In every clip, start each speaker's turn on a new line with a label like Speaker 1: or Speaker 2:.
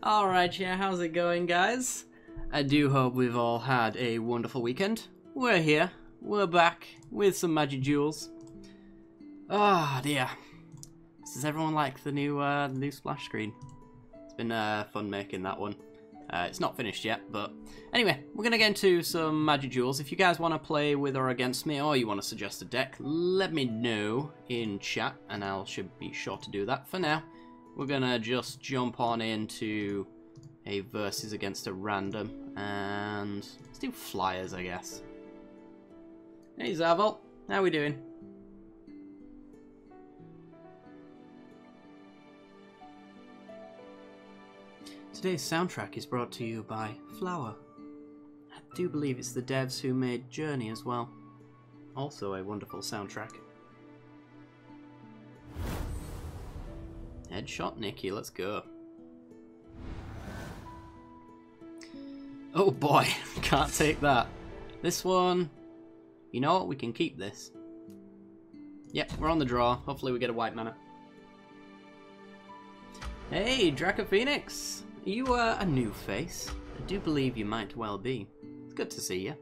Speaker 1: Alright, yeah, how's it going, guys? I do hope we've all had a wonderful weekend. We're here, we're back with some Magic Duels. Oh dear. Does everyone like the new splash screen? It's been fun making that one. It's not finished yet, but anyway, we're going to get into some Magic Duels. If you guys want to play with or against me, or you want to suggest a deck, let me know in chat, and I should be sure to do that. For now, we're going to just jump on into a versus against a random, and let's do flyers, I guess. Hey Zavol, how we doing? Today's soundtrack is brought to you by Flower. I do believe it's the devs who made Journey as well. Also a wonderful soundtrack. Headshot Nikki, let's go. Oh boy, can't take that. This one, you know what, we can keep this. Yep, we're on the draw. Hopefully we get a white mana. Hey, Draco Phoenix! Are you a new face? I do believe you might well be. It's good to see you.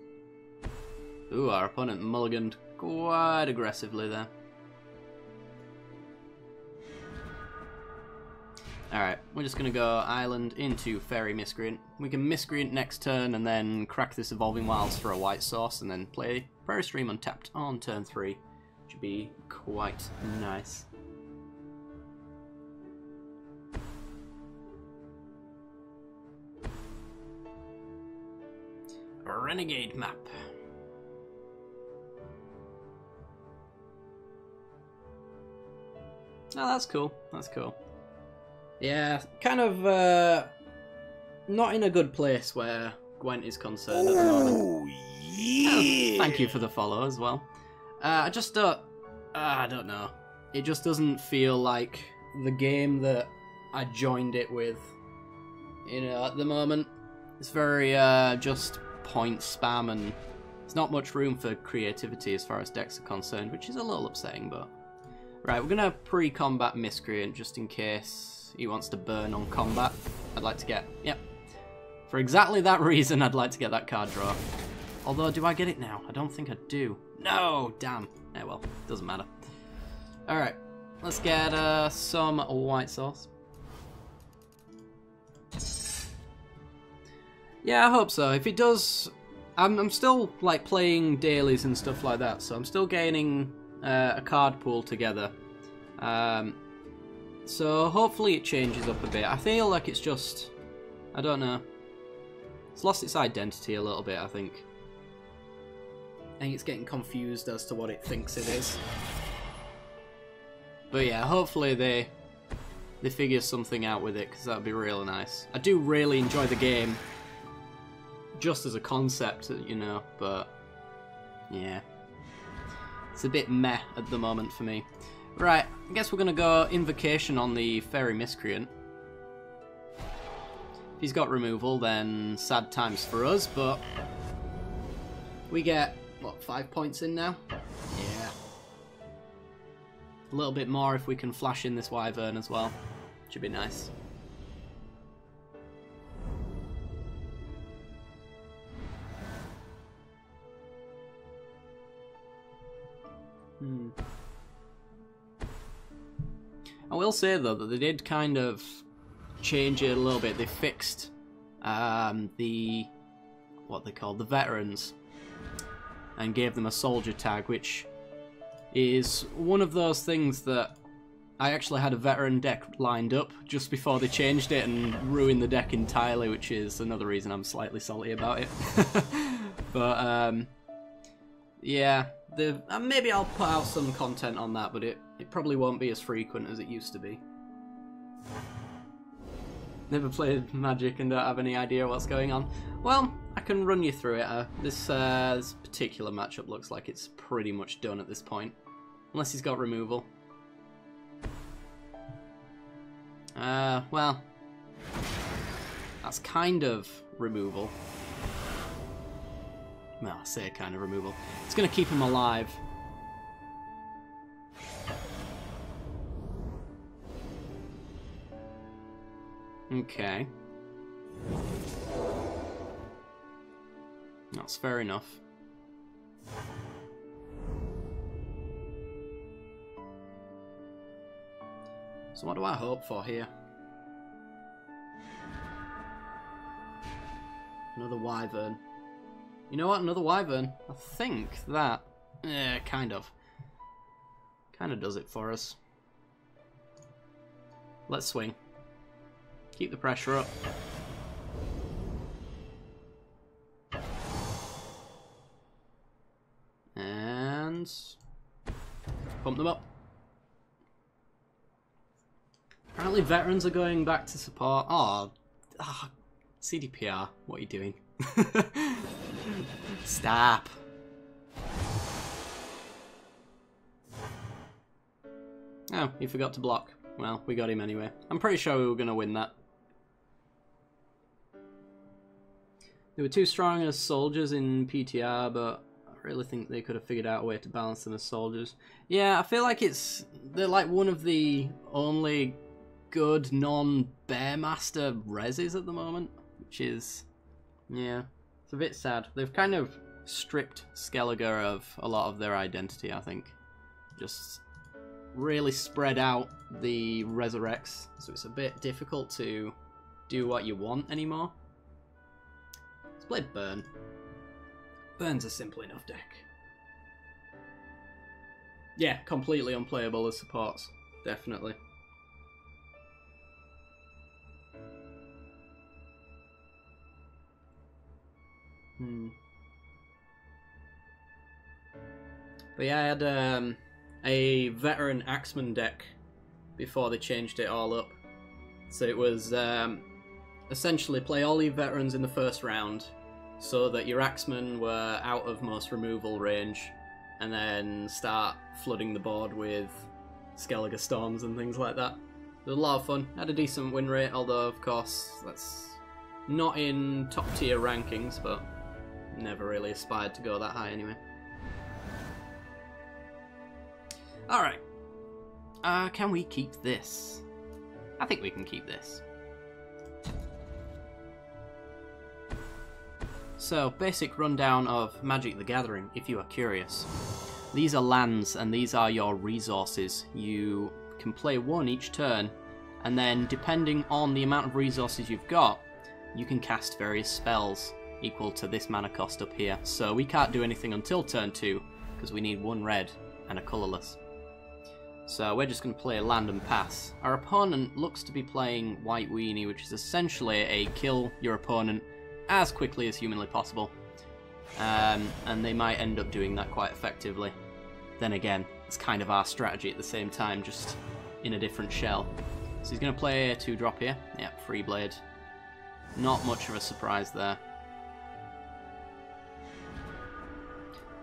Speaker 1: Ooh, our opponent mulliganed quite aggressively there. Alright, we're just going to go island into Fairy Miscreant. We can Miscreant next turn and then crack this Evolving Wilds for a white source and then play Prairie Stream untapped on turn 3. Which would be quite nice. Renegade map. Oh, that's cool. That's cool. Yeah, kind of not in a good place where Gwent is concerned at the moment. Oh, yeah. Thank you for the follow as well. I just don't... I don't know. It just doesn't feel like the game that I joined it with. You know, at the moment, it's very just point spam, and there's not much room for creativity as far as decks are concerned, which is a little upsetting, but... Right, we're going to pre-combat Miscreant just in case he wants to burn on combat. I'd like to get... Yep. For exactly that reason, I'd like to get that card draw. Although, do I get it now? I don't think I do. No! Damn. Eh, well, doesn't matter. Alright, let's get some white sauce. Yeah, I hope so. If it does, I'm still like playing dailies and stuff like that, so I'm still gaining a card pool together. So hopefully it changes up a bit. I feel like it's just, I don't know, it's lost its identity a little bit, I think. I think it's getting confused as to what it thinks it is. But yeah, hopefully they figure something out with it, because that would be really nice. I do really enjoy the game. Just as a concept, you know, but yeah, it's a bit meh at the moment for me. Right, I guess we're gonna go Invocation on the Fairy Miscreant. If he's got removal, then sad times for us, but we get, what, 5 points in now? Yeah. A little bit more if we can flash in this Wyvern as well. Should be nice. I will say though that they did kind of change it a little bit. They fixed the what they call the veterans and gave them a soldier tag, which is one of those things that I actually had a veteran deck lined up just before they changed it and ruined the deck entirely, which is another reason I'm slightly salty about it. But yeah, maybe I'll put out some content on that, but it probably won't be as frequent as it used to be. Never played Magic and don't have any idea what's going on. Well, I can run you through it. This particular matchup looks like it's pretty much done at this point. Unless he's got removal. Well, that's kind of removal. Well, I say kind of removal. It's going to keep him alive. Okay. That's fair enough. So what do I hope for here? Another wyvern. You know what? Another wyvern. I think that... kind of. Kind of does it for us. Let's swing. Keep the pressure up. And... pump them up. Apparently veterans are going back to support. Oh, CDPR, what are you doing? Stop. Oh, he forgot to block. Well, we got him anyway. I'm pretty sure we were going to win that. They were too strong as soldiers in PTR, but I really think they could have figured out a way to balance them as soldiers. Yeah, I feel like they're like one of the only good non-Bearmaster reses at the moment, which is, yeah, it's a bit sad. They've kind of stripped Skellige of a lot of their identity, I think. Just really spread out the resurrects, so it's a bit difficult to do what you want anymore. Let's play Burn. Burn's a simple enough deck. Yeah, completely unplayable as supports, definitely. But yeah, I had a veteran Axeman deck before they changed it all up. So it was essentially play all your veterans in the first round so that your Axemen were out of most removal range, and then start flooding the board with Skellige Storms and things like that. It was a lot of fun. Had a decent win rate, although of course that's not in top tier rankings, but never really aspired to go that high anyway. Alright. Can we keep this? I think we can keep this. So, basic rundown of Magic the Gathering, if you are curious. These are lands, and these are your resources. You can play one each turn, and then depending on the amount of resources you've got, you can cast various spells equal to this mana cost up here. So we can't do anything until turn 2, because we need one red and a colourless. So we're just going to play a land and pass. Our opponent looks to be playing White Weenie, which is essentially a kill your opponent as quickly as humanly possible. And they might end up doing that quite effectively. Then again, it's kind of our strategy at the same time, just in a different shell. So he's going to play a 2-drop here. Yep, Free Blade. Not much of a surprise there.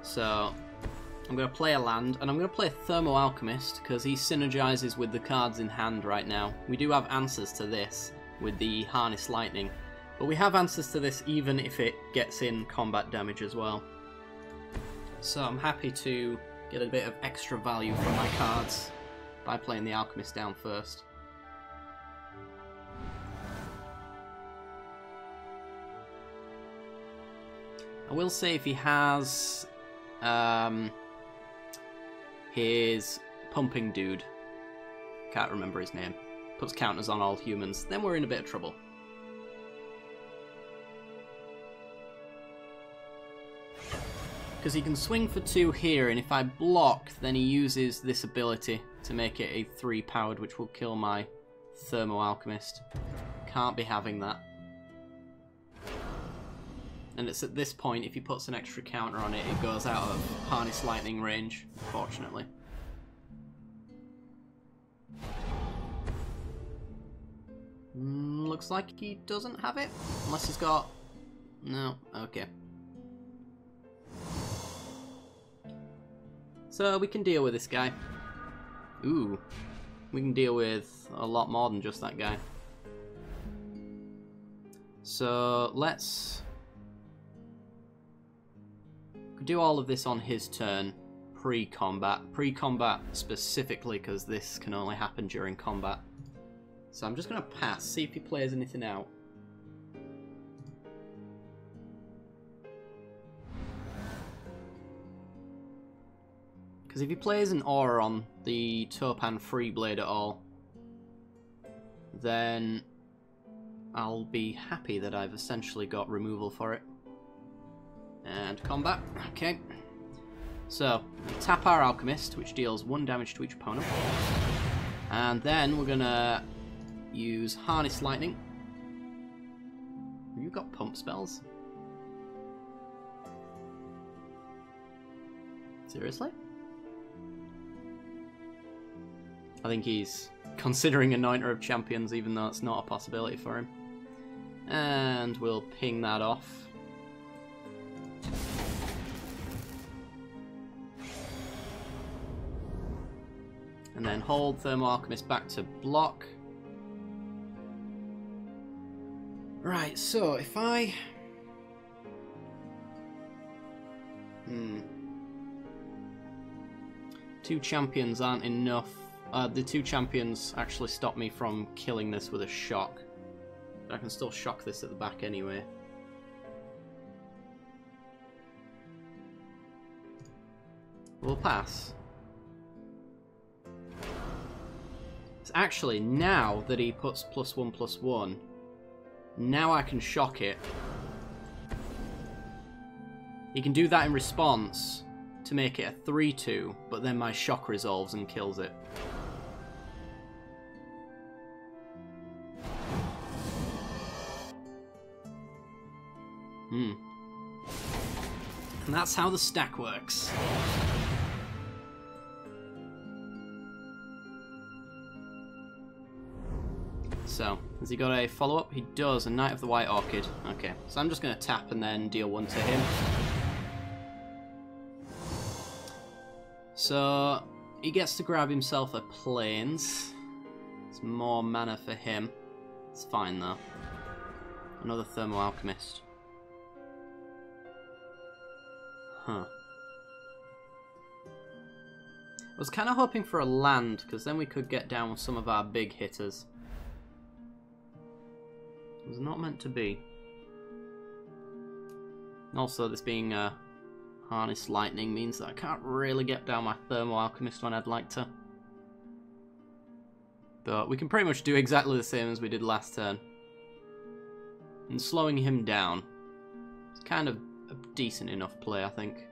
Speaker 1: So I'm going to play a land, and I'm going to play Thermo Alchemist, because he synergizes with the cards in hand right now. We do have answers to this with the Harness Lightning, but we have answers to this even if it gets in combat damage as well. So I'm happy to get a bit of extra value from my cards by playing the Alchemist down first. I will say if he has his pumping dude, can't remember his name, puts counters on all humans, then we're in a bit of trouble. Because he can swing for 2 here, and if I block, then he uses this ability to make it a 3 powered, which will kill my Thermo Alchemist. Can't be having that. And it's at this point, if he puts an extra counter on it, it goes out of Harness Lightning range, fortunately. Looks like he doesn't have it, unless he's got... No, okay. So we can deal with this guy. Ooh, we can deal with a lot more than just that guy. So let's... do all of this on his turn, pre-combat. Pre-combat specifically, because this can only happen during combat. So I'm just going to pass, see if he plays anything out. Because if he plays an aura on the Topan free blade at all, then I'll be happy that I've essentially got removal for it. And combat. Okay. So, we tap our Alchemist, which deals 1 damage to each opponent. And then we're gonna use Harness Lightning. Have you got pump spells? Seriously? I think he's considering Anointer of Champions, even though it's not a possibility for him. And we'll ping that off. And then hold Thermal Alchemist back to block. Right, so if I... Two champions aren't enough. The 2 champions actually stop me from killing this with a shock. But I can still shock this at the back anyway. We'll pass. It's actually, now that he puts +1/+1, now I can shock it. He can do that in response to make it a 3/2, but then my shock resolves and kills it. And that's how the stack works. So, has he got a follow-up? He does, a Knight of the White Orchid. Okay, so I'm just going to tap and then deal 1 to him. So, he gets to grab himself a Plains. It's more mana for him. It's fine though. Another Thermal Alchemist. Huh. I was kind of hoping for a land, because then we could get down with some of our big hitters. It was not meant to be. Also, this being a Harness Lightning means that I can't really get down my Thermal Alchemist when I'd like to. But we can pretty much do exactly the same as we did last turn. And slowing him down, it's kind of a decent enough play, I think.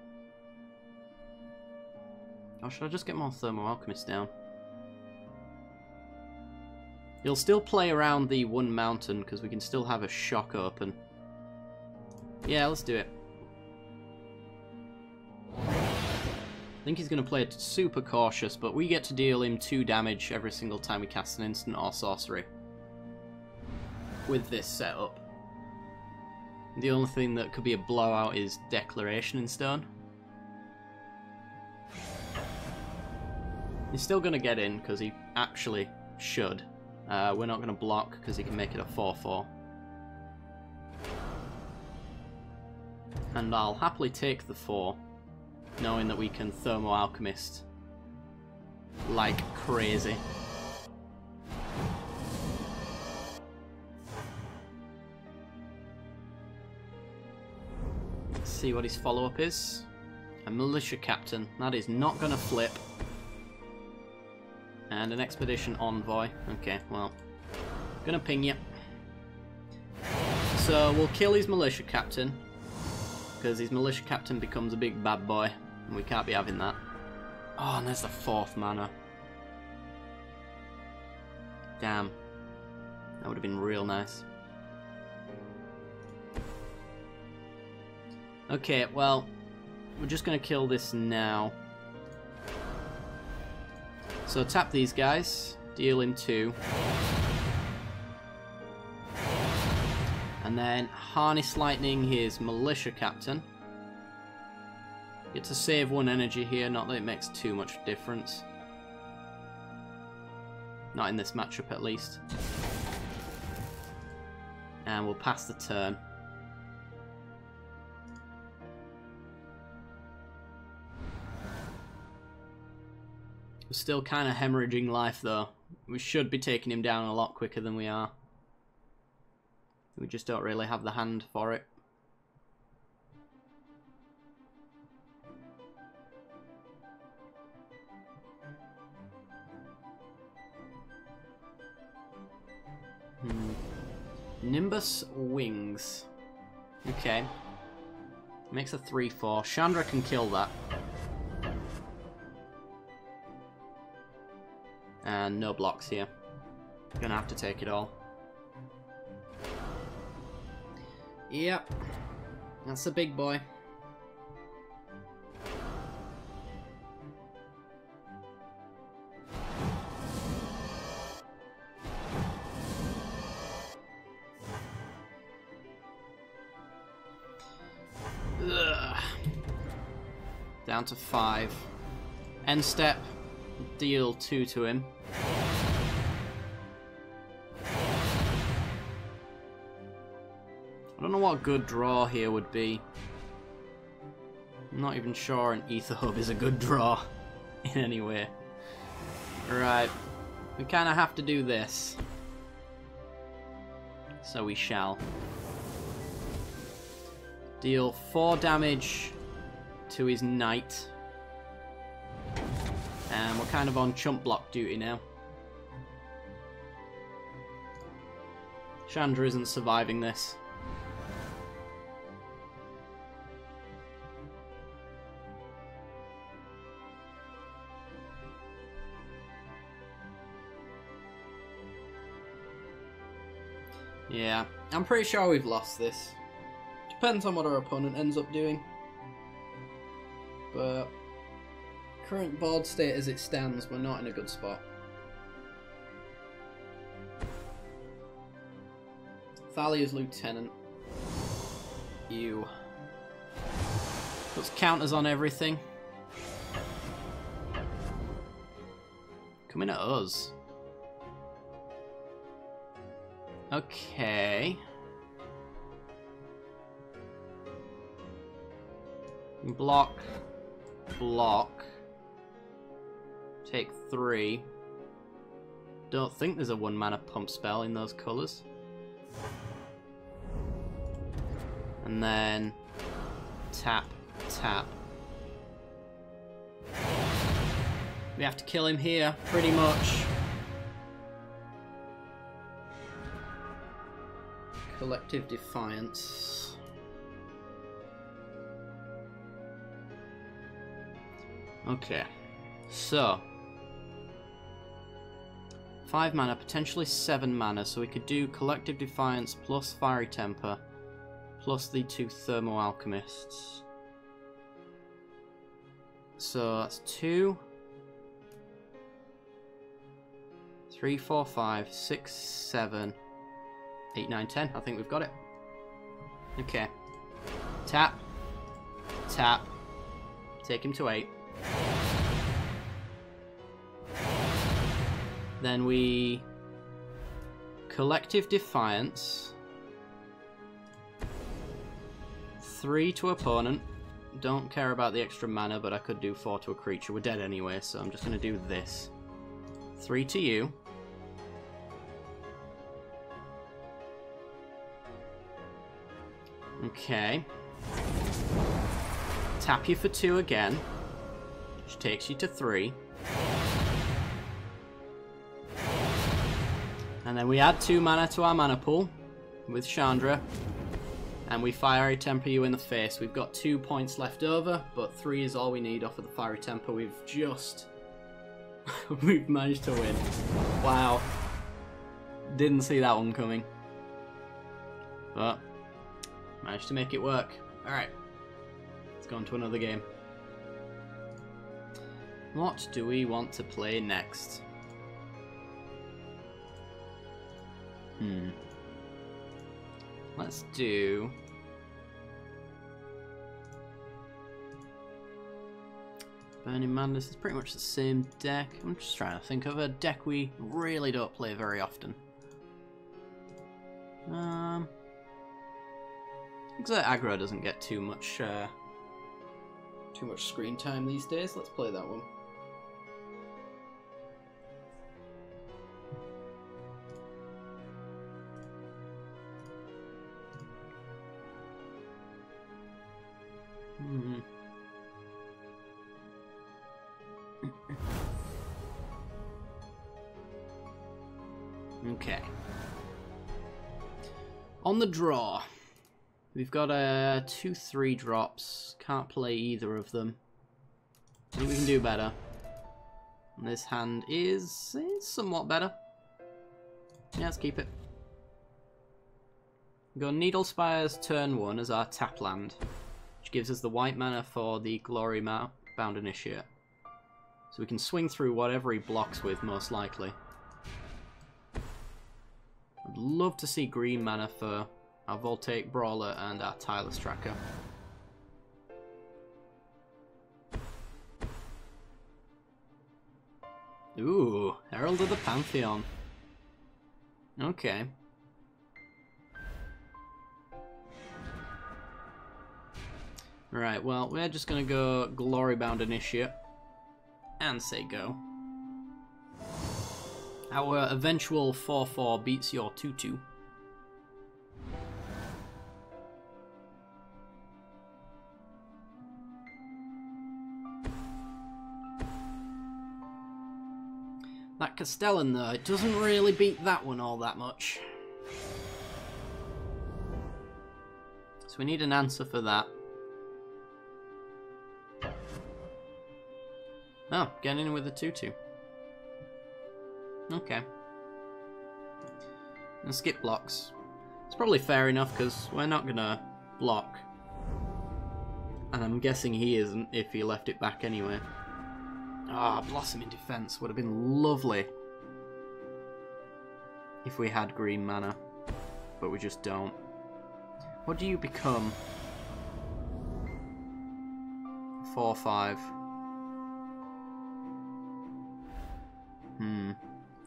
Speaker 1: Or should I just get more Thermal Alchemist down? He'll still play around the 1 mountain, because we can still have a shock open. Yeah, let's do it. I think he's going to play it super cautious, but we get to deal him 2 damage every single time we cast an instant or sorcery. With this setup. The only thing that could be a blowout is Declaration in Stone. He's still going to get in, because he actually should. We're not going to block, because he can make it a 4/4. And I'll happily take the 4, knowing that we can Thermal Alchemist like crazy. Let's see what his follow-up is. A Militia Captain. That is not going to flip. And an Expedition Envoy. Okay, well, gonna ping you. So we'll kill his Militia Captain, because his Militia Captain becomes a big bad boy, and we can't be having that. Oh, and there's the 4th mana. Damn. That would have been real nice. Okay, well, we're just gonna kill this now. So tap these guys, deal him 2. And then Harness Lightning his Militia Captain. Get to save 1 energy here, not that it makes too much difference. Not in this matchup at least. And we'll pass the turn. We're still kind of hemorrhaging life though. We should be taking him down a lot quicker than we are. We just don't really have the hand for it. Nimbus Wings. Okay. Makes a 3/4. Chandra can kill that. And no blocks here. Gonna have to take it all. Yep. That's a big boy. Ugh. Down to 5. End step. Deal 2 to him. I don't know what a good draw here would be. I'm not even sure an Ether Hub is a good draw in any way. Right, we kind of have to do this. So we shall. Deal 4 damage to his knight. And we're kind of on chump block duty now. Chandra isn't surviving this. Yeah, I'm pretty sure we've lost this. Depends on what our opponent ends up doing. But current board state as it stands, we're not in a good spot. Thalia's Lieutenant. You. Puts counters on everything. Coming at us. Okay. Block. Block. Take 3. Don't think there's a 1 mana pump spell in those colours. And then tap, tap. We have to kill him here, pretty much. Collective Defiance. Okay, so 5 mana, potentially 7 mana, so we could do Collective Defiance plus Fiery Temper plus the 2 Thermo Alchemists. So that's 2, 3, 4, 5, 6, 7, 8, 9, 10. I think we've got it. Okay. Tap. Tap. Take him to 8. Then we Collective Defiance. 3 to opponent. Don't care about the extra mana, but I could do 4 to a creature. We're dead anyway, so I'm just going to do this. 3 to you. Okay. Tap you for 2 again, which takes you to 3. And then we add 2 mana to our mana pool with Chandra, and we Fiery Temper you in the face. We've got 2 points left over, but 3 is all we need off of the Fiery Temper. We've just... we've managed to win. Wow. Didn't see that one coming. But managed to make it work. Alright. Let's go on to another game. What do we want to play next? Let's do... Burning Madness is pretty much the same deck. I'm just trying to think of a deck we really don't play very often. Exert Aggro doesn't get too much screen time these days. Let's play that one. Okay. On the draw, we've got 2/3 drops. Can't play either of them. I think we can do better. And this hand is somewhat better. Yeah, let's keep it. We've got Needle Spires turn 1 as our tap land, which gives us the white mana for the Glory Bound Initiate. So we can swing through whatever he blocks with, most likely. I'd love to see green mana for our Voltaic Brawler and our Tireless Tracker. Ooh, Herald of the Pantheon. Okay. Right, well, we're just gonna go Glory Bound Initiate and say go. Our eventual 4/4 beats your 2/2. That Castellan, though, it doesn't really beat that one all that much. So we need an answer for that. Oh, getting in with a 2/2. Okay. And skip blocks. It's probably fair enough because we're not gonna block. And I'm guessing he isn't if he left it back anyway. Ah, Blossom in defense would have been lovely if we had green mana, but we just don't. What do you become? 4/5.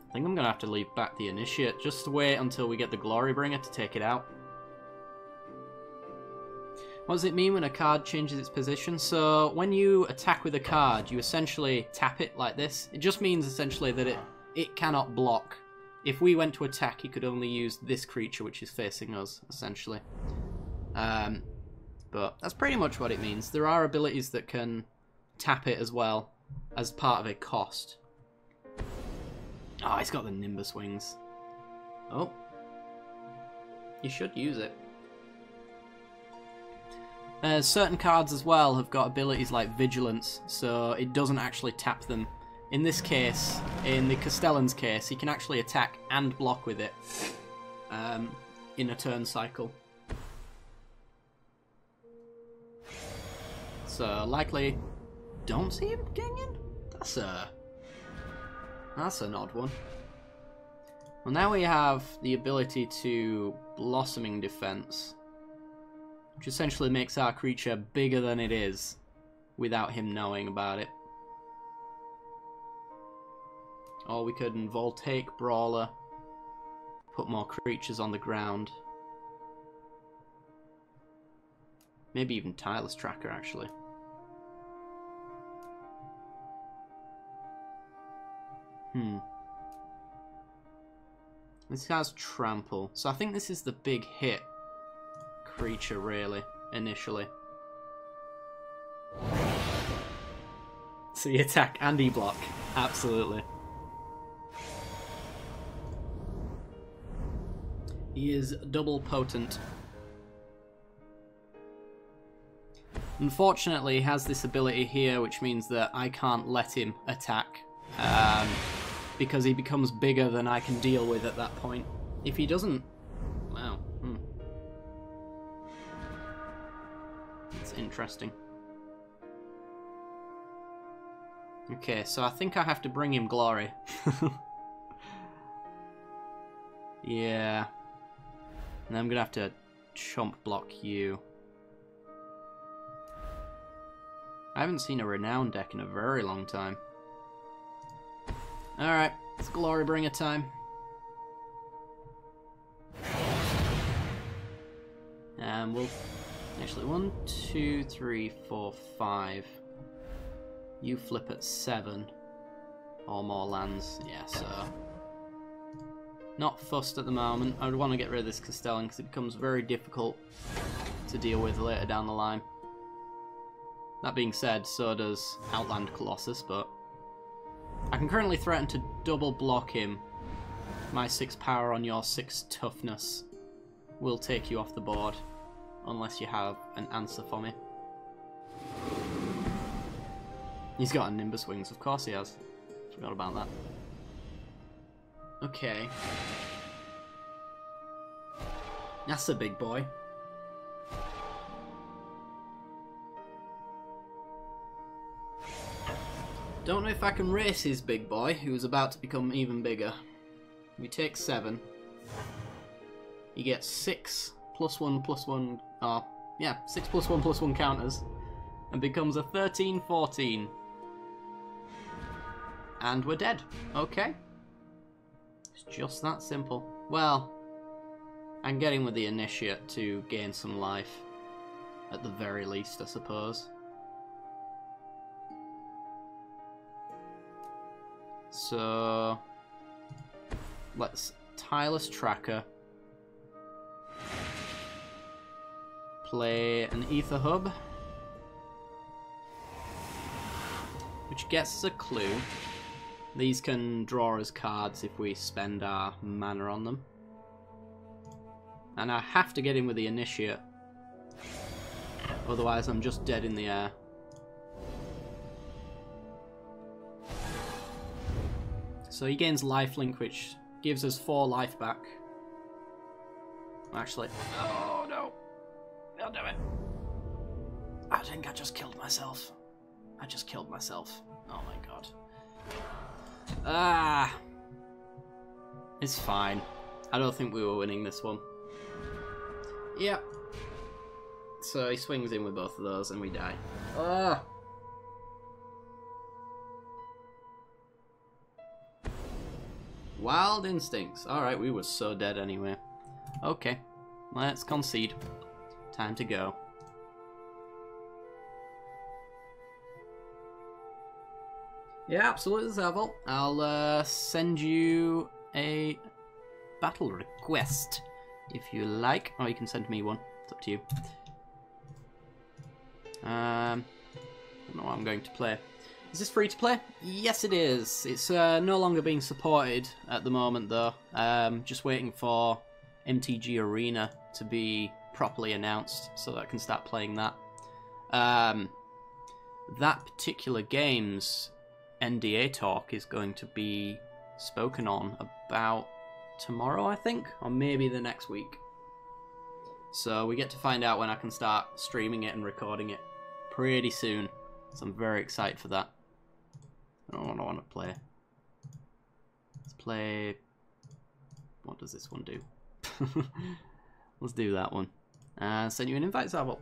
Speaker 1: I think I'm gonna have to leave back the Initiate. Just wait until we get the Glorybringer to take it out. What does it mean when a card changes its position? So when you attack with a card, you essentially tap it like this. It just means essentially that it cannot block. If we went to attack, he could only use this creature which is facing us, essentially. But that's pretty much what it means. There are abilities that can tap it as well as part of a cost. Oh, he's got the Nimbus Wings. Oh. You should use it. Certain cards as well have got abilities like Vigilance, so it doesn't actually tap them. In this case, in the Castellan's case, he can actually attack and block with it in a turn cycle. So likely don't see him getting in? That's an odd one. Well, now we have the ability to Blossoming Defense, which essentially makes our creature bigger than it is without him knowing about it. Or we could Voltaic Brawler, put more creatures on the ground. Maybe even Tireless Tracker, actually. This has Trample, so I think this is the big hit creature, really, initially. So you attack and you block, absolutely. He is double potent. Unfortunately, he has this ability here, which means that I can't let him attack. Because he becomes bigger than I can deal with at that point. If he doesn't... Wow. It's interesting. Okay, so I think I have to bring him Glory. Yeah. And I'm gonna have to chomp block you. I haven't seen a Renown deck in a very long time. Alright, it's Glorybringer time. And we'll... Actually, 1, 2, 3, 4, 5. You flip at 7. Or more lands. Yeah, so... Not fussed at the moment. I would want to get rid of this Castellan because it becomes very difficult to deal with later down the line. That being said, so does Outland Colossus, but... I can currently threaten to double block him. My 6 power on your 6 toughness. will take you off the board unless you have an answer for me. He's got a Nimbus Wings, of course he has. Forgot about that. Okay. That's a big boy. Don't know if I can race his big boy, who's about to become even bigger. We take 7. He gets 6 +1/+1, yeah, 6 +1/+1 counters, and becomes a 13/14. And we're dead. Okay. It's just that simple. Well, I'm getting with the Initiate to gain some life, at the very least, I suppose. So, let's Tireless Tracker, play an Ether Hub, which gets us a clue. These can draw us cards if we spend our mana on them. And I have to get in with the Initiate, otherwise I'm just dead in the air. So he gains lifelink, which gives us 4 life back. Actually, oh no, I'll do it. I think I just killed myself. I just killed myself. Oh my god. Ah, it's fine. I don't think we were winning this one. Yep. So he swings in with both of those and we die. Ah. Wild Instincts. Alright, we were so dead anyway. Okay, let's concede. Time to go. Yeah, absolutely, Zavol. I'll send you a battle request if you like. Or you can send me one. It's up to you. I don't know what I'm going to play. Is this free to play? Yes, it is. It's no longer being supported at the moment, though. Just waiting for MTG Arena to be properly announced so that I can start playing that. That particular game's NDA talk is going to be spoken on about tomorrow, I think, or maybe the next week. So we get to find out when I can start streaming it and recording it pretty soon. So I'm very excited for that. I don't know what I want to play. Let's play... What does this one do? Let's do that one. Send you an invite, Zavol.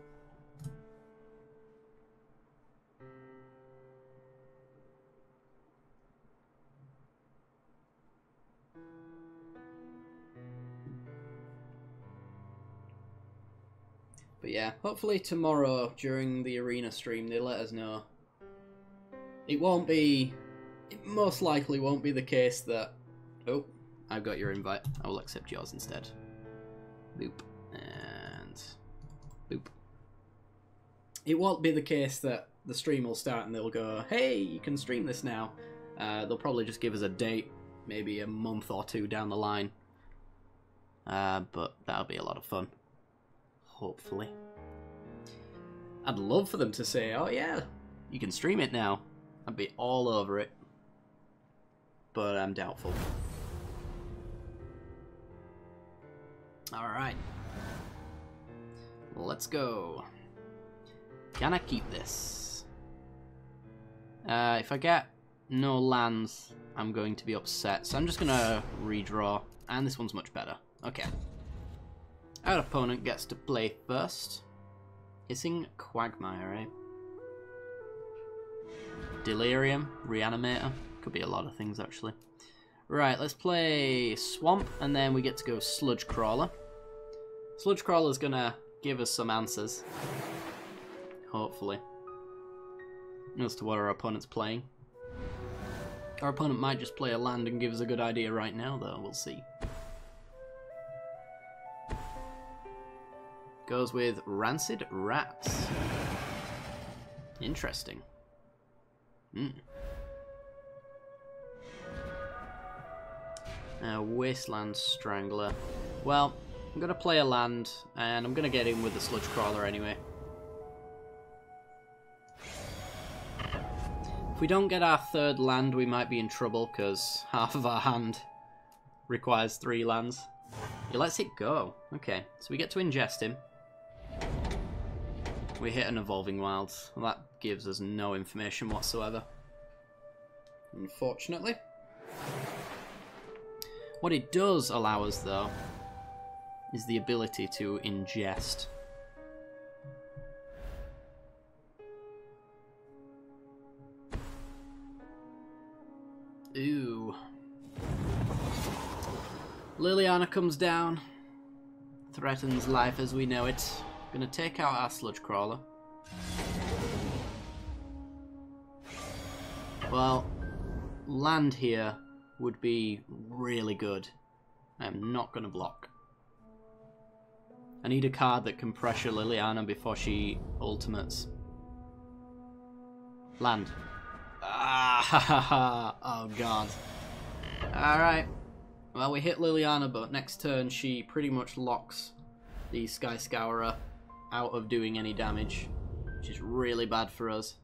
Speaker 1: But yeah, hopefully tomorrow during the arena stream they let us know. It won't be... It most likely won't be the case that... Oh, I've got your invite. I will accept yours instead. Boop. And... Boop. It won't be the case that the stream will start and they'll go, hey, you can stream this now. They'll probably just give us a date, maybe a month or 2 down the line. But that'll be a lot of fun. Hopefully. I'd love for them to say, oh yeah, you can stream it now. I'd be all over it. But I'm doubtful. Alright. Let's go. Can I keep this? If I get no lands, I'm going to be upset. So I'm just going to redraw. And this one's much better. Okay. Our opponent gets to play first. Hissing Quagmire, eh? Delirium, Reanimator. Could be a lot of things, actually. Right, let's play Swamp, and then we get to go Sludge Crawler. Sludge Crawler's gonna give us some answers. Hopefully. As to what our opponent's playing. Our opponent might just play a land and give us a good idea right now, though. We'll see. Goes with Rancid Rats. Interesting. Wasteland Strangler. Well, I'm going to play a land, and I'm going to get in with the Sludge Crawler anyway. If we don't get our third land, we might be in trouble, because half of our hand requires 3 lands. He lets it go. Okay, so we get to ingest him. We hit an Evolving Wilds. Well, that gives us no information whatsoever, unfortunately. What it does allow us, though, is the ability to ingest. Ooh. Liliana comes down. Threatens life as we know it. Gonna take out our Sludge Crawler. Well, land here would be really good. I'm not gonna block. I need a card that can pressure Liliana before she ultimates. Land. Ah, ha ha ha. Oh god. Alright. Well, we hit Liliana, but next turn she pretty much locks the Sky Scourer out of doing any damage, which is really bad for us.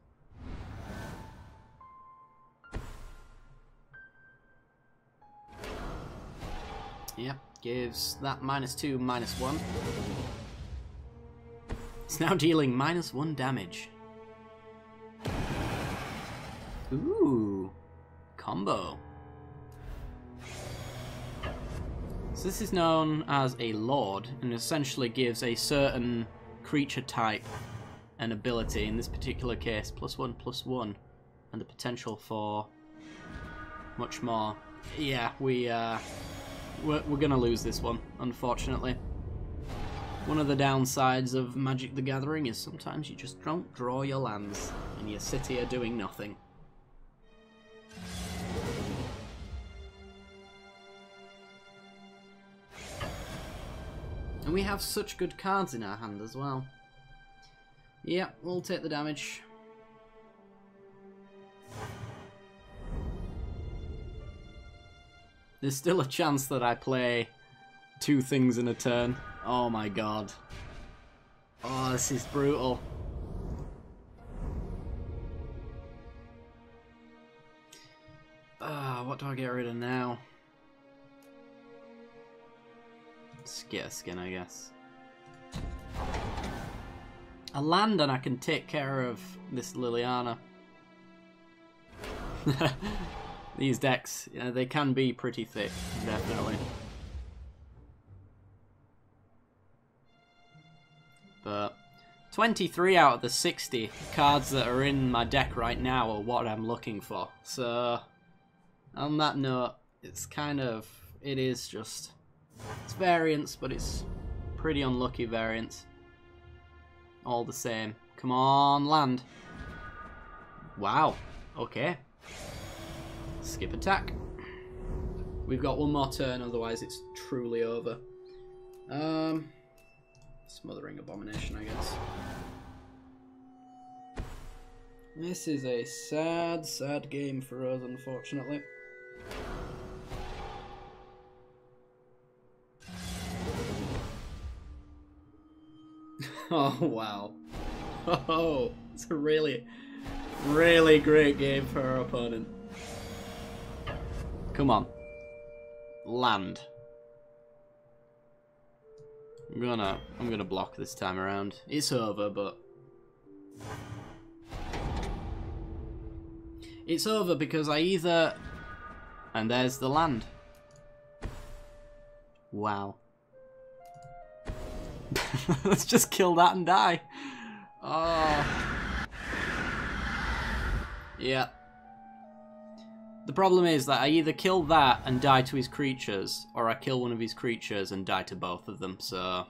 Speaker 1: Yep, gives that -2, -1. It's now dealing -1 damage. Ooh, combo. So this is known as a Lord, and essentially gives a certain creature type an ability, in this particular case +1/+1, and the potential for much more. Yeah, we're gonna lose this one, unfortunately. One of the downsides of Magic the Gathering is sometimes you just don't draw your lands, and you sit here doing nothing. And we have such good cards in our hand as well. Yeah, we'll take the damage. There's still a chance that I play 2 things in a turn. Oh my god. Oh, this is brutal. What do I get rid of now? Skitter Skin, I guess. A land and I can take care of this Liliana. These decks, they can be pretty thick, definitely. But 23 out of the 60 cards that are in my deck right now are what I'm looking for. So, on that note, it's kind of, it is just, it's variance, but it's pretty unlucky variance. All the same. Come on, land. Wow. Okay. Skip attack. We've got one more turn, otherwise it's truly over. Smothering Abomination, I guess. This is a sad, sad game for us, unfortunately. Oh, wow. Oh, it's a really, really great game for our opponent. Come on. Land. I'm gonna block this time around. It's over, but it's over because I either, and there's the land. Wow. Let's just kill that and die. Oh. Yeah. The problem is that I either kill that and die to his creatures, or I kill one of his creatures and die to both of them, so...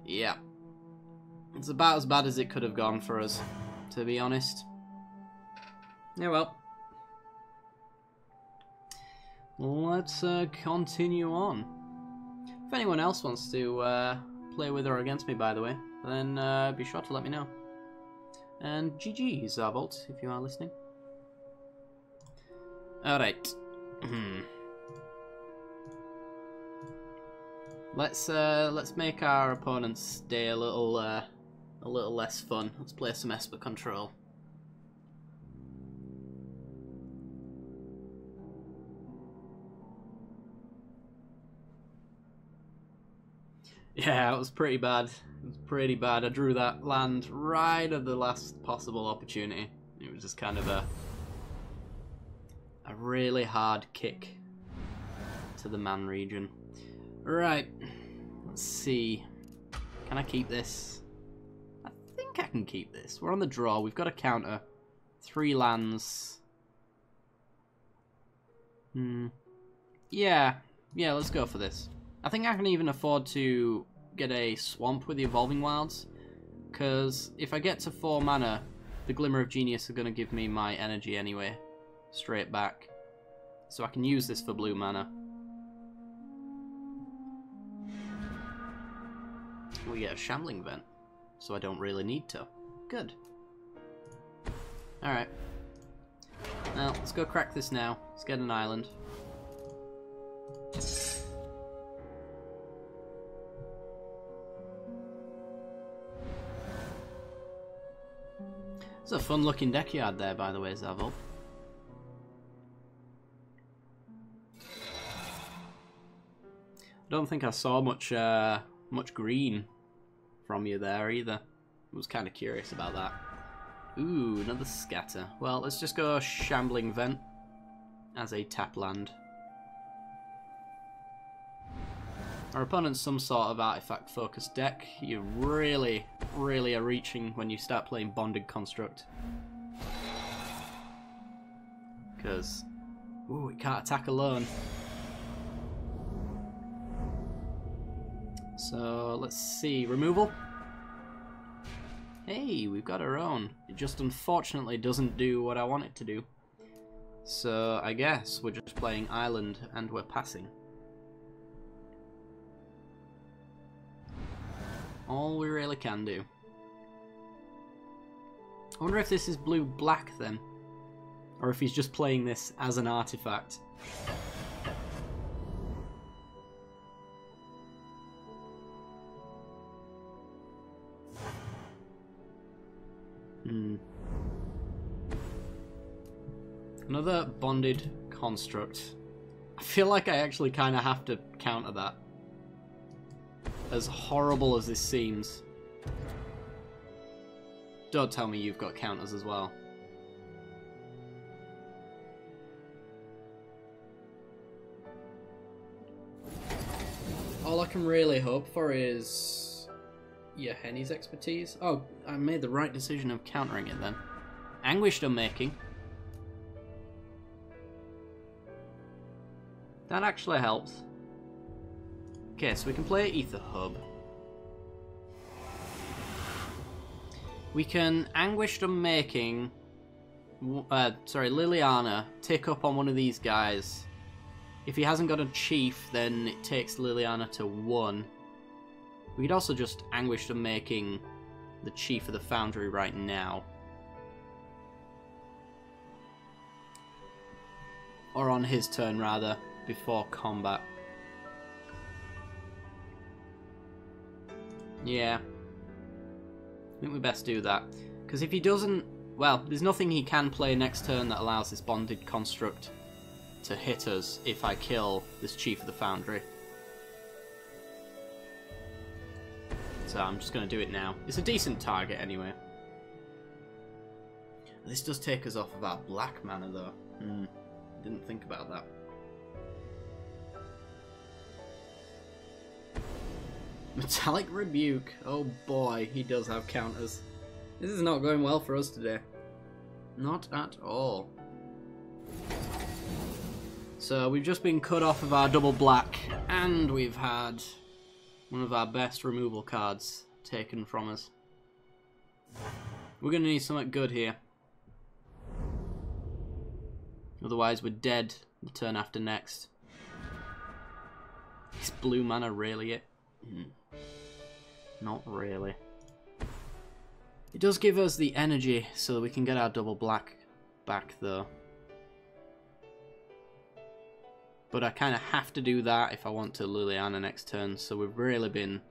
Speaker 1: yeah. It's about as bad as it could have gone for us, to be honest. Yeah, well. Let's continue on. If anyone else wants to play with or against me, by the way, then be sure to let me know. And GG, Zarbolt, if you are listening. Alright. Let's make our opponent's day a little less fun. Let's play some Esper Control. Yeah, it was pretty bad. It was pretty bad. I drew that land right at the last possible opportunity. It was just kind of a really hard kick to the man region. Right, let's see. Can I keep this? I think I can keep this. We're on the draw. We've got a counter. 3 lands. Yeah, let's go for this. I think I can even afford to get a swamp with the Evolving Wilds, because if I get to 4 mana, the Glimmer of Genius are going to give me my energy anyway, straight back. So I can use this for blue mana. We get a Shambling Vent, so I don't really need to. Good. Alright. Now, let's go crack this now. Let's get an island. It's a fun looking deck you had there, by the way, Zavol. I don't think I saw much green from you there either. I was kind of curious about that. Ooh, another scatter. Well, let's just go Shambling Vent as a tap land. Our opponent's some sort of artifact focused deck. You really are reaching when you start playing Bonded Construct. Because, ooh, it can't attack alone. So, let's see. Removal? Hey, we've got our own. It just unfortunately doesn't do what I want it to do. So, I guess we're just playing Island and we're passing. All we really can do. I wonder if this is blue-black then. Or if he's just playing this as an artifact. Another Bonded Construct. I feel like I actually kind of have to counter that. As horrible as this seems. Don't tell me you've got counters as well. All I can really hope for is Henny's expertise. Oh, I made the right decision of countering it then. Anguished Unmaking. That actually helps. Okay, so we can play Ether Hub. We can Anguished Unmaking, Liliana, take up on one of these guys. If he hasn't got a Chief, then it takes Liliana to 1. We could also just Anguished Unmaking the Chief of the Foundry right now. Or on his turn, rather, before combat. Yeah. I think we best do that. Because if he doesn't... Well, there's nothing he can play next turn that allows this Bonded Construct to hit us if I kill this Chief of the Foundry. So I'm just going to do it now. It's a decent target anyway. This does take us off of our black mana though. Didn't think about that. Metallic Rebuke. Oh boy, he does have counters. This is not going well for us today. Not at all. So we've just been cut off of our double black, and we've had one of our best removal cards taken from us. We're going to need something good here. Otherwise we're dead the turn after next. Is blue mana really it? Not really. It does give us the energy so that we can get our double black back though. But I kind of have to do that if I want to Liliana next turn, so we've really been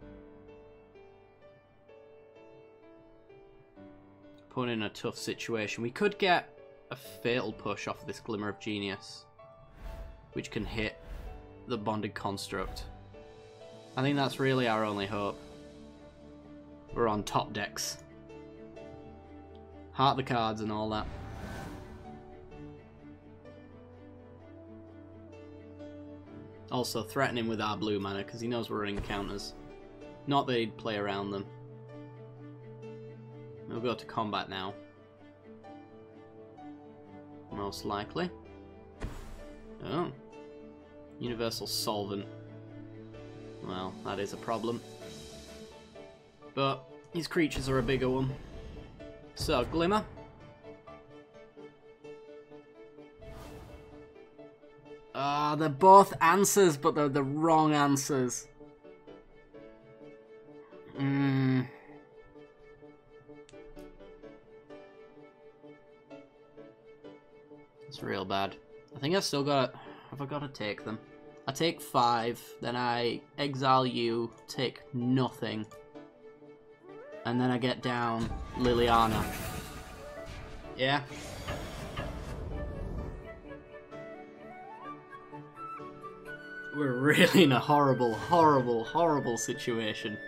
Speaker 1: put in a tough situation. We could get a Fatal Push off this Glimmer of Genius, which can hit the Bonded Construct. I think that's really our only hope. We're on top decks. Heart the cards and all that. Also threaten him with our blue mana because he knows we're running counters. Not that he'd play around them. We'll go to combat now. Most likely. Oh. Universal Solvent. Well, that is a problem. But his creatures are a bigger one. So, Glimmer. They're both answers, but they're the wrong answers. It's real bad. I think I've still got... Have I got to take them? I take 5, then I exile you, take nothing. And then I get down Liliana. Yeah. We're really in a horrible, horrible, horrible situation.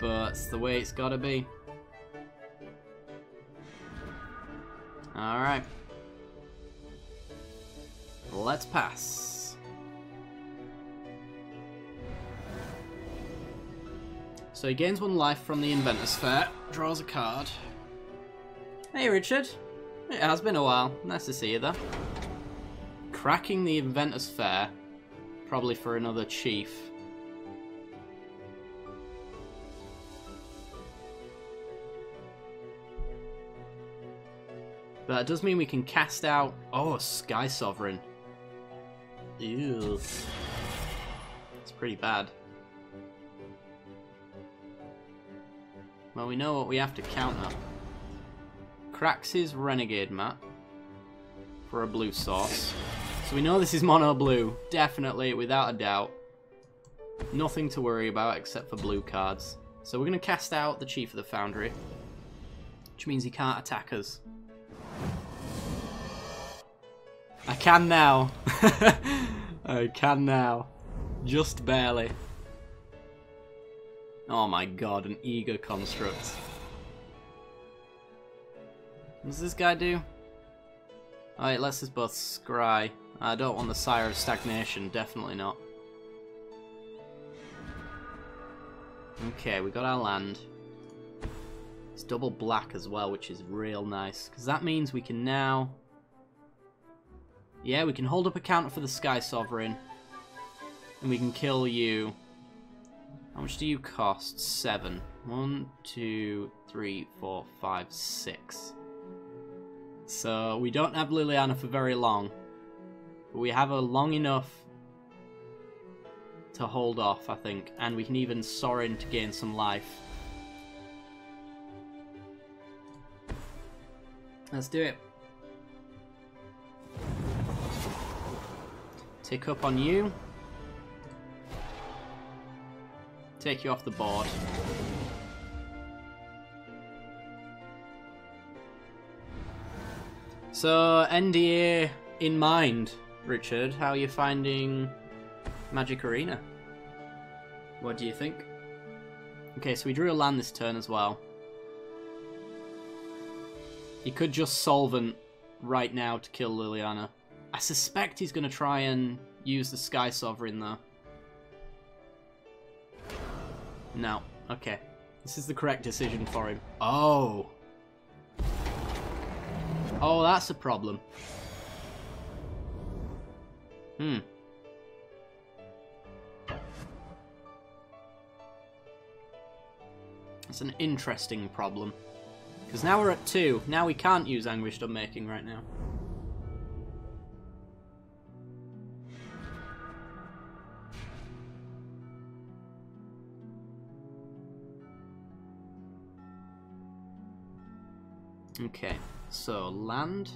Speaker 1: But it's the way it's gotta be. Alright. Let's pass. So he gains 1 life from the Inventor's Fair, draws a card. Hey Richard. It has been a while. Nice to see you there. Cracking the Inventor's Fair. Probably for another chief. But that does mean we can cast out... Oh, Sky Sovereign. Ew. It's pretty bad. Well, we know what we have to counter. Cracks his Renegade Mat for a blue source. So we know this is mono blue, definitely, without a doubt. Nothing to worry about except for blue cards. So we're going to cast out the Chief of the Foundry, which means he can't attack us. I can now. I can now. Just barely. Oh my god, an Eager Construct. What does this guy do? Oh, it lets us both scry. I don't want the Sire of Stagnation, definitely not. Okay, we got our land. It's double black as well, which is real nice. Because that means we can now... Yeah, we can hold up a counter for the Sky Sovereign. And we can kill you. How much do you cost? 7. 1, 2, 3, 4, 5, 6. So we don't have Liliana for very long. But we have her long enough to hold off, I think. And we can even Sorin to gain some life. Let's do it. Take up on you. Take you off the board. So, NDA in mind, Richard, how are you finding Magic Arena? What do you think? Okay, so we drew a land this turn as well. He could just Solvent right now to kill Liliana. I suspect he's going to try and use the Sky Sovereign though. No. Okay. This is the correct decision for him. Oh. Oh, that's a problem. That's an interesting problem. Because now we're at 2. Now we can't use Anguished Unmaking right now. Okay, so land.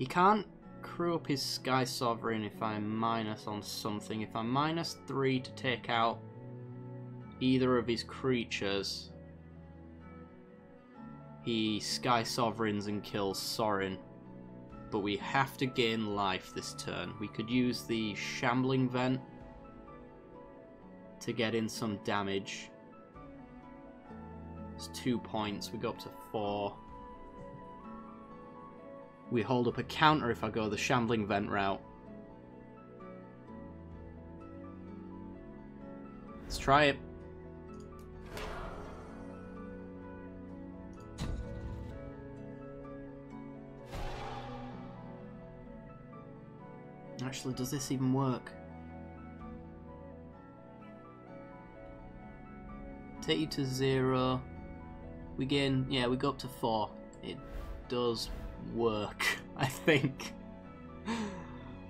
Speaker 1: He can't crew up his Sky Sovereign if I'm minus on something. If I'm minus 3 to take out either of his creatures, he Sky Sovereigns and kills Sorin. But we have to gain life this turn. We could use the Shambling Vent to get in some damage. It's 2 points. We go up to 4. We hold up a counter if I go the Shambling Vent route. Let's try it. Actually, does this even work? Take you to 0. We gain, yeah, we go up to 4. It does work, I think.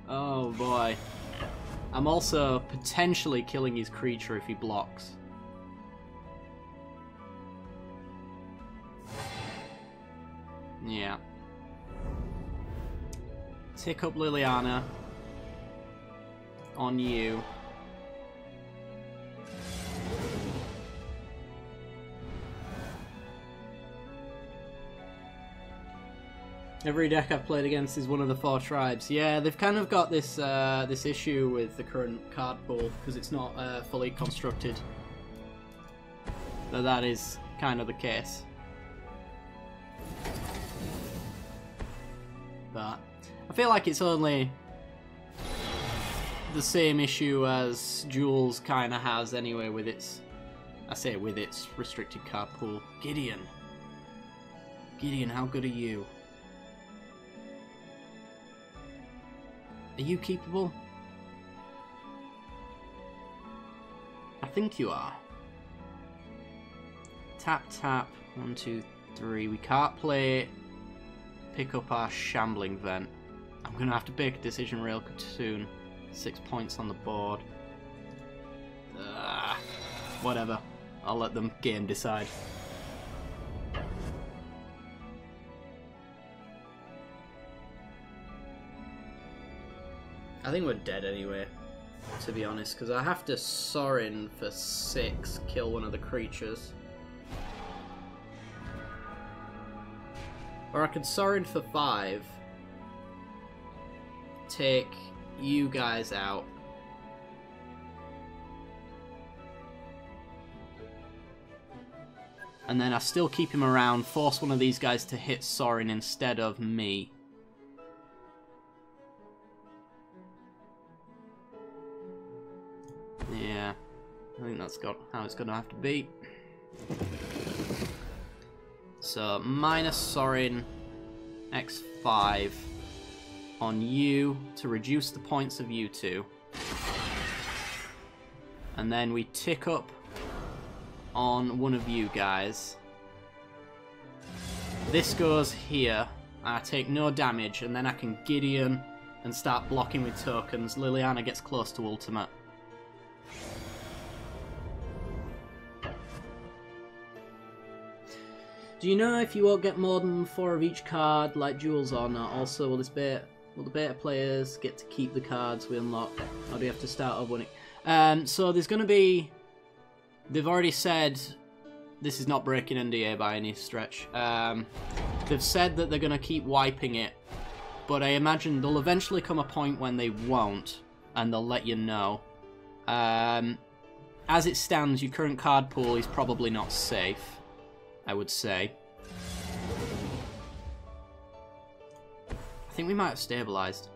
Speaker 1: Oh boy. I'm also potentially killing his creature if he blocks. Yeah. Tick up Liliana on you. Every deck I've played against is one of the 4 tribes. Yeah, they've kind of got this this issue with the current card pool because it's not fully constructed. But that is kind of the case. But I feel like it's only the same issue as Duels kind of has anyway with its, I say with its restricted card pool. Gideon, how good are you? Are you keepable? I think you are. Tap, tap. 1, 2, 3. We can't pick up our Shambling Vent. I'm going to have to make a decision real soon. 6 points on the board. Whatever. I'll let the game decide. I think we're dead anyway, to be honest, because I have to Sorin for 6, kill one of the creatures. Or I could Sorin for 5, take you guys out. And then I still keep him around, force one of these guys to hit Sorin instead of me. Yeah, I think that's how it's going to have to be. So, minus Sorin, X5 on you to reduce the points of you two. And then we tick up on one of you guys. This goes here. I take no damage, and then I can Gideon and start blocking with tokens. Liliana gets close to ultimate. Do you know if you won't get more than 4 of each card, like Duels or not? Also, will the beta players get to keep the cards we unlock? Or do you have to start over winning? So there's going to be... They've already said... This is not breaking NDA by any stretch. They've said that they're going to keep wiping it. But I imagine there'll eventually come a point when they won't. And they'll let you know. As it stands, your current card pool is probably not safe, I would say. I think we might have stabilised.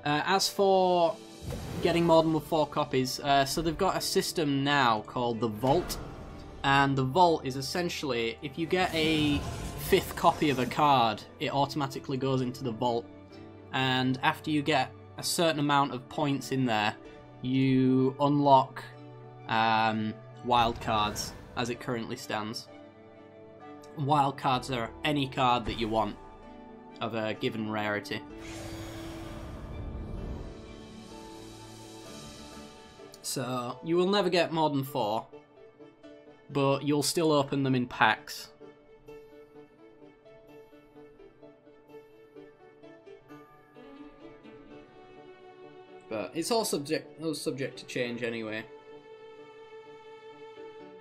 Speaker 1: As for getting more than 4 copies, so they've got a system now called the Vault. And the Vault is essentially, if you get a 5th copy of a card, it automatically goes into the Vault. And after you get a certain amount of points in there, you unlock wild cards as it currently stands. Wild cards are any card that you want of a given rarity. So you will never get more than 4, but you'll still open them in packs. But it's all subject to change anyway.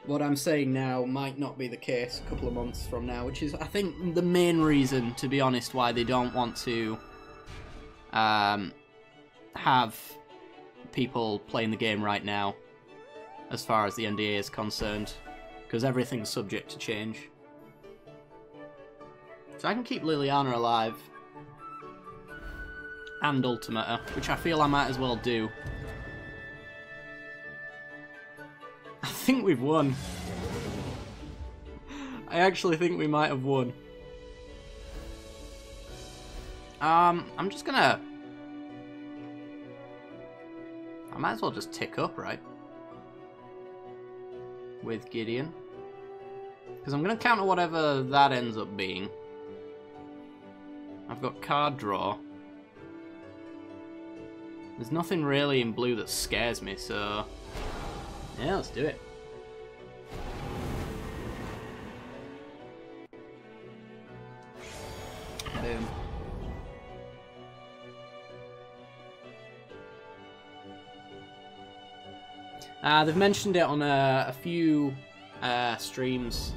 Speaker 1: What I'm saying now might not be the case a couple of months from now, which is, I think, the main reason, to be honest, why they don't want to have people playing the game right now, as far as the NDA is concerned, because everything's subject to change. So I can keep Liliana alive, and Ultimata, which I feel I might as well do. I think we've won. I actually think we might have won. I'm just gonna... I might as well just tick up, right? With Gideon. Because I'm gonna counter whatever that ends up being. I've got card draw. There's nothing really in blue that scares me, so... yeah, let's do it. Boom. They've mentioned it on a few streams.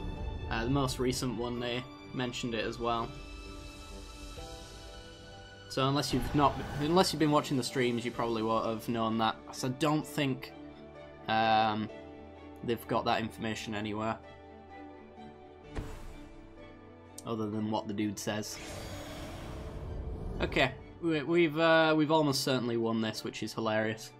Speaker 1: The most recent one, they mentioned it as well. So unless you've been watching the streams, you probably won't have known that. So I don't think they've got that information anywhere, other than what the dude says. Okay, we've almost certainly won this, which is hilarious.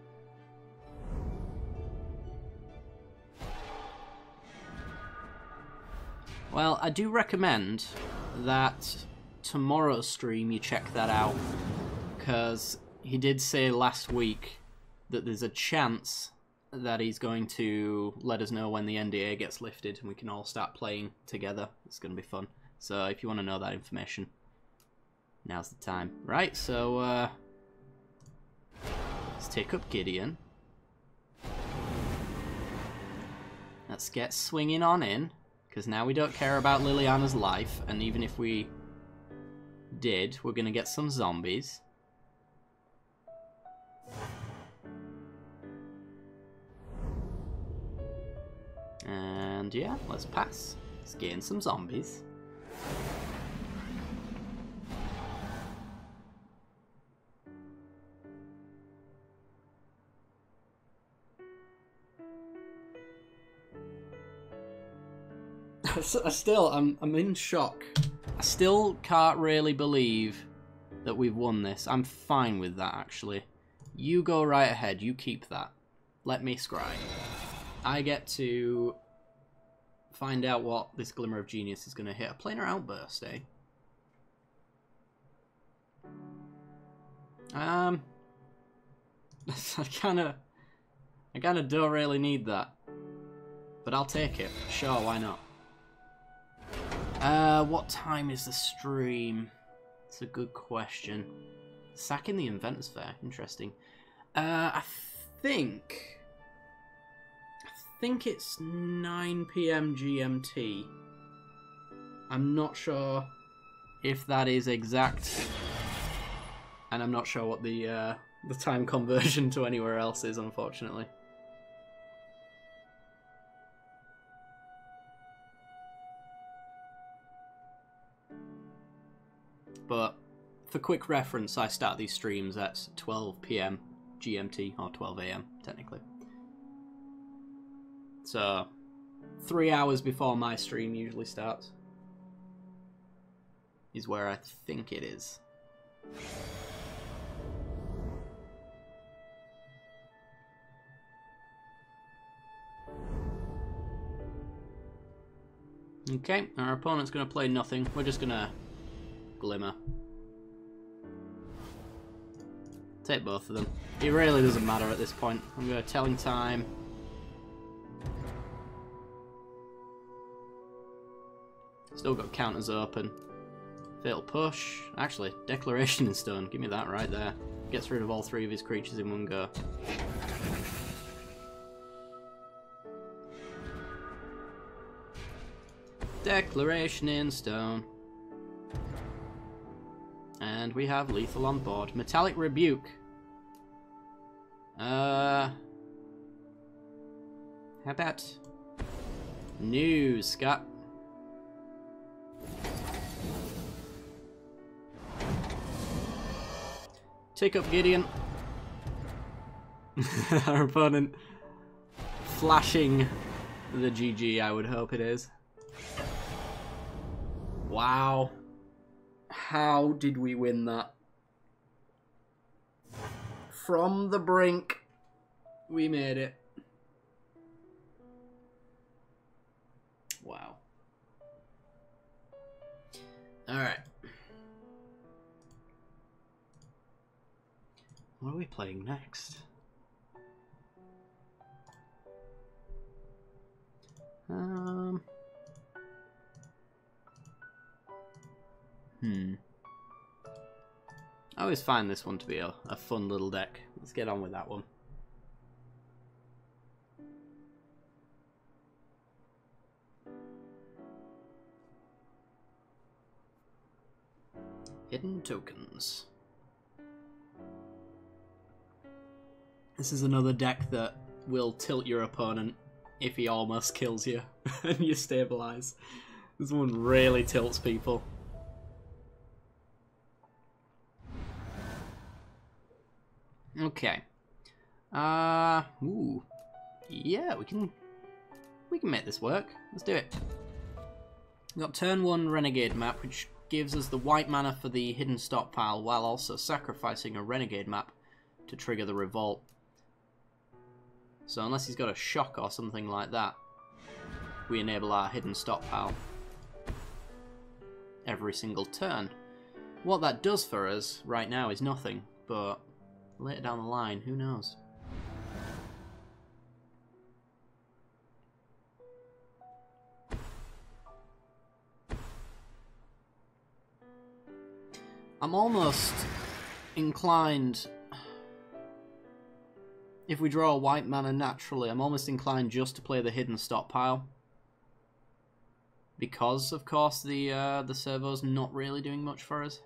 Speaker 1: Well, I do recommend that tomorrow's stream you check that out, because he did say last week that there's a chance that he's going to let us know when the NDA gets lifted and we can all start playing together. It's going to be fun. So if you want to know that information, now's the time. Right, so let's take up Gideon. Let's get swinging on in, because now we don't care about Liliana's life, and even if we did, we're going to get some zombies. And yeah, let's pass. Let's gain some zombies. I'm in shock. I still can't really believe that we've won this. I'm fine with that, actually. You go right ahead. You keep that. Let me scry. I get to find out what this Glimmer of Genius is going to hit. A planar outburst, eh? I kind of don't really need that, but I'll take it. Sure, why not? What time is the stream? It's a good question. Sacking the Inventors Fair. Interesting. I think it's 9 PM GMT. I'm not sure if that is exact, and I'm not sure what the time conversion to anywhere else is, unfortunately. But for quick reference, I start these streams at 12 PM GMT, or 12 AM technically. So 3 hours before my stream usually starts is where I think it is. Okay, our opponent's going to play nothing. We're just going to Glimmer. Take both of them. It really doesn't matter at this point. I'm going to Telling Time. Still got counters open. Fatal Push. Actually, Declaration in Stone. Give me that right there. Gets rid of all 3 of his creatures in one go. Declaration in Stone. And we have lethal on board. Metallic Rebuke. How about news, Scott? Take up Gideon. Our opponent flashing the GG, I would hope it is. Wow. How did we win that? From the brink, we made it. Wow. Alright. What are we playing next? I always find this one to be a fun little deck. Let's get on with that one. Hidden tokens. This is another deck that will tilt your opponent if he almost kills you and you stabilize. This one really tilts people. Okay. Ooh. Yeah, we can make this work. Let's do it. We've got turn 1 Renegade map, which gives us the white mana for the hidden stockpile while also sacrificing a Renegade map to trigger the revolt. So unless he's got a shock or something like that, we enable our hidden stockpile every single turn. What that does for us right now is nothing, but later down the line, who knows? I'm almost inclined, if we draw a white mana naturally, I'm almost inclined just to play the hidden stockpile. Because, of course, the servo's not really doing much for us.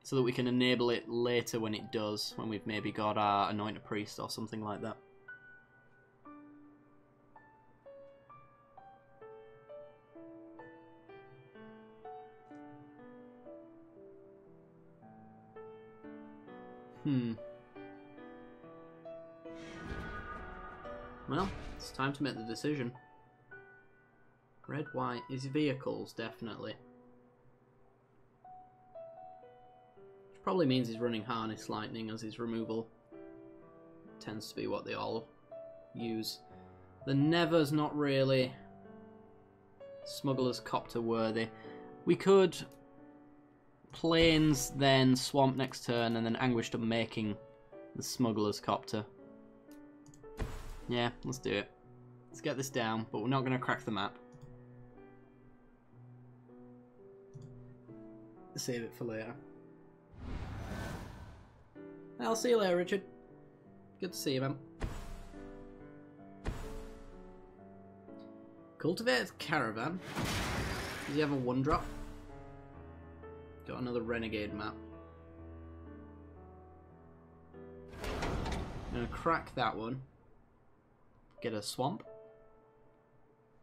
Speaker 1: So that we can enable it later when it does, when we've maybe got our Anoint a Priest or something like that. Well, it's time to make the decision. Red, white, his vehicles, definitely. Which probably means he's running Harness Lightning as his removal. Tends to be what they all use. The Never's not really Smuggler's Copter worthy. We could Plains, then Swamp next turn, and then Anguished Unmaking the Smuggler's Copter. Yeah, let's do it. Let's get this down, but we're not going to crack the map. Save it for later. I'll see you later, Richard. Good to see you, man. Cultivated Caravan. Does he have a 1-drop? Got another Renegade map. I'm gonna crack that one. Get a swamp?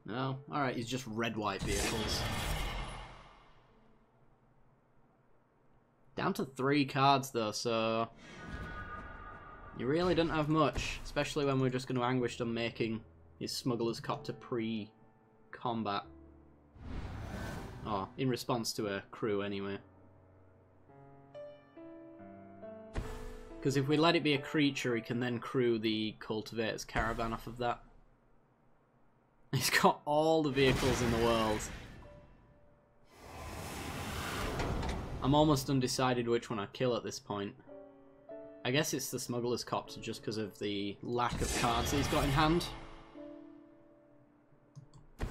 Speaker 1: No? Alright, he's just red-white vehicles. Down to 3 cards though, so you really don't have much, especially when we're just going to Anguished Unmaking his Smuggler's Copter pre-combat. Oh, in response to a crew anyway. Because if we let it be a creature, he can then crew the Cultivator's Caravan off of that. He's got all the vehicles in the world. I'm almost undecided which one I kill at this point. I guess it's the Smuggler's Copter just because of the lack of cards he's got in hand. I'm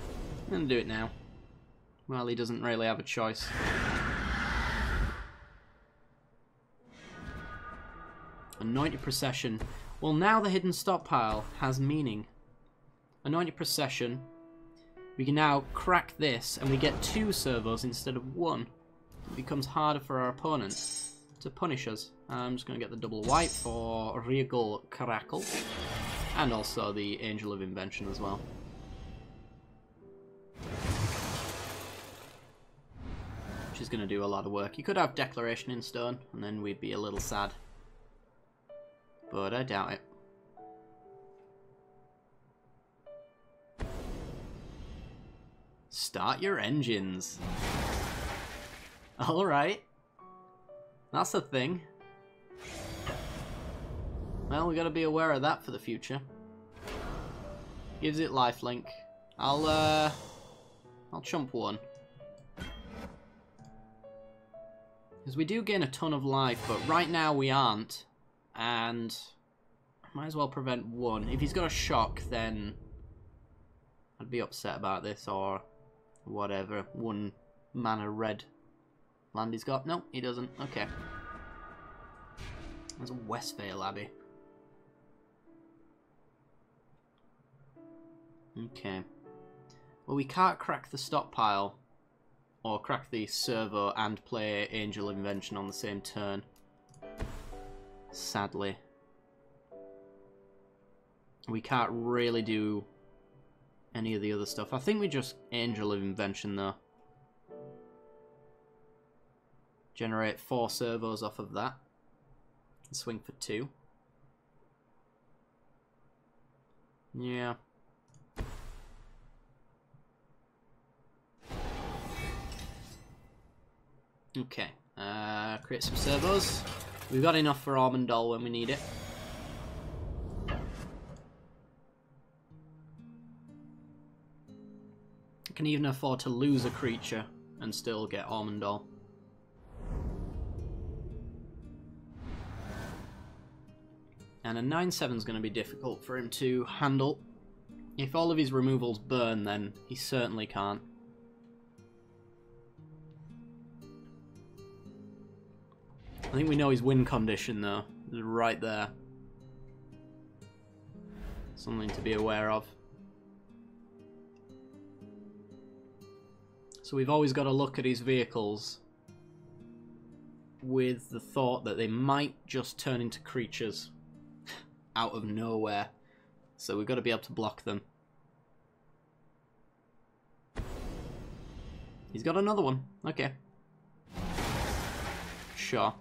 Speaker 1: gonna do it now. Well, he doesn't really have a choice. Anointed Procession. Well, now the hidden stockpile has meaning. Anointed Procession. We can now crack this and we get 2 servos instead of 1. It becomes harder for our opponent. to punish us. I'm just going to get the double white for Regal Crackle. And also the Angel of Invention as well. Which is going to do a lot of work. You could have Declaration in stone, and then we'd be a little sad. But I doubt it. Start your engines. Alright. That's a thing. Well, we gotta be aware of that for the future. Gives it lifelink. I'll chump one. Because we do gain a ton of life, but right now we aren't. And I might as well prevent one. If he's got a shock, then I'd be upset about this, or whatever. 1 mana red land he's got. No, he doesn't. Okay. There's a Westvale Abbey. Okay. Well, we can't crack the stockpile, or crack the servo and play Angel Invention on the same turn. Sadly. We can't really do any of the other stuff. I think we just Angel of Invention though. Generate 4 servos off of that. And swing for 2. Yeah. Okay. Create some servos. We've got enough for Armandol when we need it. I can even afford to lose a creature and still get Armandol. And a 9/7 is going to be difficult for him to handle. If all of his removals burn, then he certainly can't. I think we know his win condition though. It's right there. Something to be aware of. So we've always got to look at his vehicles with the thought that they might just turn into creatures out of nowhere. So we've got to be able to block them. He's got another one. Okay. Sure.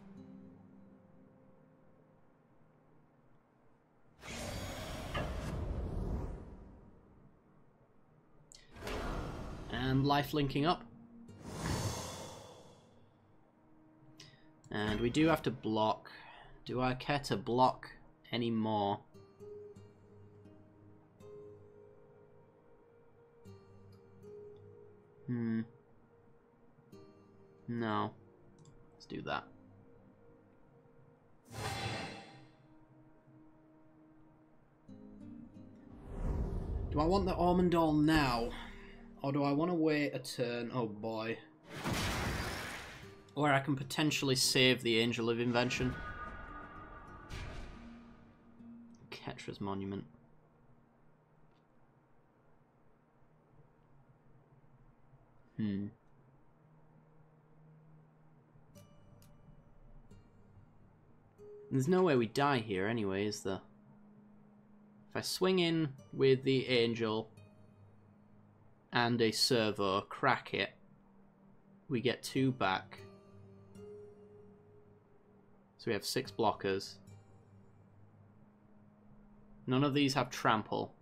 Speaker 1: And life linking up. And we do have to block. Do I care to block any more? No. Let's do that. Do I want the Armandol now? Or do I want to wait a turn? Oh boy. Where I can potentially save the Angel of Invention. Ketra's Monument. There's no way we die here anyway, is there? If I swing in with the Angel and a servo, crack it, we get 2 back. So we have 6 blockers. None of these have trample.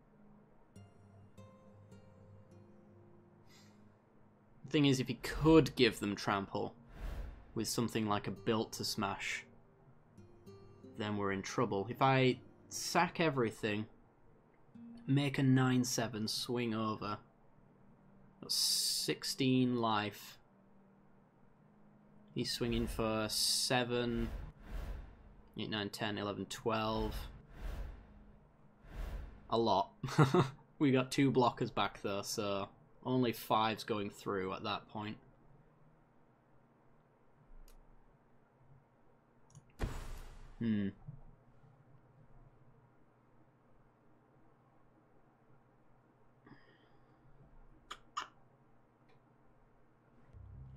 Speaker 1: The thing is, if he could give them trample with something like a built to smash, then we're in trouble. If I sack everything, make a 9/7, swing over, that's 16 life. He's swinging for 7, 8, 9, 10, 11, 12. A lot. We got 2 blockers back though, so only 5's going through at that point. I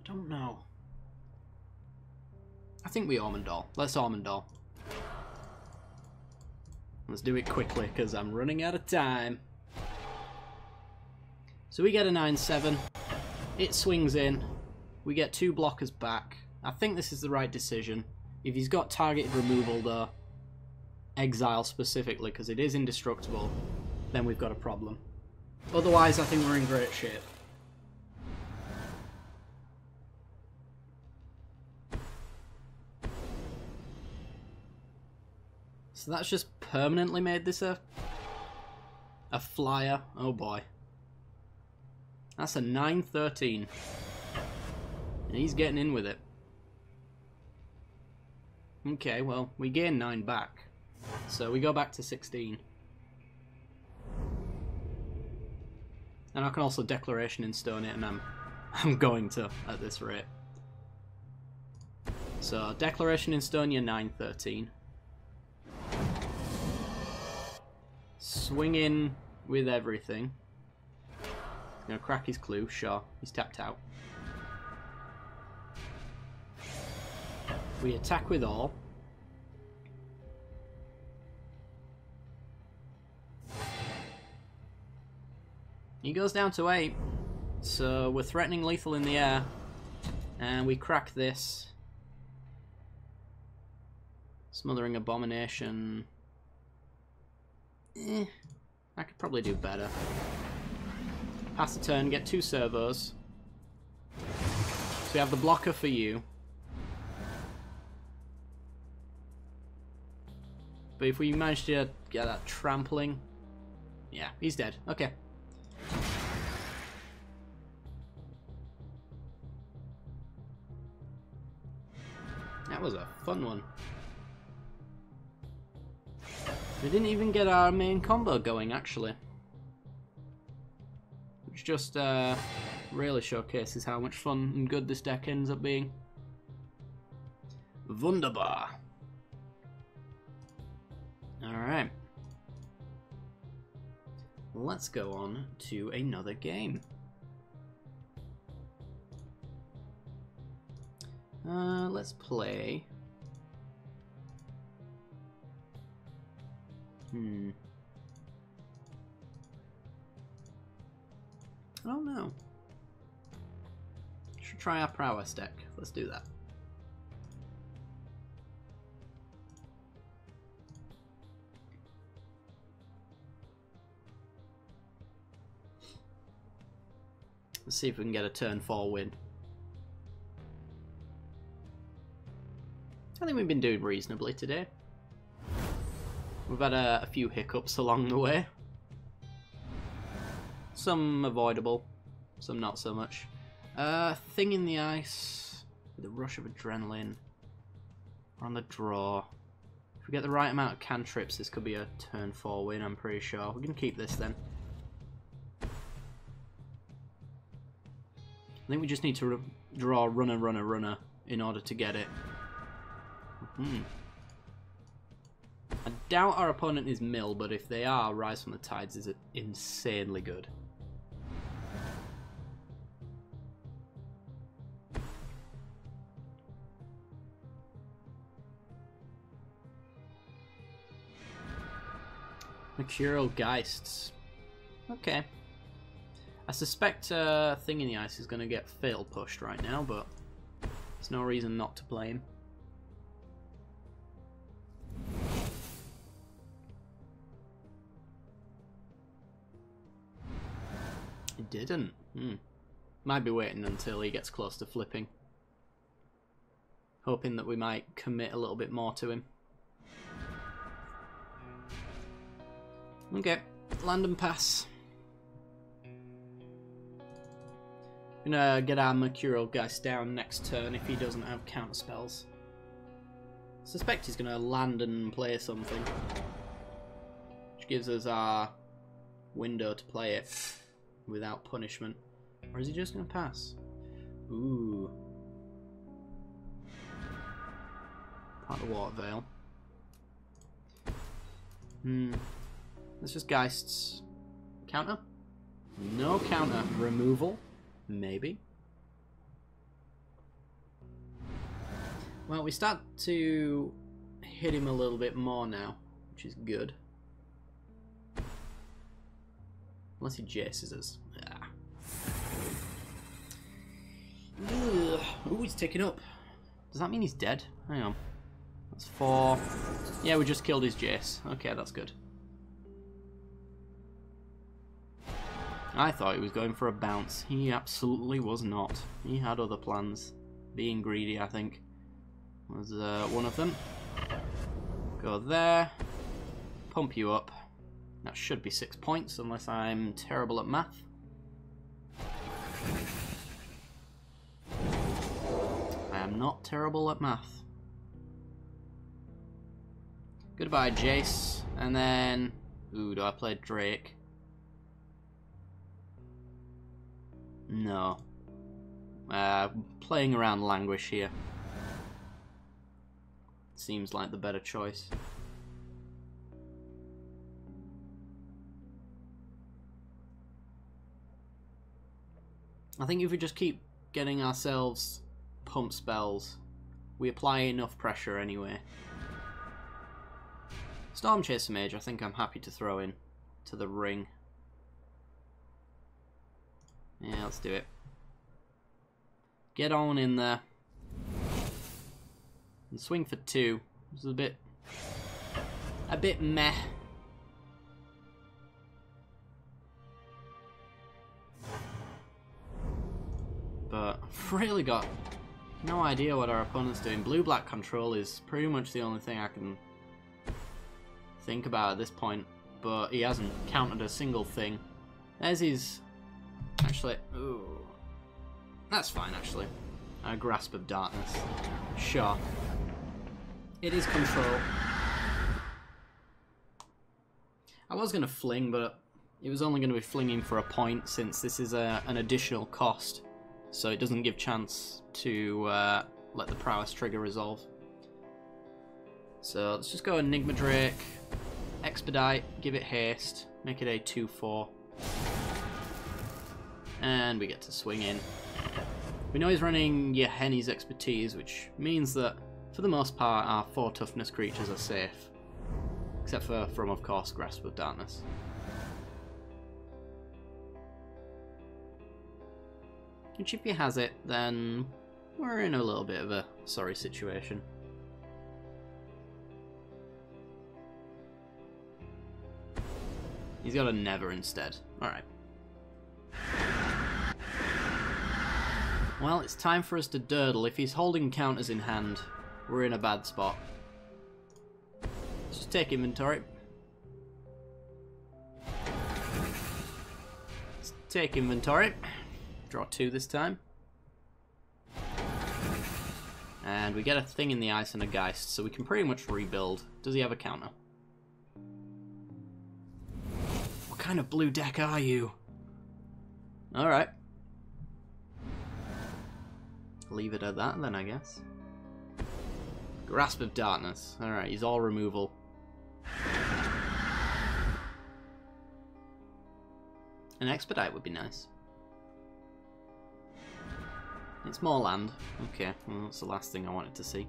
Speaker 1: don't know. I think we Ormondor. Let's Ormondor. Let's do it quickly, because I'm running out of time. So we get a 9-7. It swings in. We get 2 blockers back. I think this is the right decision. If he's got targeted removal, though, exile specifically, because it is indestructible, then we've got a problem. Otherwise, I think we're in great shape. So that's just permanently made this a flyer. Oh boy. That's a 9-13. And he's getting in with it. Okay, well, we gain 9 back. So we go back to 16. And I can also Declaration in Stone it, and I'm going to at this rate. So Declaration in Stone, you're 9-13. Swing in with everything. He's gonna crack his clue, sure. He's tapped out. We attack with all. He goes down to 8. So we're threatening lethal in the air. And we crack this. Smothering Abomination. I could probably do better. Pass the turn, get 2 servos. So we have the blocker for you. But if we manage to get that trampling... Yeah, he's dead. Okay. That was a fun one. We didn't even get our main combo going, actually. Which just really showcases how much fun and good this deck ends up being. Wunderbar. Alright. Let's go on to another game. Let's play... I don't know. Should try our prowess deck. Let's do that. Let's see if we can get a turn 4 win. I think we've been doing reasonably today. We've had a few hiccups along the way. Some avoidable, some not so much. Thing in the Ice, with a rush of adrenaline. We're on the draw. If we get the right amount of cantrips, this could be a turn 4 win, I'm pretty sure. We can keep this then. I think we just need to draw runner, runner, runner in order to get it. I doubt our opponent is Mill, but if they are, Rise from the Tides is insanely good. Mercurial Geists. Okay. I suspect Thing in the Ice is going to get fatal pushed right now, but there's no reason not to play him. He didn't. Might be waiting until he gets close to flipping. Hoping that we might commit a little bit more to him. Okay, land and pass. Gonna get our Mercurial Geist down next turn if he doesn't have counter spells. Suspect he's gonna land and play something, which gives us our window to play it without punishment. Or is he just gonna pass? Ooh. Part of the Water Veil. Let's just Geists. Counter? No counter. Removal? Maybe. Well, we start to hit him a little bit more now, which is good. Unless he jaces us. Ah. Ooh, he's ticking up. Does that mean he's dead? Hang on. That's 4. Yeah, we just killed his Jace. Okay, that's good. I thought he was going for a bounce. He absolutely was not. He had other plans. Being greedy, I think, was one of them. Go there. Pump you up. That should be 6 points, unless I'm terrible at math. I am not terrible at math. Goodbye, Jace. And then... Ooh, do I play Drake? No. Playing around Languish here. Seems like the better choice. I think if we just keep getting ourselves pump spells, we apply enough pressure anyway. Storm Chaser Mage, I think I'm happy to throw in to the ring. Yeah, let's do it. Get on in there. And swing for 2. This is a bit meh. But I've really got no idea what our opponent's doing. Blue-black control is pretty much the only thing I can think about at this point. But he hasn't countered a single thing. There's his... Actually, ooh. That's fine, actually. A Grasp of Darkness. Sure. It is control. I was going to fling, but it was only going to be flinging for a point, since this is an additional cost. So it doesn't give chance to let the prowess trigger resolve. So let's just go Enigma Drake, Expedite, give it haste, make it a 2/4. And we get to swing in. We know he's running Yahenni's Expertise, which means that, for the most part, our 4 toughness creatures are safe. Except for, from of course, Grasp of Darkness. Which, if he has it, then we're in a little bit of a sorry situation. He's got a Never instead. Alright. Well, it's time for us to durdle. If he's holding counters in hand, we're in a bad spot. Let's just take inventory. Let's take inventory. Draw 2 this time. And we get a Thing in the Ice and a Geist, so we can pretty much rebuild. Does he have a counter? What kind of blue deck are you? Alright. Leave it at that then, I guess. Grasp of Darkness. Alright, he's all removal. An Expedite would be nice. It's more land. Okay, well, that's the last thing I wanted to see.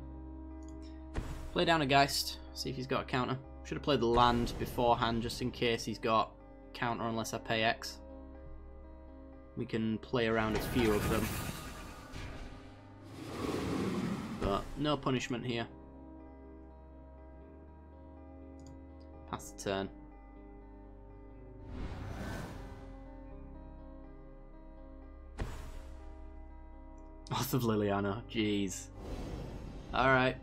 Speaker 1: Play down a Geist, see if he's got a counter. Should have played the land beforehand just in case he's got counter unless I pay X. We can play around a few of them. But no punishment here. Pass the turn. Oath of Liliana, jeez. Alright.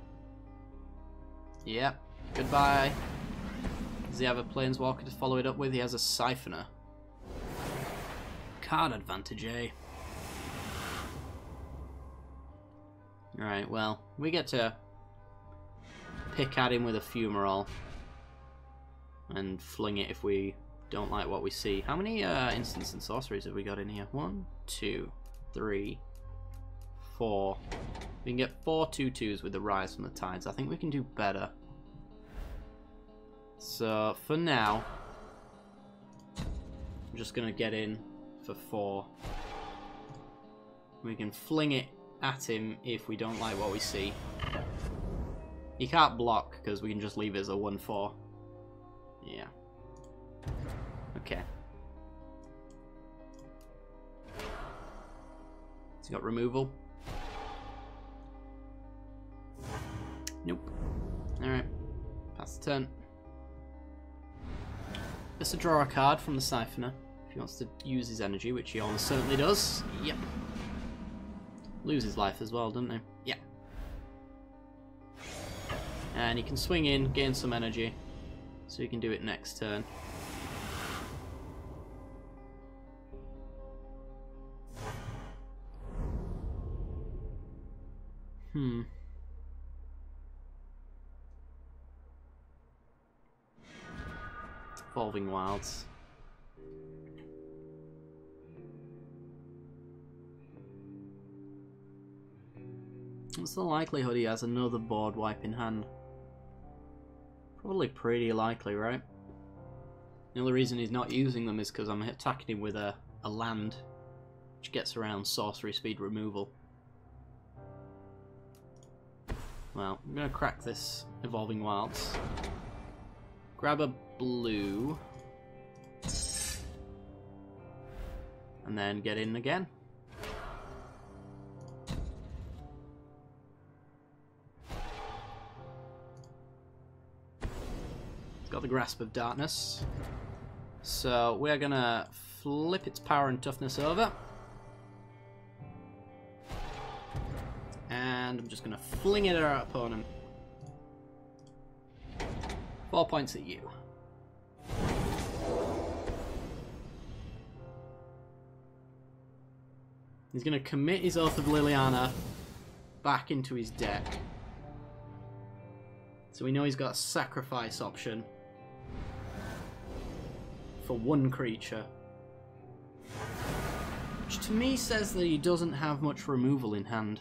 Speaker 1: Yep, goodbye. Does he have a Planeswalker to follow it up with? He has a Siphoner. Card advantage, eh? Alright, well, we get to pick at him with a Fumarole and fling it if we don't like what we see. How many instants and sorceries have we got in here? 1, 2, 3, 4. We can get 4 2/2s with the Rise from the Tides. I think we can do better. So, for now, I'm just going to get in for 4. We can fling it at him if we don't like what we see. You can't block because we can just leave it as a 1/4. Yeah. Okay. He's got removal. Nope. Alright. Pass the turn. Just to draw a card from the Siphoner if he wants to use his energy, which he almost certainly does. Yep. Loses life as well, doesn't he? Yeah. And he can swing in, gain some energy, so he can do it next turn. Evolving Wilds. What's the likelihood he has another board wipe in hand? Probably pretty likely, right? The only reason he's not using them is because I'm attacking him with a land, which gets around sorcery speed removal. Well, I'm going to crack this Evolving Wilds. Grab a blue. And then get in again. It's got the Grasp of Darkness. So we're going to flip its power and toughness over. And I'm just going to fling it at our opponent. 4 points at you. He's going to commit his Oath of Liliana back into his deck. So we know he's got a sacrifice option for one creature. Which to me says that he doesn't have much removal in hand.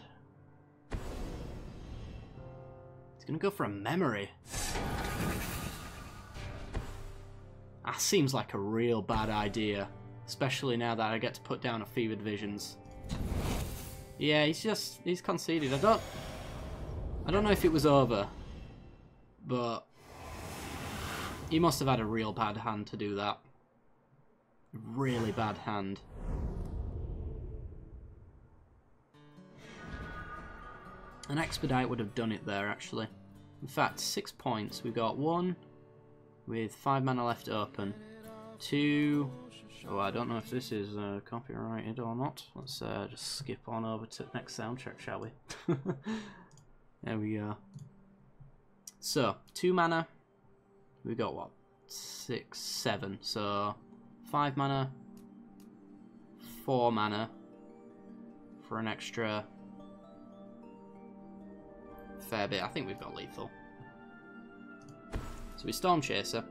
Speaker 1: He's going to go for a memory. That seems like a real bad idea. Especially now that I get to put down a Fevered Visions. Yeah, he's conceded. I don't know if it was over. But he must have had a real bad hand to do that. Really bad hand. An Expedite would have done it there, actually. In fact, 6 points. We got 1 with 5 mana left open. 2... Oh, I don't know if this is copyrighted or not. Let's just skip on over to the next sound check, shall we? There we go. So, 2 mana. We got what? 6, 7. So, 5 mana. 4 mana. For an extra fair bit. I think we've got lethal. So we Storm Chaser.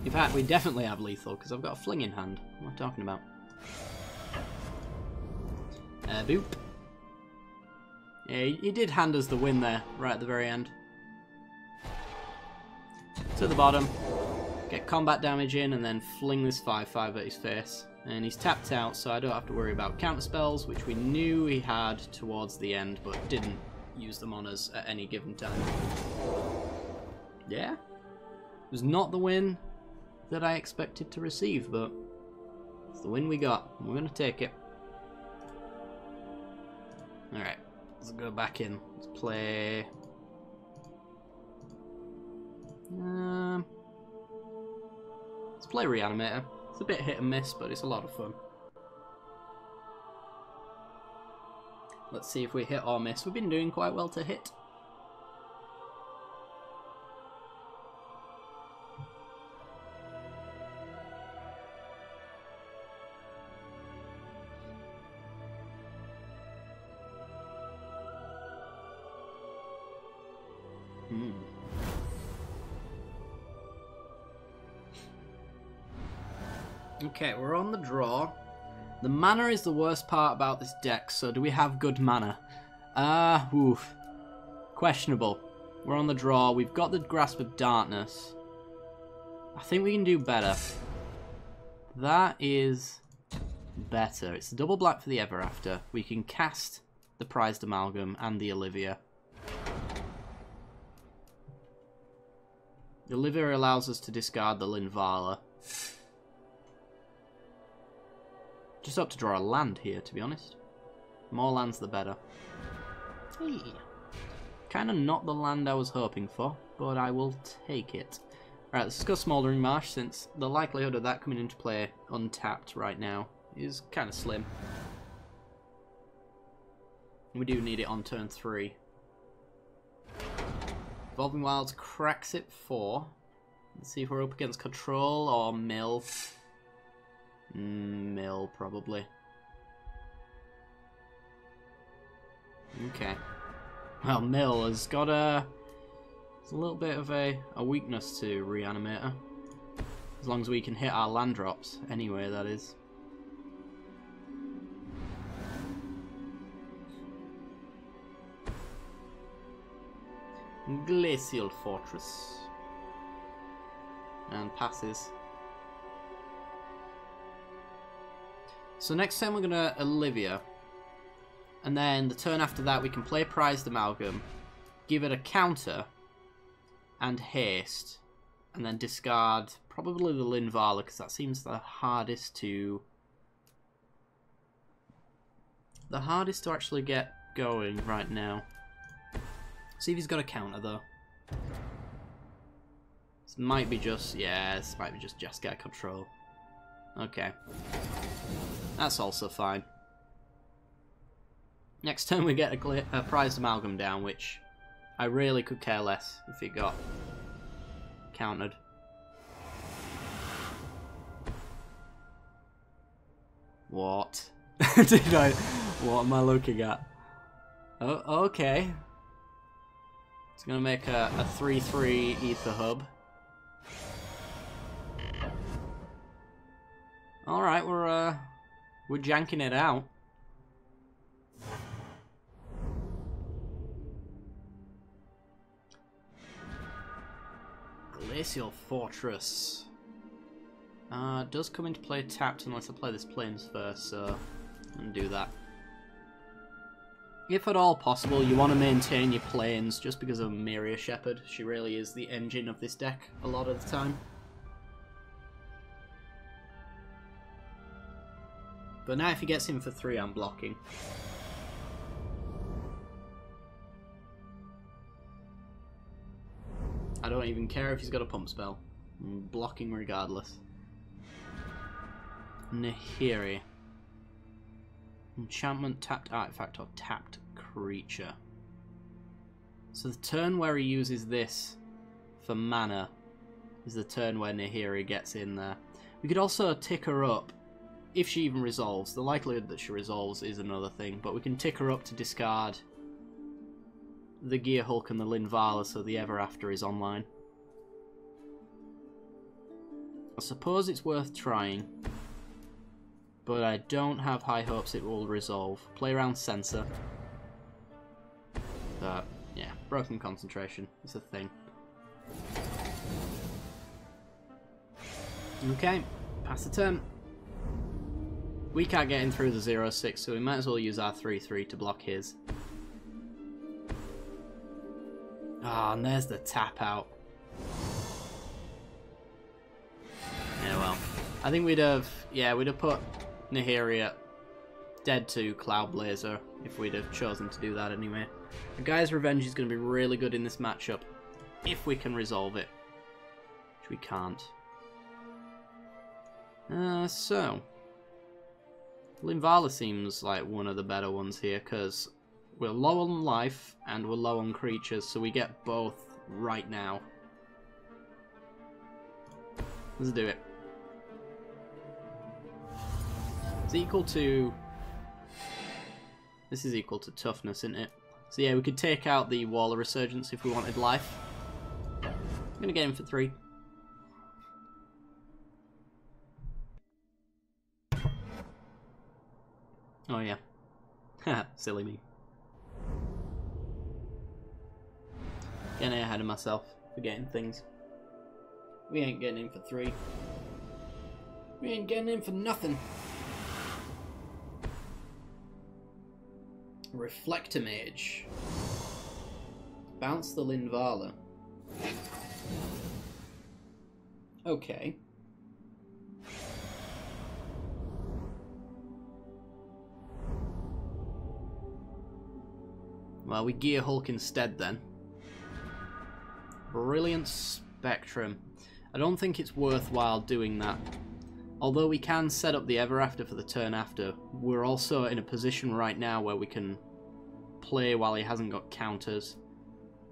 Speaker 1: In fact, we definitely have lethal, because I've got a fling in hand. What am I talking about? Boop. Yeah, he did hand us the win there, right at the very end. To the bottom. Get combat damage in, and then fling this 5/5 at his face. And he's tapped out, so I don't have to worry about counter spells, which we knew he had towards the end, but didn't use them on us at any given time. Yeah? It was not the win that I expected to receive, but it's the win we got. We're going to take it. Alright, let's go back in. Let's play... let's play Reanimator. It's a bit hit and miss, but it's a lot of fun. Let's see if we hit or miss. We've been doing quite well to hit. Okay, we're on the draw. The mana is the worst part about this deck, so do we have good mana? Oof. Questionable. We're on the draw. We've got the Grasp of Darkness. I think we can do better. That is better. It's double black for the Ever After. We can cast the Prized Amalgam and the Olivia. Olivia allows us to discard the Linvala. Just hope to draw a land here, to be honest. More lands the better. Hey. Kind of not the land I was hoping for, but I will take it. Right, let's go Smouldering Marsh, since the likelihood of that coming into play untapped right now is kind of slim. We do need it on turn 3. Evolving Wilds cracks it 4. Let's see if we're up against Control or Mill. Mill, probably. Okay. Well, Mill has got a little bit of a weakness to Reanimator. As long as we can hit our land drops. Anyway, that is. Glacial Fortress. And passes. So next time we're going to Olivia. And then the turn after that we can play Prized Amalgam. Give it a counter. And haste. And then discard probably the Linvala, because that seems the hardest to... actually get going right now. See if he's got a counter though. This might be just, yeah, this might be just Jeskai Control. Okay. That's also fine. Next turn we get a Prized Amalgam down, which I really could care less if it got countered. What? What am I looking at? Oh, okay. It's gonna make a 3/3 Ether Hub. Alright, we're janking it out. Glacial Fortress. Does come into play tapped unless I play this Plains first, so I'm gonna do that. If at all possible, you want to maintain your Plains just because of Miria Shepherd. She really is the engine of this deck a lot of the time. But now if he gets in for 3, I'm blocking. I don't even care if he's got a pump spell. I'm blocking regardless. Nahiri. Enchantment, tapped artifact, or tapped creature. So the turn where he uses this for mana is the turn where Nahiri gets in there. We could also tick her up if she even resolves. The likelihood that she resolves is another thing, but we can tick her up to discard the Gear Hulk and the Linvala so the Ever After is online. I suppose it's worth trying, but I don't have high hopes it will resolve. Play around Censor. But, yeah, broken concentration is a thing. Okay, pass the turn. We can't get in through the 0/6, so we might as well use our 3/3 to block his. Ah, and there's the tap out. Yeah, well, I think we'd have put Nahiri at dead to Cloud Blazer if we'd have chosen to do that anyway. The Guy's Revenge is going to be really good in this matchup if we can resolve it, which we can't. So Linvala seems like one of the better ones here because we're low on life and we're low on creatures, so we get both right now. Let's do it. It's equal to... This is equal to toughness, isn't it? So yeah, we could take out the Wall of Resurgence if we wanted life. I'm gonna get him for 3. Oh yeah. Haha, silly me. Getting ahead of myself, forgetting things. We ain't getting in for 3. We ain't getting in for nothing. Reflector Mage. Bounce the Linvala. Okay. Well, we Gear Hulk instead then. Brilliant Spectrum. I don't think it's worthwhile doing that. Although we can set up the Ever After for the turn after, we're also in a position right now where we can play while he hasn't got counters.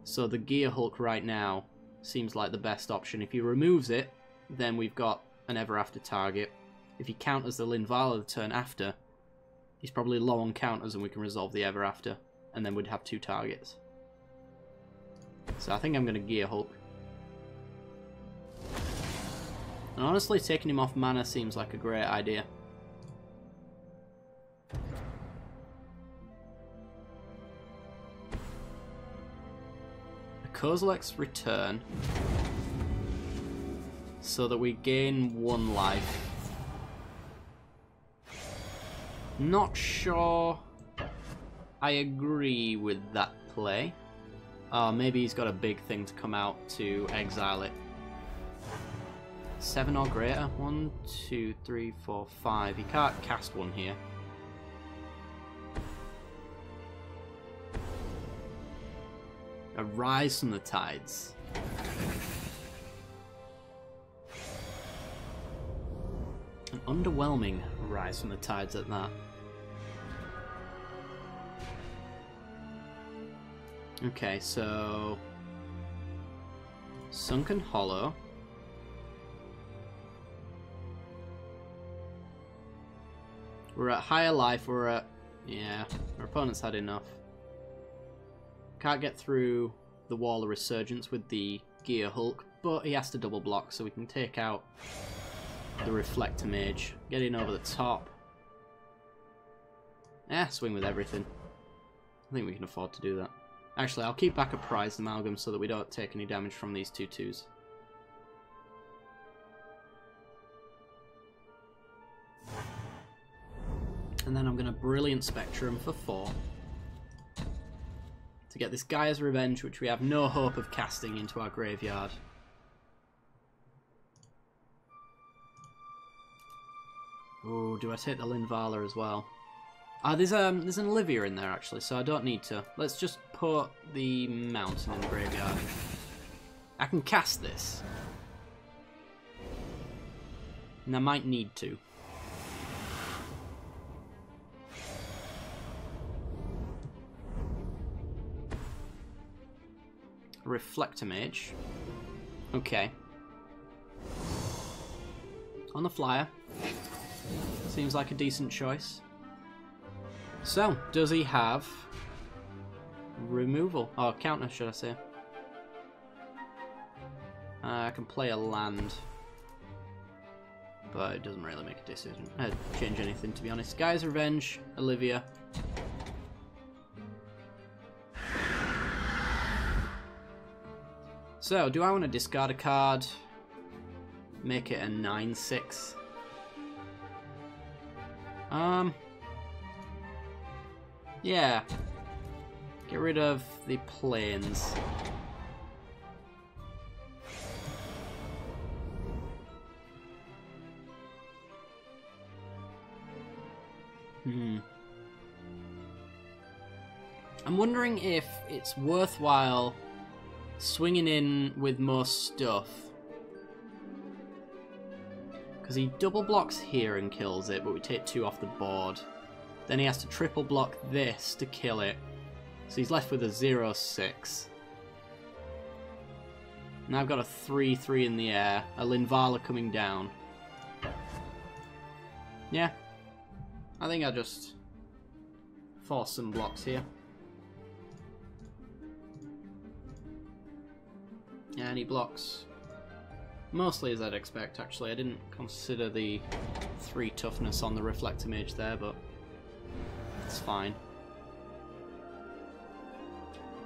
Speaker 1: So the Gear Hulk right now seems like the best option. If he removes it, then we've got an Ever After target. If he counters the Linvala the turn after, he's probably low on counters and we can resolve the Ever After. And then we'd have 2 targets. So I think I'm going to Gear Hulk. And honestly, taking him off mana seems like a great idea. A Kozilek's return. So that we gain 1 life. Not sure I agree with that play. Oh, maybe he's got a big thing to come out to exile it. 7 or greater? 1, 2, 3, 4, 5. He can't cast one here. A Rise from the Tides. An underwhelming Rise from the Tides at that. Okay, so Sunken Hollow. We're at higher life, we're at... yeah, our opponent's had enough. Can't get through the Wall of Resurgence with the Gear Hulk, but he has to double block so we can take out the Reflector Mage. Get in over the top. Swing with everything. I think we can afford to do that. Actually, I'll keep back a Prized Amalgam so that we don't take any damage from these 2/2s. And then I'm going to Brilliant Spectrum for 4. To get this Gaia's Revenge, which we have no hope of casting into our graveyard. Oh, do I take the Linvala as well? Ah, there's an Olivia in there actually, so I don't need to. Let's just put the Mountain in the graveyard. I can cast this. And I might need to. Reflector Mage. Okay. On the flyer. Seems like a decent choice. So, does he have removal? Or counter, should I say. I can play a land. But it doesn't really make a decision. Change anything, to be honest. Gaia's Revenge, Olivia. So, do I want to discard a card? Make it a 9/6? Yeah. Get rid of the planes. I'm wondering if it's worthwhile swinging in with more stuff. Because he double blocks here and kills it, but we take 2 off the board. Then he has to triple block this to kill it. So he's left with a 0/6. Now I've got a 3/3 in the air, a Linvala coming down. Yeah. I think I'll just force some blocks here. Yeah, and he blocks mostly as I'd expect, actually. I didn't consider the 3 toughness on the Reflector Mage there, but it's fine.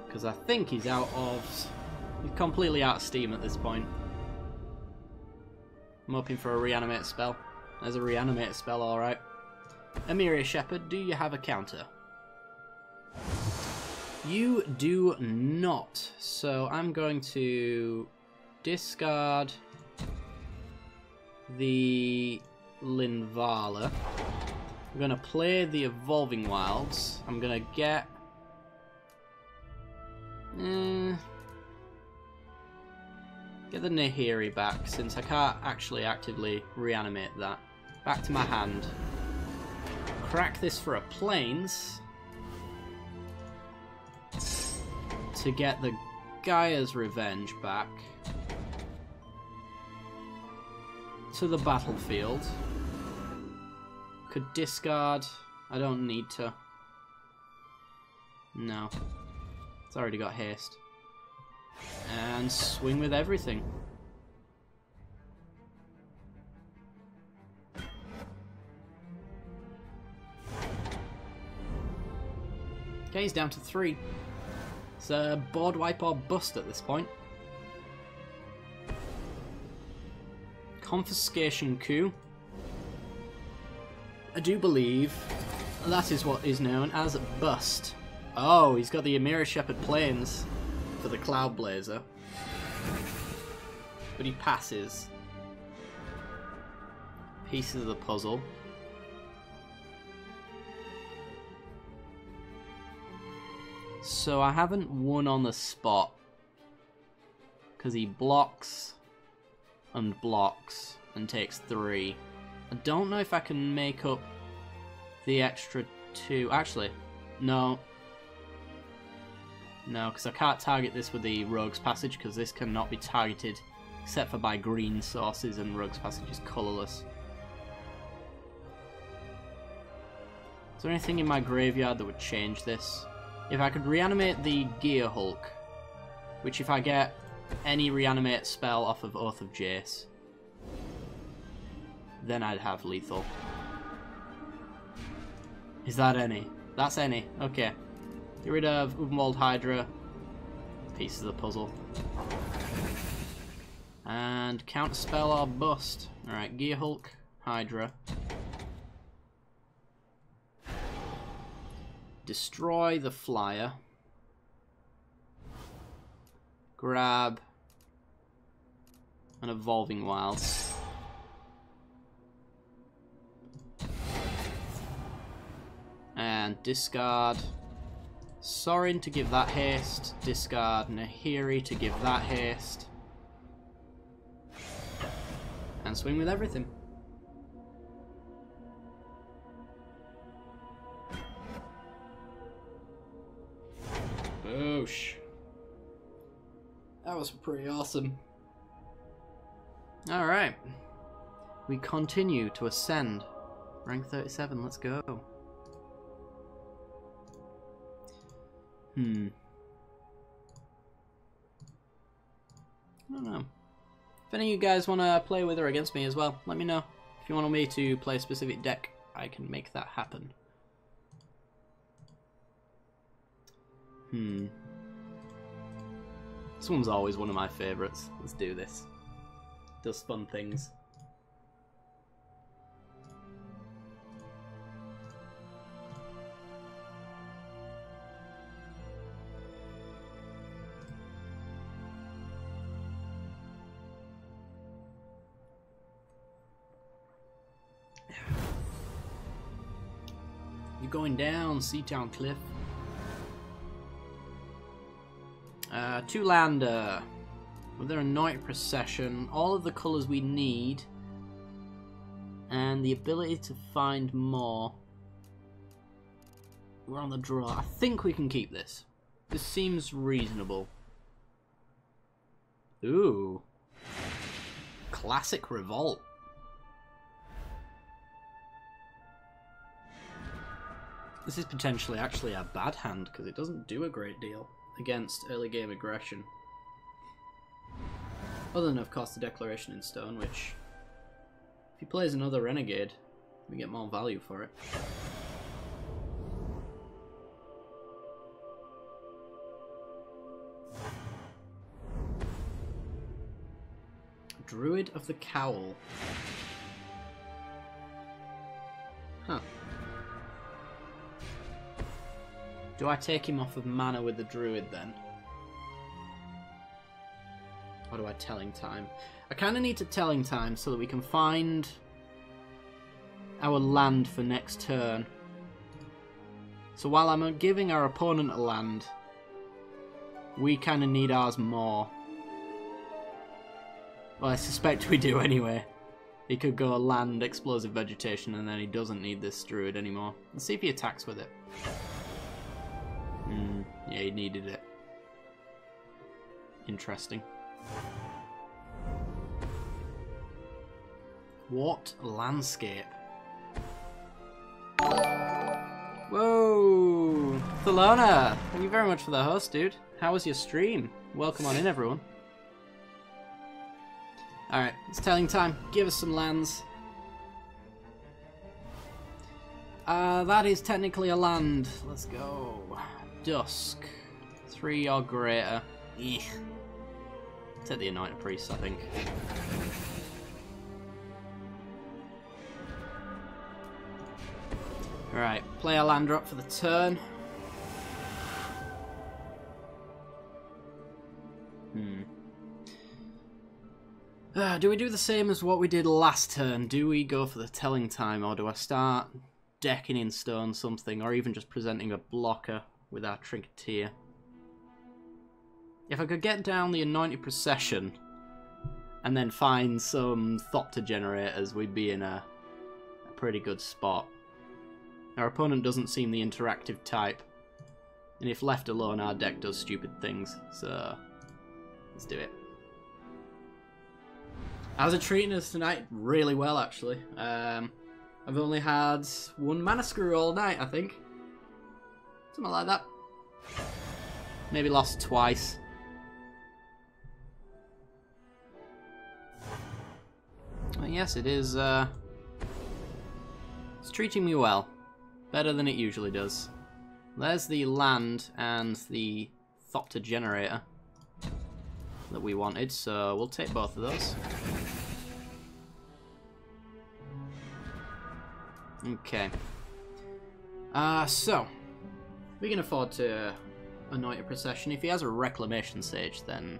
Speaker 1: Because I think he's completely out of steam at this point. I'm hoping for a Reanimate spell. There's a Reanimate spell, alright. Emiria Shepherd, do you have a counter? You do not. So I'm going to discard the Linvala. I'm going to play the Evolving Wilds. I'm going to get... get the Nahiri back, since I can't actually actively reanimate that. Back to my hand. Crack this for a Plains. To get the Gaia's Revenge back. To the battlefield. Could discard. I don't need to. No. It's already got haste. And swing with everything. Okay, he's down to 3. It's a board wipe or bust at this point. Confiscation coup. I do believe that is what is known as bust. Oh, he's got the Amira Shepherd Plains for the Cloud Blazer. But he passes. Pieces of the puzzle. So I haven't won on the spot. Because he blocks and blocks and takes 3. I don't know if I can make up the extra 2. Actually, no. No, because I can't target this with the Rogue's Passage, because this cannot be targeted except for by green sources, and Rogue's Passage is colourless. Is there anything in my graveyard that would change this? If I could reanimate the Gear Hulk, which if I get any reanimate spell off of Oath of Jace, then I'd have lethal. Is that any? That's any. Okay. Get rid of Uvenwald Hydra. Piece of the puzzle. And counter spell or bust. Alright, Gear Hulk, Hydra. Destroy the flyer. Grab an Evolving Wilds. And discard Sorin to give that haste. Discard Nahiri to give that haste. And swing with everything. Boosh. That was pretty awesome. Alright. We continue to ascend. Rank 37, let's go. I don't know. If any of you guys want to play with or against me as well, let me know. If you want me to play a specific deck, I can make that happen. This one's always one of my favourites. Let's do this. Does fun things. You're going down, Seatown Cliff. 2-lander. With their Anointed Procession, all of the colours we need, and the ability to find more. We're on the draw. I think we can keep this. This seems reasonable. Ooh. Classic Revolt. This is potentially actually a bad hand, because it doesn't do a great deal against early game aggression. Other than, of course, the Declaration in Stone, which, if he plays another Renegade, we get more value for it. Druid of the Cowl. Huh. Do I take him off of mana with the Druid then? Or do I telling time? I kind of need to telling time so that we can find our land for next turn. So while I'm giving our opponent a land, we kind of need ours more. Well, I suspect we do anyway. He could go land, explosive vegetation, and then he doesn't need this druid anymore. Let's see if he attacks with it. Yeah, he needed it. Interesting. What landscape? Whoa! Thelona! Thank you very much for the host, dude. How was your stream? Welcome on in, everyone. Alright, it's telling time. Give us some lands. That is technically a land. Let's go. Dusk. 3 or greater. Eugh. Take the Anointed Priest, I think. Alright, play a land drop for the turn. Do we do the same as what we did last turn? Do we go for the telling time, or do I start decking in stone something, or even just presenting a blocker with our Trinketeer? If I could get down the Anointed Procession and then find some Thopter generators, we'd be in a pretty good spot. Our opponent doesn't seem the interactive type, and if left alone, our deck does stupid things, so let's do it. How's it treating us tonight? Really well, actually. I've only had 1 mana screw all night, I think. Something like that. Maybe lost twice. Well, yes, it is. It's treating me well. Better than it usually does. There's the land and the Thopter generator that we wanted, so we'll take both of those. Okay. So we can afford to anoint a procession. If he has a reclamation sage, then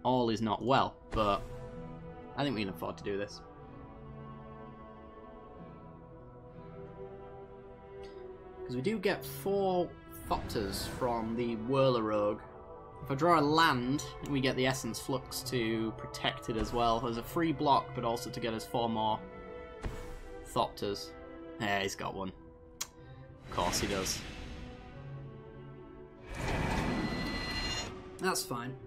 Speaker 1: all is not well, but I think we can afford to do this. Because we do get 4 Thopters from the Whirler Rogue. If I draw a land, we get the Essence Flux to protect it as well, as a free block, but also to get us 4 more Thopters. Yeah, he's got one. Of course he does. That's fine.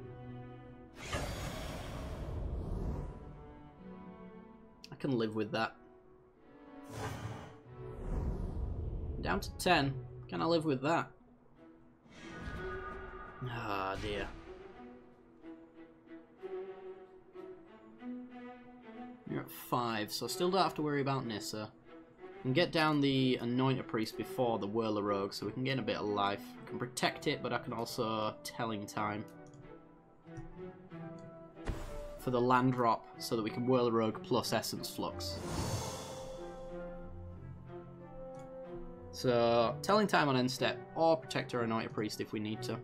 Speaker 1: I can live with that. Down to 10. Can I live with that? Ah, dear. You're at 5, so still don't have to worry about Nissa. Can get down the Anointed Priest before the Whirler Rogue, so we can gain a bit of life. I can protect it, but I can also telling time for the land drop, so that we can Whirler Rogue plus Essence Flux. So, telling time on end step, or protect our Anointed Priest if we need to.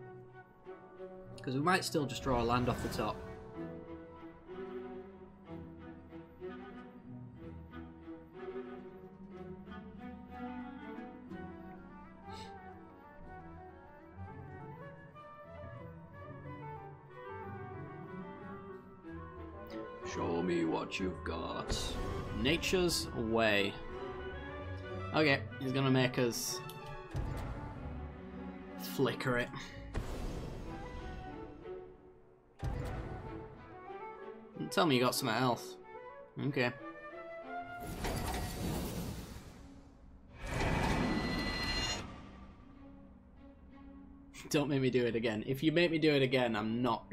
Speaker 1: Because we might still just draw a land off the top. Show me what you've got. Nature's Way. Okay, he's gonna make us flicker it. Tell me you got something else. Okay. Don't make me do it again. If you make me do it again, I'm not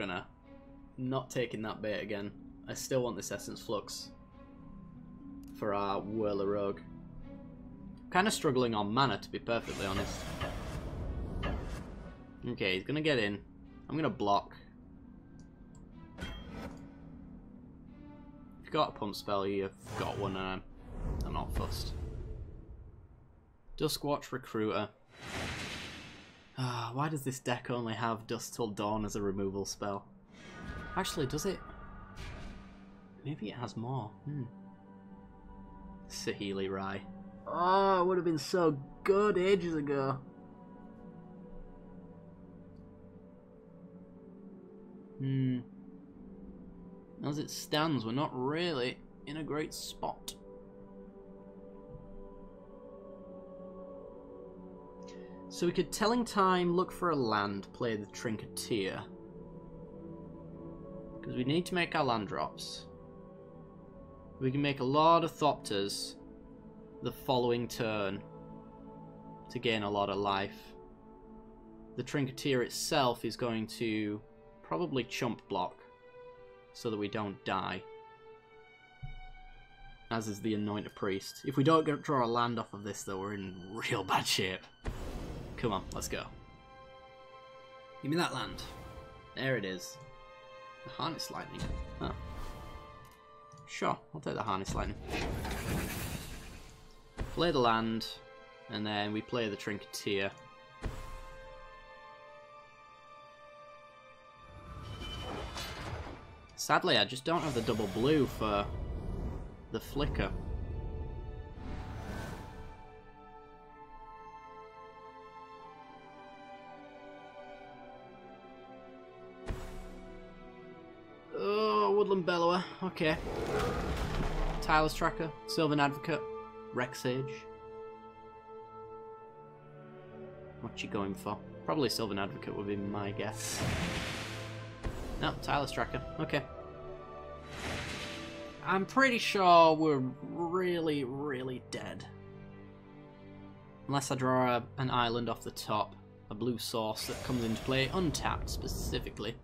Speaker 1: taking that bait again. I still want this Essence Flux for our Whirler Rogue. Kind of struggling on mana, to be perfectly honest. Okay, he's gonna get in. I'm gonna block. If you've got a pump spell, you've got one, and I'm not fussed. Duskwatch Recruiter. Why does this deck only have Dusk Till Dawn as a removal spell? Actually, does it? Maybe it has more. Saheeli Rai. Oh, it would have been so good ages ago. As it stands, we're not really in a great spot. So we could Telling Time, look for a land, play the Trinketeer. Because we need to make our land drops. We can make a lot of Thopters the following turn to gain a lot of life. The Trinketeer itself is going to probably chump block so that we don't die. As is the Anointed Priest. If we don't draw a land off of this though, we're in real bad shape. Come on, let's go. Give me that land. There it is. The Harness Lightning. Oh. Sure, I'll take the Harness Lightning. Play the land, and then we play the Trinketeer. Sadly, I just don't have the double blue for the flicker. Oh, Woodland Bellower. Okay. Tireless Tracker, Sylvan Advocate, Rex Sage. What you going for? Probably Sylvan Advocate would be my guess. No, Tireless Tracker. Okay. I'm pretty sure we're really, really dead. Unless I draw an island off the top. A blue source that comes into play untapped specifically.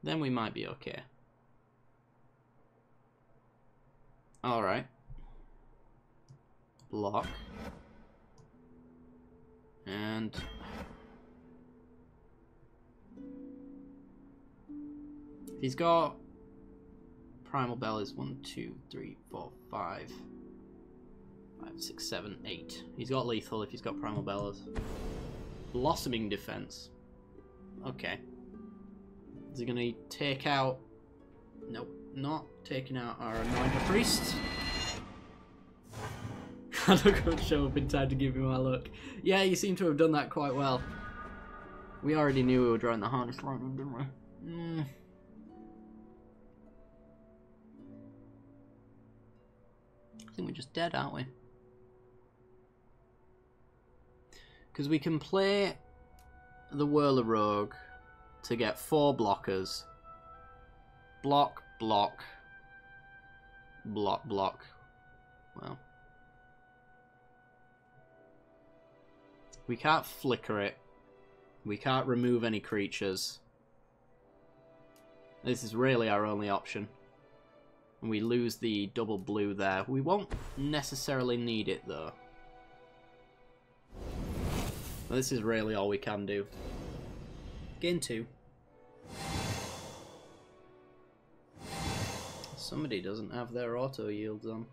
Speaker 1: Then we might be okay. Alright. Block. And... he's got Primal Bell is 1, 2, 3, 4, 5, 5, 6, 7, 8. He's got lethal if he's got Primal Bellas. Blossoming Defense. Okay. Is he gonna take out? Nope, not taking out our Anointed Priest. I don't go show up in time to give me my look. Yeah, you seem to have done that quite well. We already knew we were drawing the Harness Lightning, didn't we? I think we're just dead, aren't we? Because we can play the Whirler Rogue to get 4 blockers. Block, block, block, block. Well. We can't flicker it. We can't remove any creatures. This is really our only option. And we lose the double blue there. We won't necessarily need it though. This is really all we can do. Gain 2. Somebody doesn't have their auto yields on.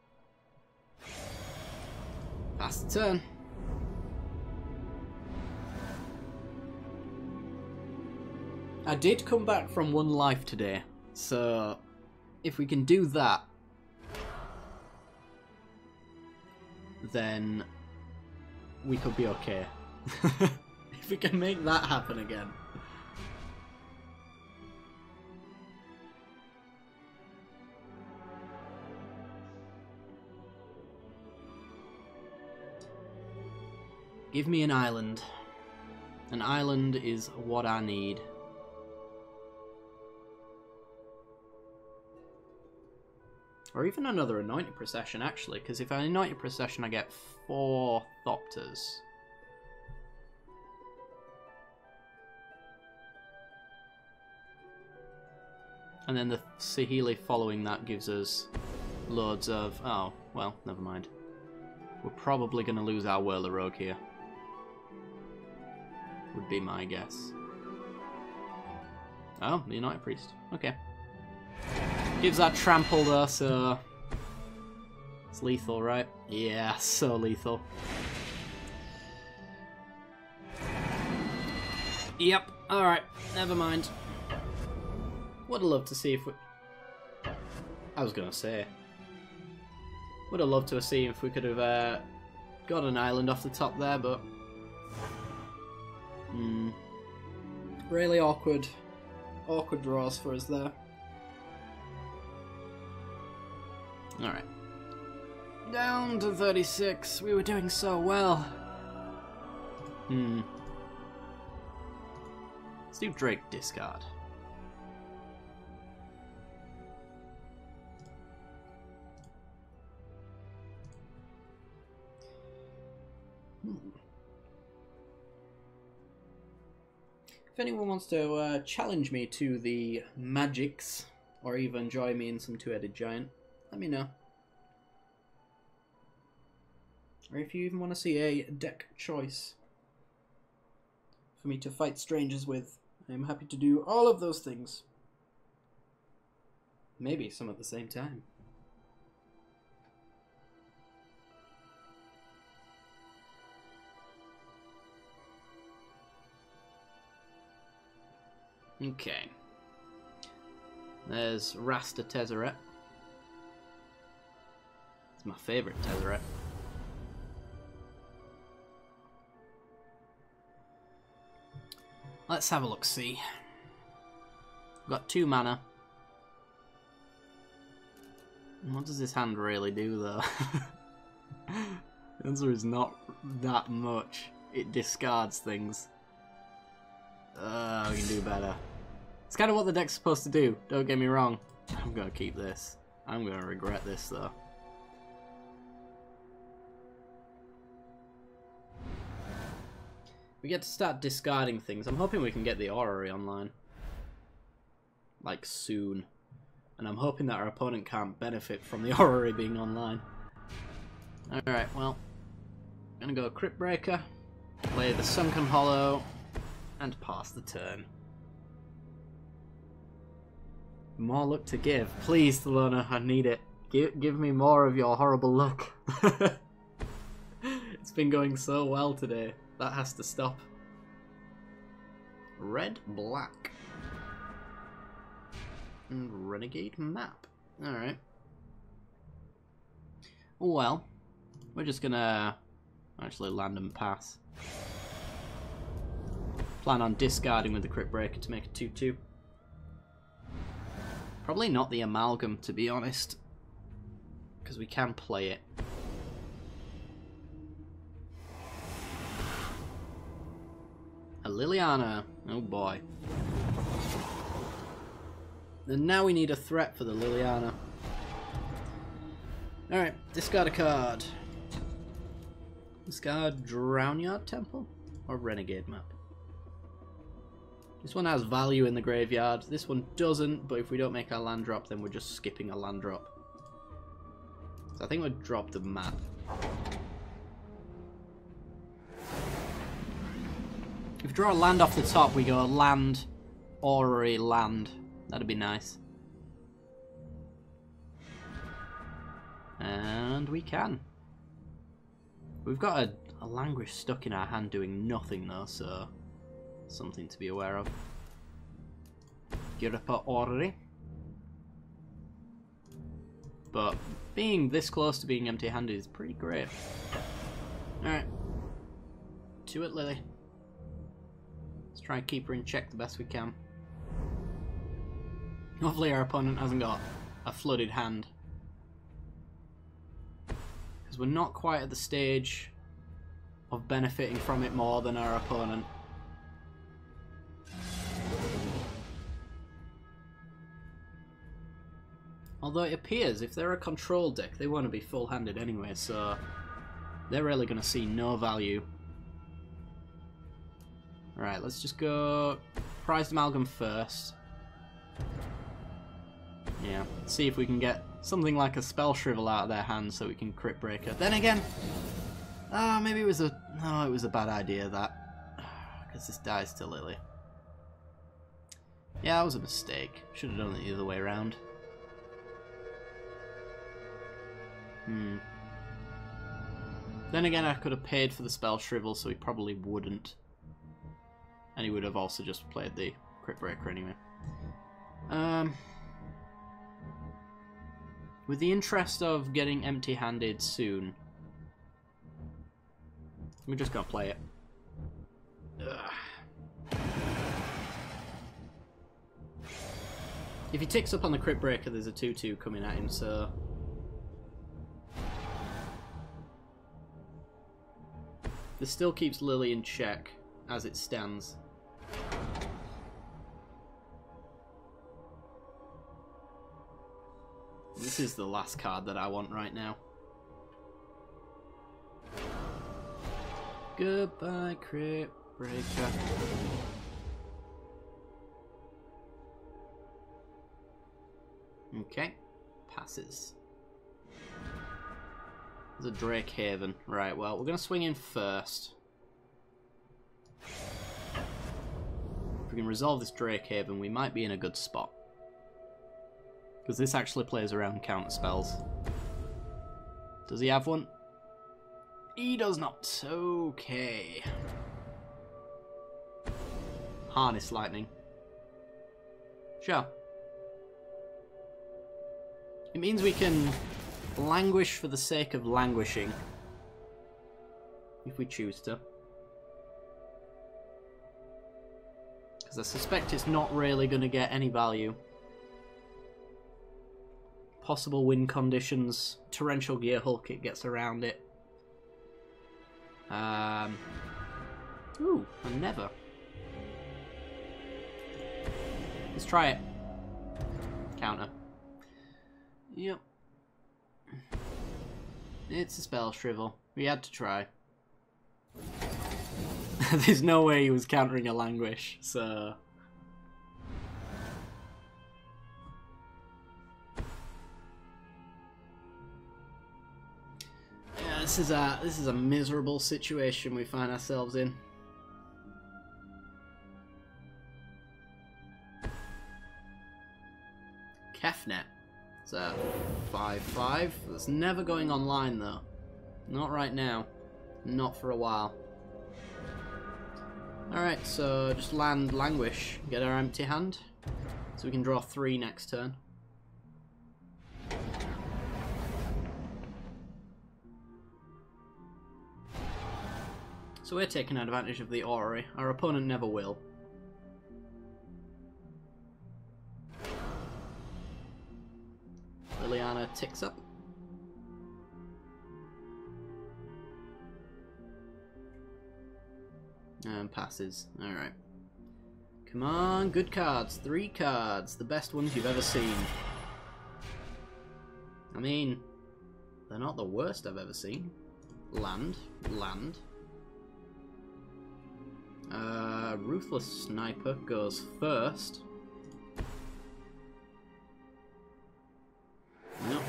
Speaker 1: Pass the turn. I did come back from 1 life today, so if we can do that, then we could be okay. If we can make that happen again. Give me an island. An island is what I need. Or even another Anointed Procession, actually, because if I Anointed Procession, I get 4 Thopters. And then the Saheeli following that gives us loads of... oh, well, never mind. We're probably going to lose our Whirler Rogue here. Would be my guess. Oh, the Anointed Priest. Okay. Gives that trample though, so... it's lethal, right? Yeah, so lethal. Yep, alright, never mind. Would have loved to see if we... I was gonna say. Would have loved to have seen if we could have got an island off the top there, but... Really awkward draws for us there. Alright. Down to 36. We were doing so well. Let's do Drake discard. If anyone wants to challenge me to the magics, or even join me in some two-headed giant, let me know. Or if you even want to see a deck choice for me to fight strangers with, I'm happy to do all of those things. Maybe some at the same time. Okay. There's Rasta Tezzeret. It's my favourite Tezzeret. Let's have a look-see. We've got 2 mana. What does this hand really do, though? The answer is not that much. It discards things. We can do better. It's kind of what the deck's supposed to do, don't get me wrong. I'm going to keep this. I'm going to regret this, though. We get to start discarding things. I'm hoping we can get the Orrery online. Like, soon. And I'm hoping that our opponent can't benefit from the Orrery being online. Alright, well. I'm going to go Crypt Breaker, play the Sunken Hollow, and pass the turn. More luck to give. Please, Thelona, I need it. Give me more of your horrible luck. It's been going so well today. That has to stop. Red, black. And Renegade map. Alright. Well, we're just gonna actually land and pass. Plan on discarding with the Crypt Breaker to make a 2-2. Probably not the Amalgam, to be honest. Because we can play it. A Liliana. Oh boy. And now we need a threat for the Liliana. Alright, discard a card. Discard Drownyard Temple or Renegade Map. This one has value in the graveyard. This one doesn't, but if we don't make our land drop, then we're just skipping a land drop. So I think we'll drop the map. If we draw a land off the top, we go land, Orrery, land. That'd be nice. And we can. We've got a Languish stuck in our hand doing nothing though, so something to be aware of. Giripa Orrery. But being this close to being empty-handed is pretty great. Alright. To it, Lily. Let's try and keep her in check the best we can. Hopefully our opponent hasn't got a flooded hand. Because we're not quite at the stage of benefiting from it more than our opponent. Although it appears if they're a control deck, they want to be full-handed anyway, so they're really going to see no value. Alright, let's just go Prized Amalgam first. Yeah, see if we can get something like a Spell Shrivel out of their hands so we can Crypt Breaker. Then again, maybe it was a... No, it was a bad idea, that. Because this dies to Lily. Yeah, that was a mistake. Should have done it the other way around. Then again, I could have paid for the Spell Shrivel, so he probably wouldn't. And he would have also just played the Crypt Breaker anyway. With the interest of getting empty-handed soon, we're just gonna play it. Ugh. If he ticks up on the crit breaker, there's a 2-2 coming at him, so... This still keeps Lily in check as it stands. This is the last card that I want right now. Goodbye, crit breaker. Okay, passes. There's a Drake Haven. Right, well, we're going to swing in first. If we can resolve this Drake Haven, we might be in a good spot. Because this actually plays around counter spells. Does he have one? He does not. Okay. Harness Lightning. Sure. It means we can languish for the sake of languishing. If we choose to. Because I suspect it's not really going to get any value. Possible win conditions. Torrential Gear Hulk, it gets around it. Ooh, a Never. Let's try it. Counter. Yep. It's a spell shrivel. We had to try. There's no way he was countering a Languish, so... Yeah, this is a miserable situation we find ourselves in. Kefnet. It's a 5/5. That's never going online though. Not right now. Not for a while. Alright, so just land Languish. Get our empty hand. So we can draw 3 next turn. So we're taking advantage of the Orrery. Our opponent never will. Liliana ticks up. And passes. Alright. Come on, good cards. 3 cards. The best ones you've ever seen. I mean, they're not the worst I've ever seen. Land. Land. Ruthless Sniper goes first. Nope.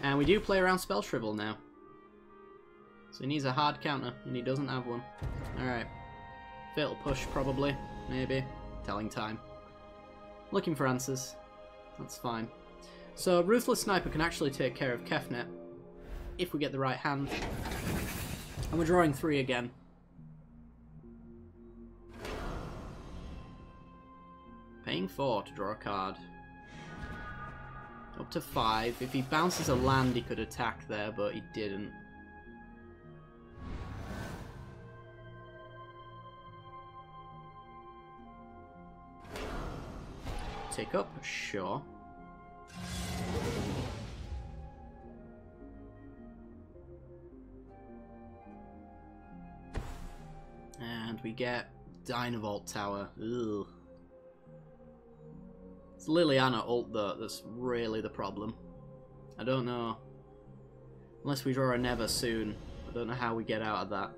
Speaker 1: And we do play around Spell Shrivel now. So he needs a hard counter, and he doesn't have one. Alright. Fatal Push, probably. Maybe. Telling time. Looking for answers. That's fine. So Ruthless Sniper can actually take care of Kefnet if we get the right hand. And we're drawing 3 again. Paying 4 to draw a card. Up to 5. If he bounces a land, he could attack there, but he didn't. Take up? Sure. And we get Dynavolt Tower. Ugh. It's Liliana ult though, that's really the problem. I don't know. Unless we draw a Never soon. I don't know how we get out of that.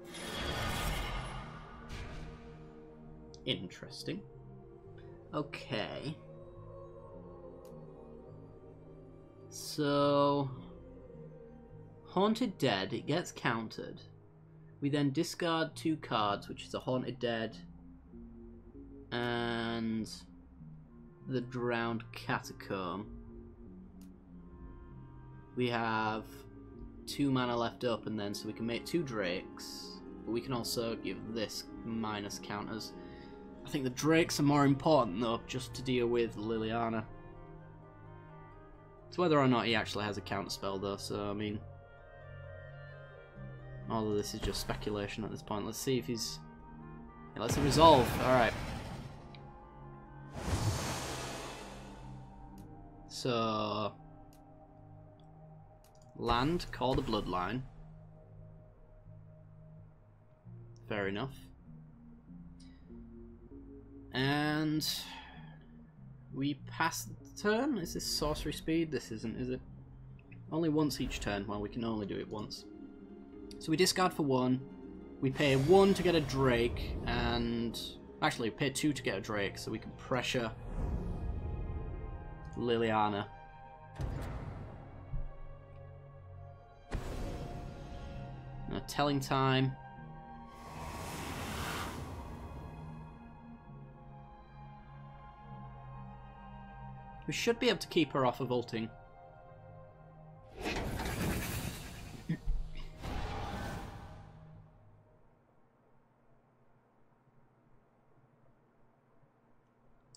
Speaker 1: Interesting. Okay. So... Haunted Dead, it gets countered. We then discard 2 cards, which is a Haunted Dead and the Drowned Catacomb. We have 2 mana left up, and then so we can make 2 Drakes, but we can also give this minus counters. I think the Drakes are more important though, just to deal with Liliana. It's whether or not he actually has a counterspell though, so I mean... all of this is just speculation at this point. Let's see if he's... yeah, let's resolve. Alright. So... land, call the Bloodline. Fair enough. And... we pass the turn? Is this sorcery speed? This isn't, is it? Only once each turn. Well, we can only do it once. So we discard for 1. We pay 1 to get a Drake, and... actually, we pay 2 to get a Drake, so we can pressure Liliana. Now, telling time. We should be able to keep her off of ulting.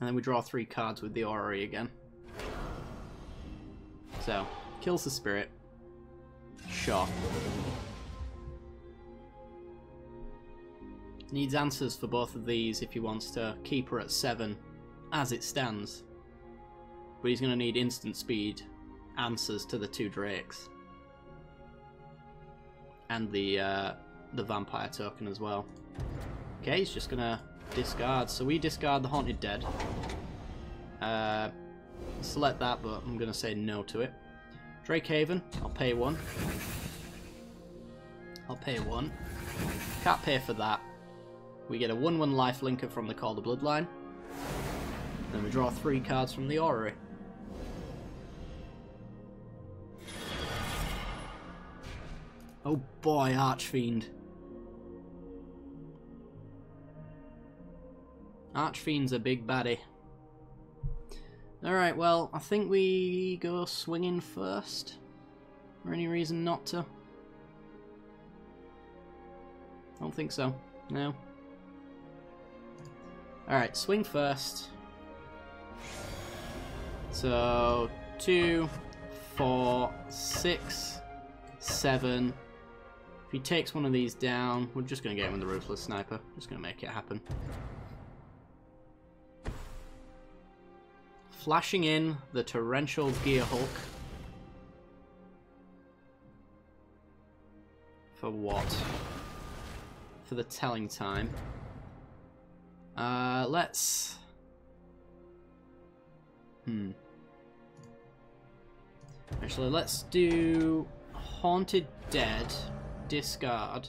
Speaker 1: And then we draw 3 cards with the Orrery again. So, kills the spirit. Sure. Needs answers for both of these if he wants to keep her at 7 as it stands. But he's going to need instant speed answers to the 2 Drakes. And the vampire token as well. Okay, he's just going to discard. So we discard the Haunted Dead. Select that, but I'm going to say no to it. Drake Haven, I'll pay 1. I'll pay 1. Can't pay for that. We get a 1/1 lifelinker from the Call the Bloodline. Then we draw 3 cards from the Orrery. Oh boy, Archfiend. Archfiend's a big baddie. Alright, well, I think we go swinging first. Or any reason not to? I don't think so. No. Alright, swing first. So, 2, 4, 6, 7. If he takes one of these down, we're just going to get him with the Ruthless Sniper. Just going to make it happen. Flashing in the Torrential Gearhulk. For what? For the telling time. Let's... Actually, let's do Haunted Dead, discard.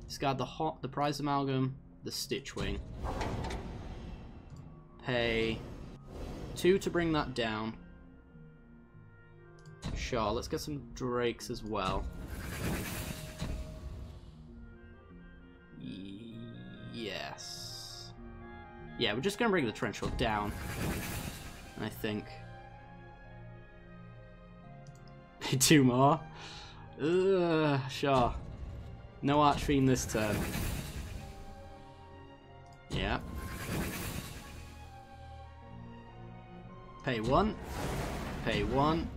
Speaker 1: Discard the Prized Amalgam, the Stitchwing. Pay 2 to bring that down. Sure, let's get some Drakes as well. Yes. Yeah, we're just going to bring the Torrential down, I think. Pay 2 more. Sure. No Archfiend this turn. Yeah. Pay 1. Pay 1.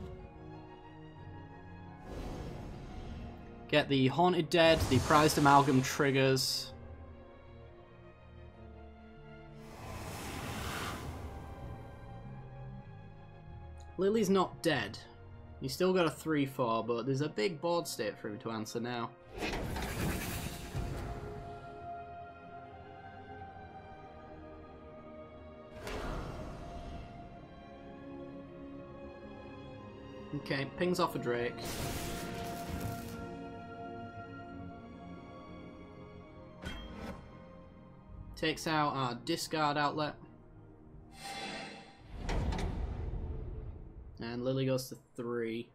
Speaker 1: Get the Haunted Dead, the Prized Amalgam triggers. Lily's not dead. He's still got a 3/4, but there's a big board state for him to answer now. Okay, pings off a Drake. Takes out our discard outlet. And Lily goes to 3.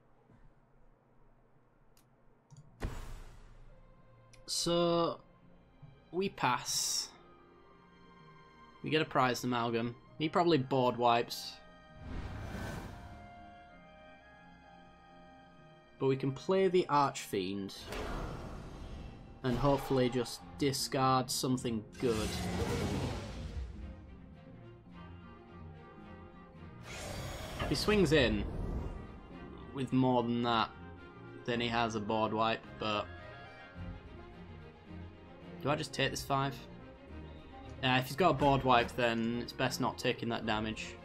Speaker 1: So we pass. We get a Prized Amalgam. He probably board wipes. But we can play the Archfiend and hopefully just discard something good. If he swings in with more than that, then he has a board wipe, but... Do I just take this 5? If he's got a board wipe, then it's best not taking that damage.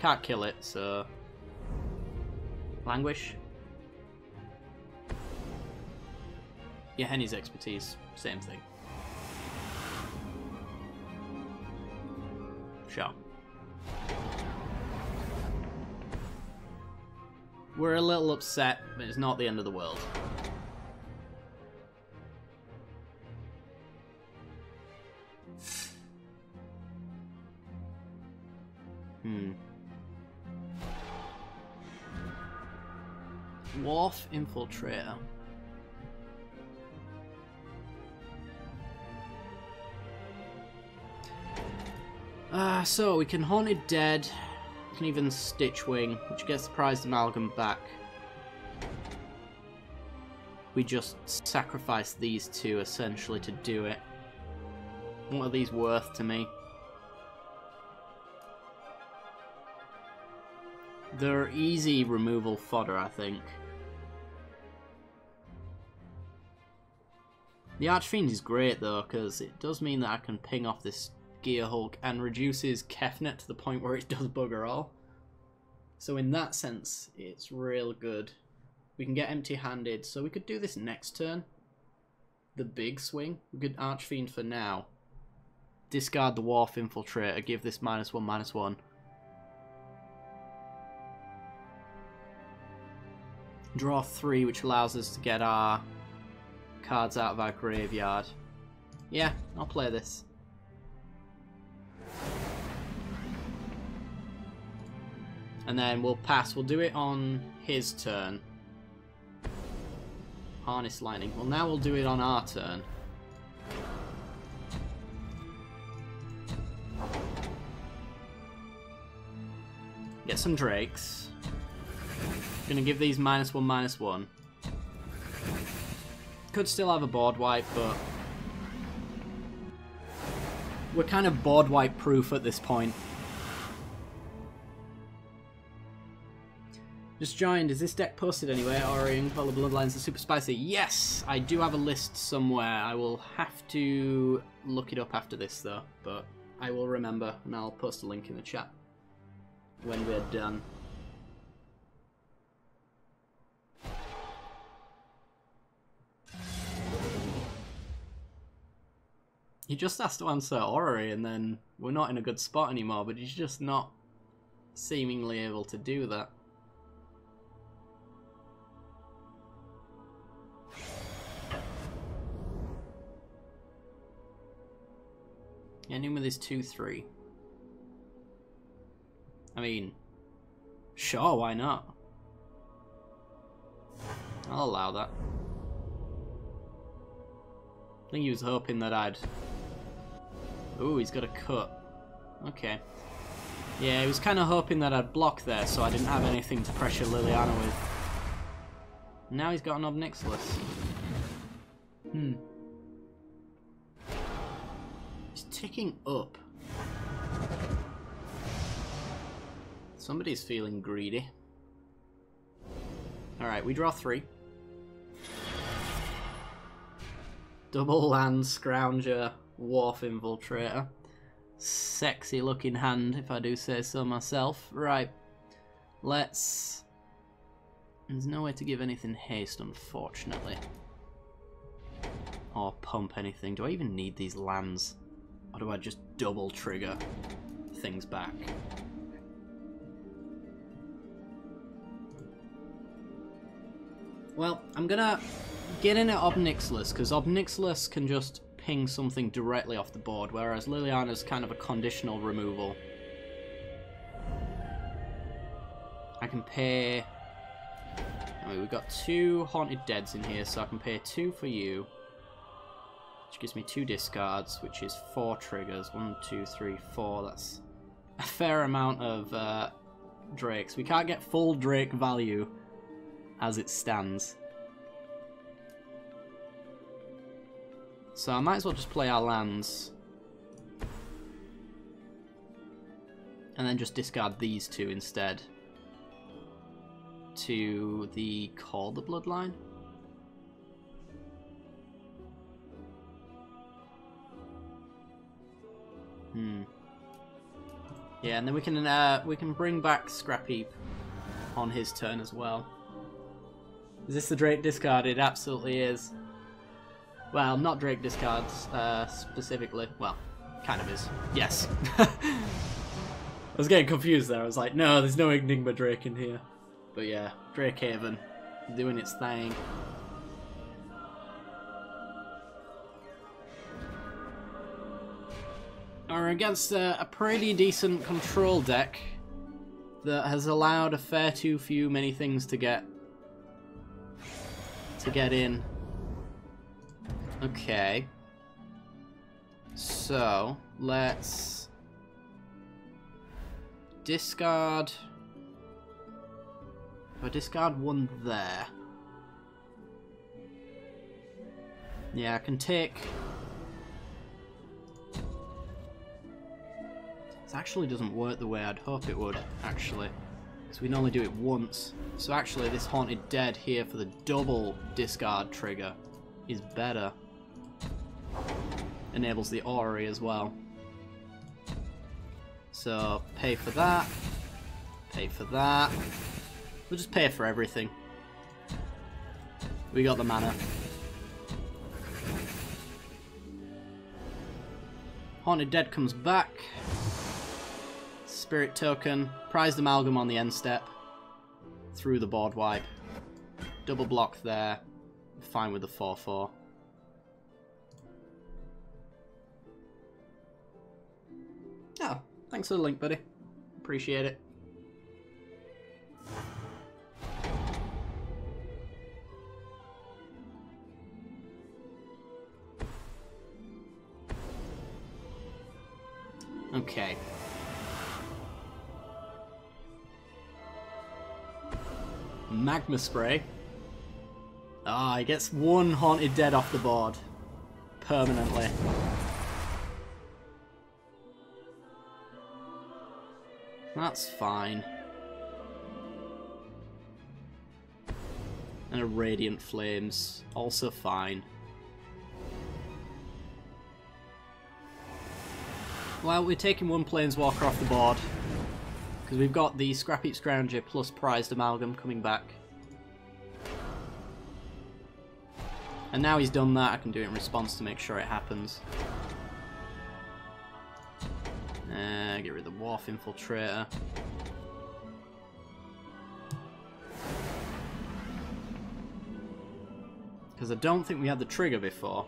Speaker 1: Can't kill it, so... Languish? Yeah, Henny's expertise, same thing. Sure. We're a little upset, but it's not the end of the world. Wharf Infiltrator. So we can Haunted Dead, we can even Stitch Wing, which gets the prized amalgam back. We just sacrifice these two essentially to do it. What are these worth to me? They're easy removal fodder, I think. The Archfiend is great though, because it does mean that I can ping off this Gear Hulk and reduces Kefnet to the point where it does bugger all. So in that sense, it's real good. We can get empty-handed, so we could do this next turn. The big swing. We could Archfiend for now. Discard the Wharf Infiltrator, give this -1/-1. Draw 3, which allows us to get our cards out of our graveyard. Yeah, I'll play this. And then we'll pass. We'll do it on his turn. Harness Lightning. Well, now we'll do it on our turn. Get some Drakes. Gonna give these -1/-1. Could still have a board wipe, but we're kind of board wipe proof at this point. Just joined. Is this deck posted anywhere? Orrery, Color Bloodlines, and Super Spicy? Yes! I do have a list somewhere. I will have to look it up after this though, but I will remember and I'll post a link in the chat when we're done. He just has to answer Orrery and then we're not in a good spot anymore, but he's just not seemingly able to do that. Ending with his 2/3. I mean, sure, why not? I'll allow that. I think he was hoping that I'd... Ooh, he's got a cut. Okay. Yeah, he was kind of hoping that I'd block there, so I didn't have anything to pressure Liliana with. Now he's got an Ob Nixilis. He's ticking up. Somebody's feeling greedy. Alright, we draw 3. Double land, Scrounger, Wharf Infiltrator. Sexy looking hand, if I do say so myself. Right, let's... There's no way to give anything haste, unfortunately. Or pump anything. Do I even need these lands? Or do I just double trigger things back? Well, I'm gonna get in at Ob Nixilis, because Ob Nixilis can just ping something directly off the board, whereas Liliana's kind of a conditional removal. I can pay... I mean, we've got 2 Haunted Deads in here, so I can pay 2 for you. Which gives me 2 discards, which is 4 triggers. 1, 2, 3, 4. That's a fair amount of Drakes. We can't get full Drake value as it stands. So I might as well just play our lands. And then just discard these 2 instead. to the Call the Bloodline. Yeah, and then we can bring back Scrapheap on his turn as well. Is this the Drake discard? It absolutely is. Well, not Drake discards specifically. Well, kind of is. Yes. I was getting confused there. I was like, no, there's no Enigma Drake in here. But yeah, Drake Haven doing its thing. Are against a pretty decent control deck that has allowed a fair too few many things to get in. Okay. So, let's discard. If I discard one there. Yeah, I can take. This actually doesn't work the way I'd hope it would, actually. Because we can only do it once. So actually this Haunted Dead here for the double discard trigger is better. Enables the Orrery as well. So pay for that. Pay for that. We'll just pay for everything. We got the mana. Haunted Dead comes back. Spirit Token, Prized Amalgam on the end step, through the board wipe, double block there, fine with the 4/4. Oh, thanks for the link, buddy. Appreciate it. Okay. Magma Spray. Ah, he gets one Haunted Dead off the board. Permanently. That's fine. And a Radiant Flames. Also fine. Well, we're taking one Planeswalker off the board. Because we've got the Scrapheap Scrounger plus Prized Amalgam coming back. And now he's done that, I can do it in response to make sure it happens. Get rid of the Wharf Infiltrator. Because I don't think we had the trigger before.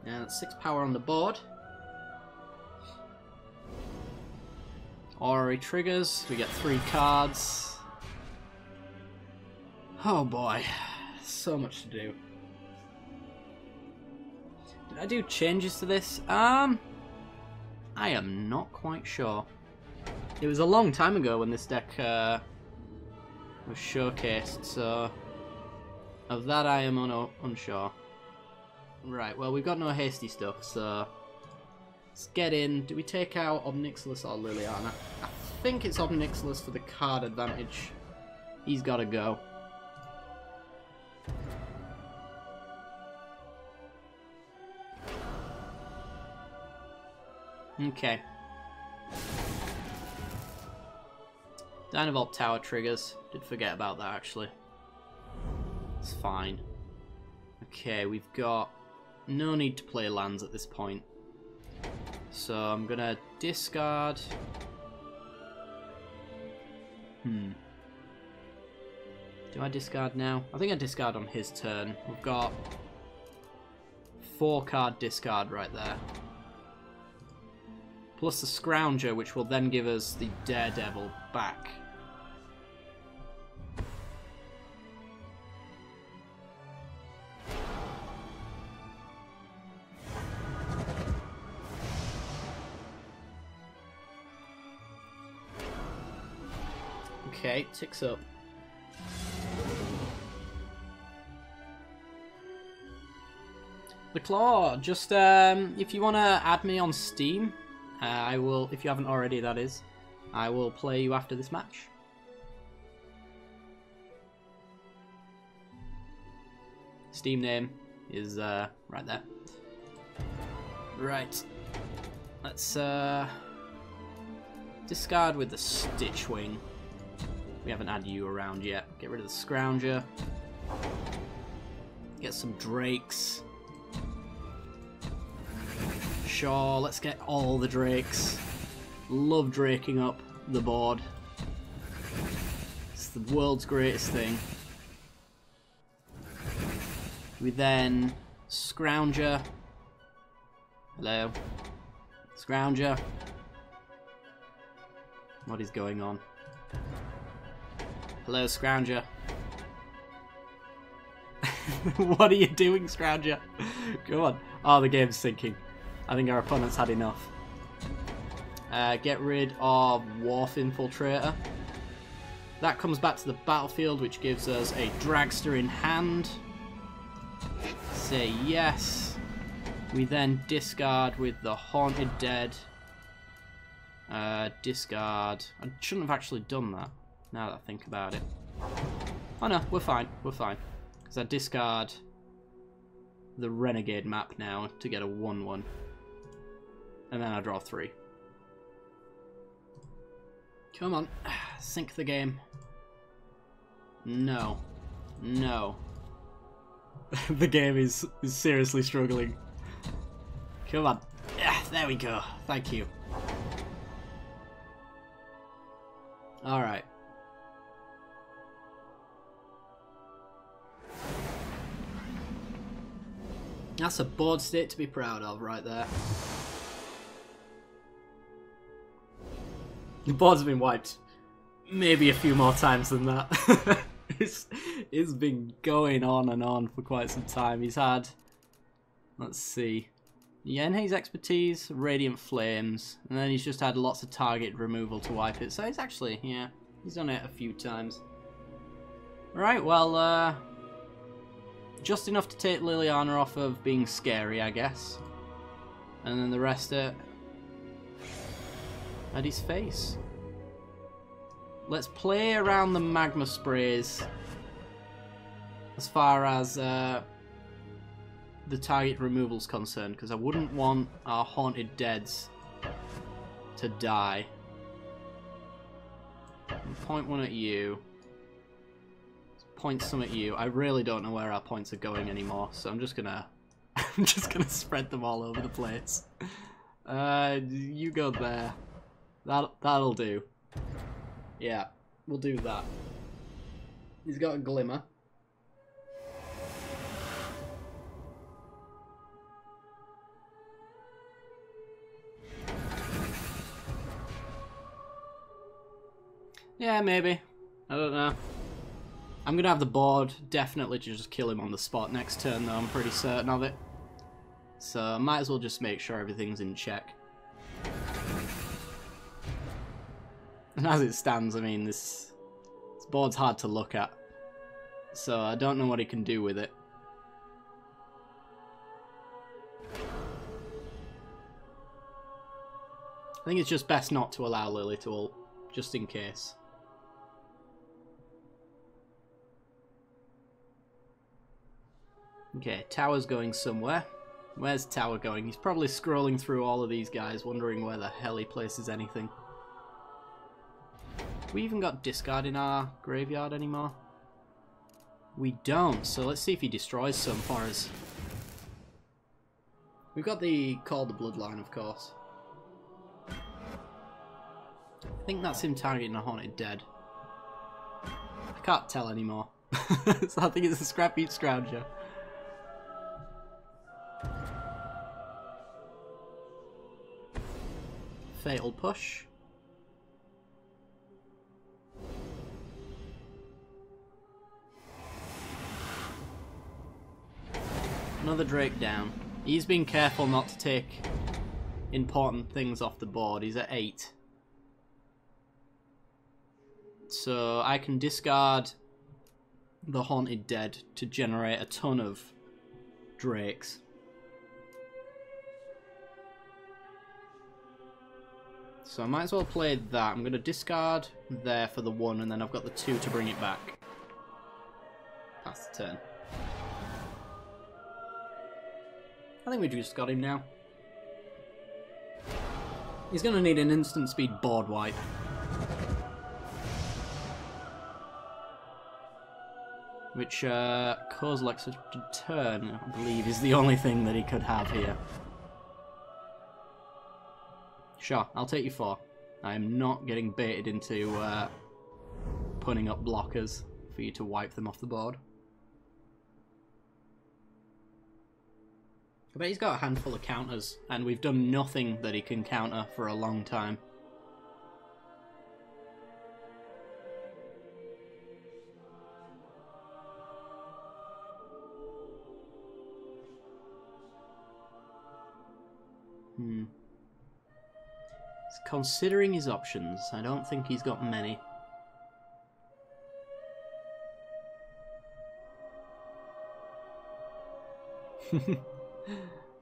Speaker 1: Yeah, that's 6 power on the board. Orrery triggers, we get 3 cards. Oh boy, so much to do. Did I do changes to this? I am not quite sure. It was a long time ago when this deck was showcased, so of that I am unsure. Right, well we've got no hasty stuff, so let's get in. Do we take out Obnixilis or Liliana? I think it's Obnixilis for the card advantage. He's got to go. Okay. Dynavolt Tower triggers. Did forget about that actually. It's fine. Okay, we've got no need to play lands at this point. So I'm gonna discard. Do I discard now? I think I discard on his turn. We've got 4-card discard right there. Plus the Scrounger, which will then give us the Daredevil back. Okay, ticks up. The Claw, just if you want to add me on Steam, I will, if you haven't already, that is. I will play you after this match. Steam name is right there. Right. Let's discard with the Stitchwing. We haven't had you around yet. Get rid of the Scrounger. Get some Drakes. Sure, let's get all the Drakes. Love draking up the board. It's the world's greatest thing. We then Scrounger. Hello. Scrounger. What is going on? Hello, Scrounger. What are you doing, Scrounger? Come on. Oh, the game's sinking. I think our opponent's had enough. Get rid of Wharf Infiltrator. That comes back to the battlefield, which gives us a Dragster in hand. Say yes. We then discard with the Haunted Dead. Discard. I shouldn't have actually done that, now that I think about it. Oh no, we're fine, we're fine. Because I discard the Renegade map now to get a 1-1. And then I draw 3. Come on, sink the game. No. No. The game is seriously struggling. Come on. Yeah, there we go. Thank you. Alright. That's a board state to be proud of right there. The board's been wiped maybe a few more times than that. It's been going on and on for quite some time. He's had, let's see, Yenhei's Expertise, Radiant Flames, and then he's just had lots of target removal to wipe it. So he's actually, yeah, he's done it a few times. Right, well, just enough to take Liliana off of being scary, I guess. And then the rest at his face. Let's play around the Magma Sprays as far as the target removal's concerned, because I wouldn't want our Haunted Deads to die. Point one at you. Point some at you. I really don't know where our points are going anymore, so I'm just gonna spread them all over the place. You go there. That'll do. Yeah, we'll do that. He's got a Glimmer. Yeah, maybe. I don't know. I'm gonna have the board definitely to just kill him on the spot next turn, though. I'm pretty certain of it. So I might as well just make sure everything's in check. And as it stands, I mean, this board's hard to look at. So I don't know what he can do with it. I think it's just best not to allow Lily to ult, just in case. Okay, Tower's going somewhere. Where's Tower going? He's probably scrolling through all of these guys, wondering where the hell he places anything. We even got discard in our graveyard anymore? We don't, so let's see if he destroys some for us. We've got the Call the Bloodline, of course. I think that's him targeting a Haunted Dead. I can't tell anymore. So I think it's a Scrapheap Scrounger. Fatal Push. Another Drake down. He's been careful not to take important things off the board. He's at 8. So I can discard the Haunted Dead to generate a ton of Drakes. So I might as well play that. I'm going to discard there for the 1, and then I've got the 2 to bring it back. Pass the turn. I think we just got him now. He's going to need an instant speed board wipe. Which, Kozilek's turn, I believe, is the only thing that he could have here. Sure, I'll take you 4. I am not getting baited into putting up blockers for you to wipe them off the board. I bet he's got a handful of counters, and we've done nothing that he can counter for a long time. Considering his options, I don't think he's got many.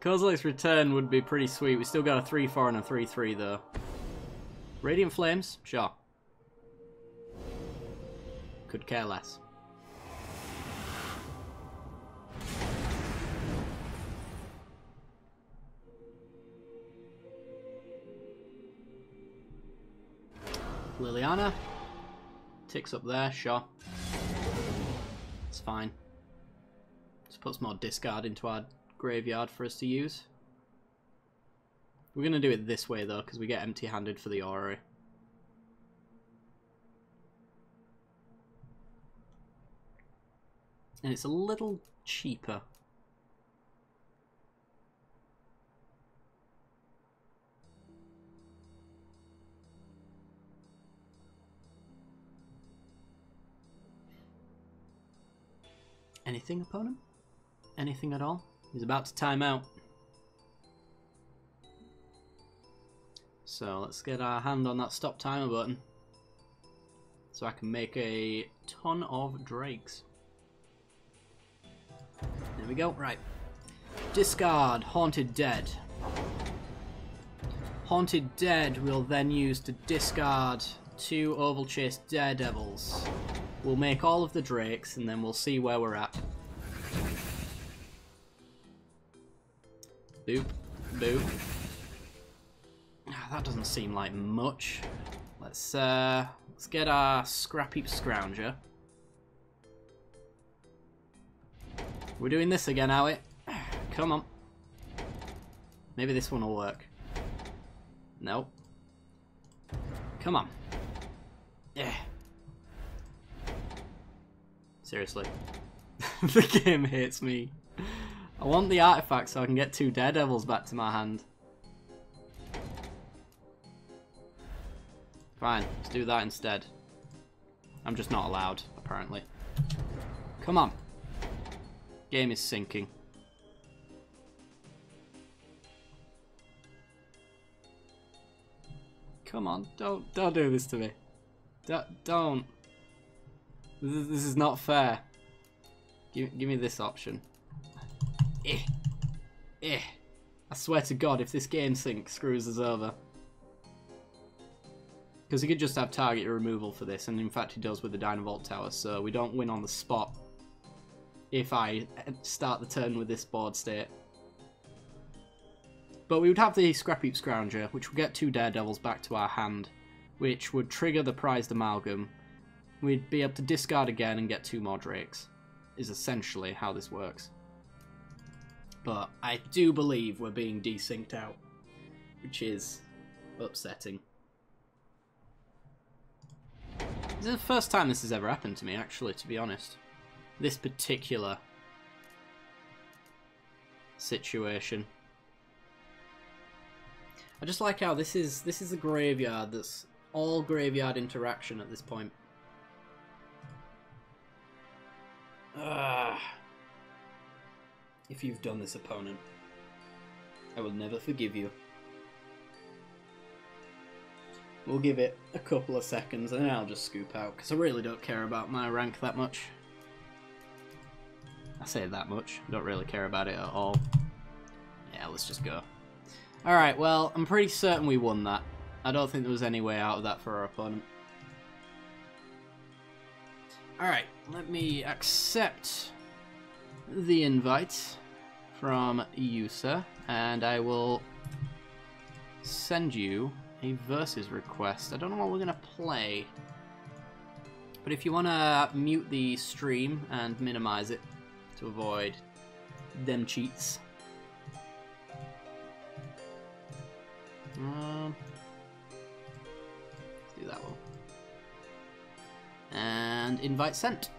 Speaker 1: Kozilek's return would be pretty sweet. We still got a 3-4 and a 3-3 though. Radiant Flames? Sure. Could care less. Liliana. Ticks up there, sure. It's fine. Just puts more discard into our graveyard for us to use. We're going to do it this way though, because we get empty-handed for the orrery. And it's a little cheaper. Anything, opponent? Anything at all? He's about to time out. So let's get our hand on that stop timer button. So I can make a ton of drakes. There we go, right. Discard Haunted Dead. Haunted Dead we'll then use to discard 2 Oval Chase Daredevils. We'll make all of the drakes and then we'll see where we're at. Boop, boop. That doesn't seem like much. Let's get our Scrap Heap Scrounger. We're doing this again, are we? Come on. Maybe this one will work. Nope. Come on. Yeah. Seriously. The game hates me. I want the artifact so I can get 2 Daredevils back to my hand. Fine, let's do that instead. I'm just not allowed, apparently. Come on. Game is sinking. Come on, don't do this to me. Don't. This is not fair. Give me this option. I swear to God, if this game sync screws us over. Because he could just have target removal for this, and in fact he does with the Dynavolt Tower, so we don't win on the spot if I start the turn with this board state. But we would have the Scrap Heap Scrounger, which would get 2 Daredevils back to our hand, which would trigger the Prized Amalgam. We'd be able to discard again and get 2 more drakes, is essentially how this works. But I do believe we're being desynced out, which is upsetting. This is the first time this has ever happened to me, actually, to be honest. This particular situation. I just like how this is a graveyard that's all graveyard interaction at this point. If you've done this, opponent, I will never forgive you. We'll give it a couple of seconds and then I'll just scoop out, because I really don't care about my rank that much. I say that much, I don't really care about it at all. Yeah, let's just go. Alright, well, I'm pretty certain we won that. I don't think there was any way out of that for our opponent. Alright, let me accept the invite from you, sir, and I will send you a versus request. I don't know what we're going to play, but if you want to mute the stream and minimize it to avoid them cheats. Let's do that one. And invite sent.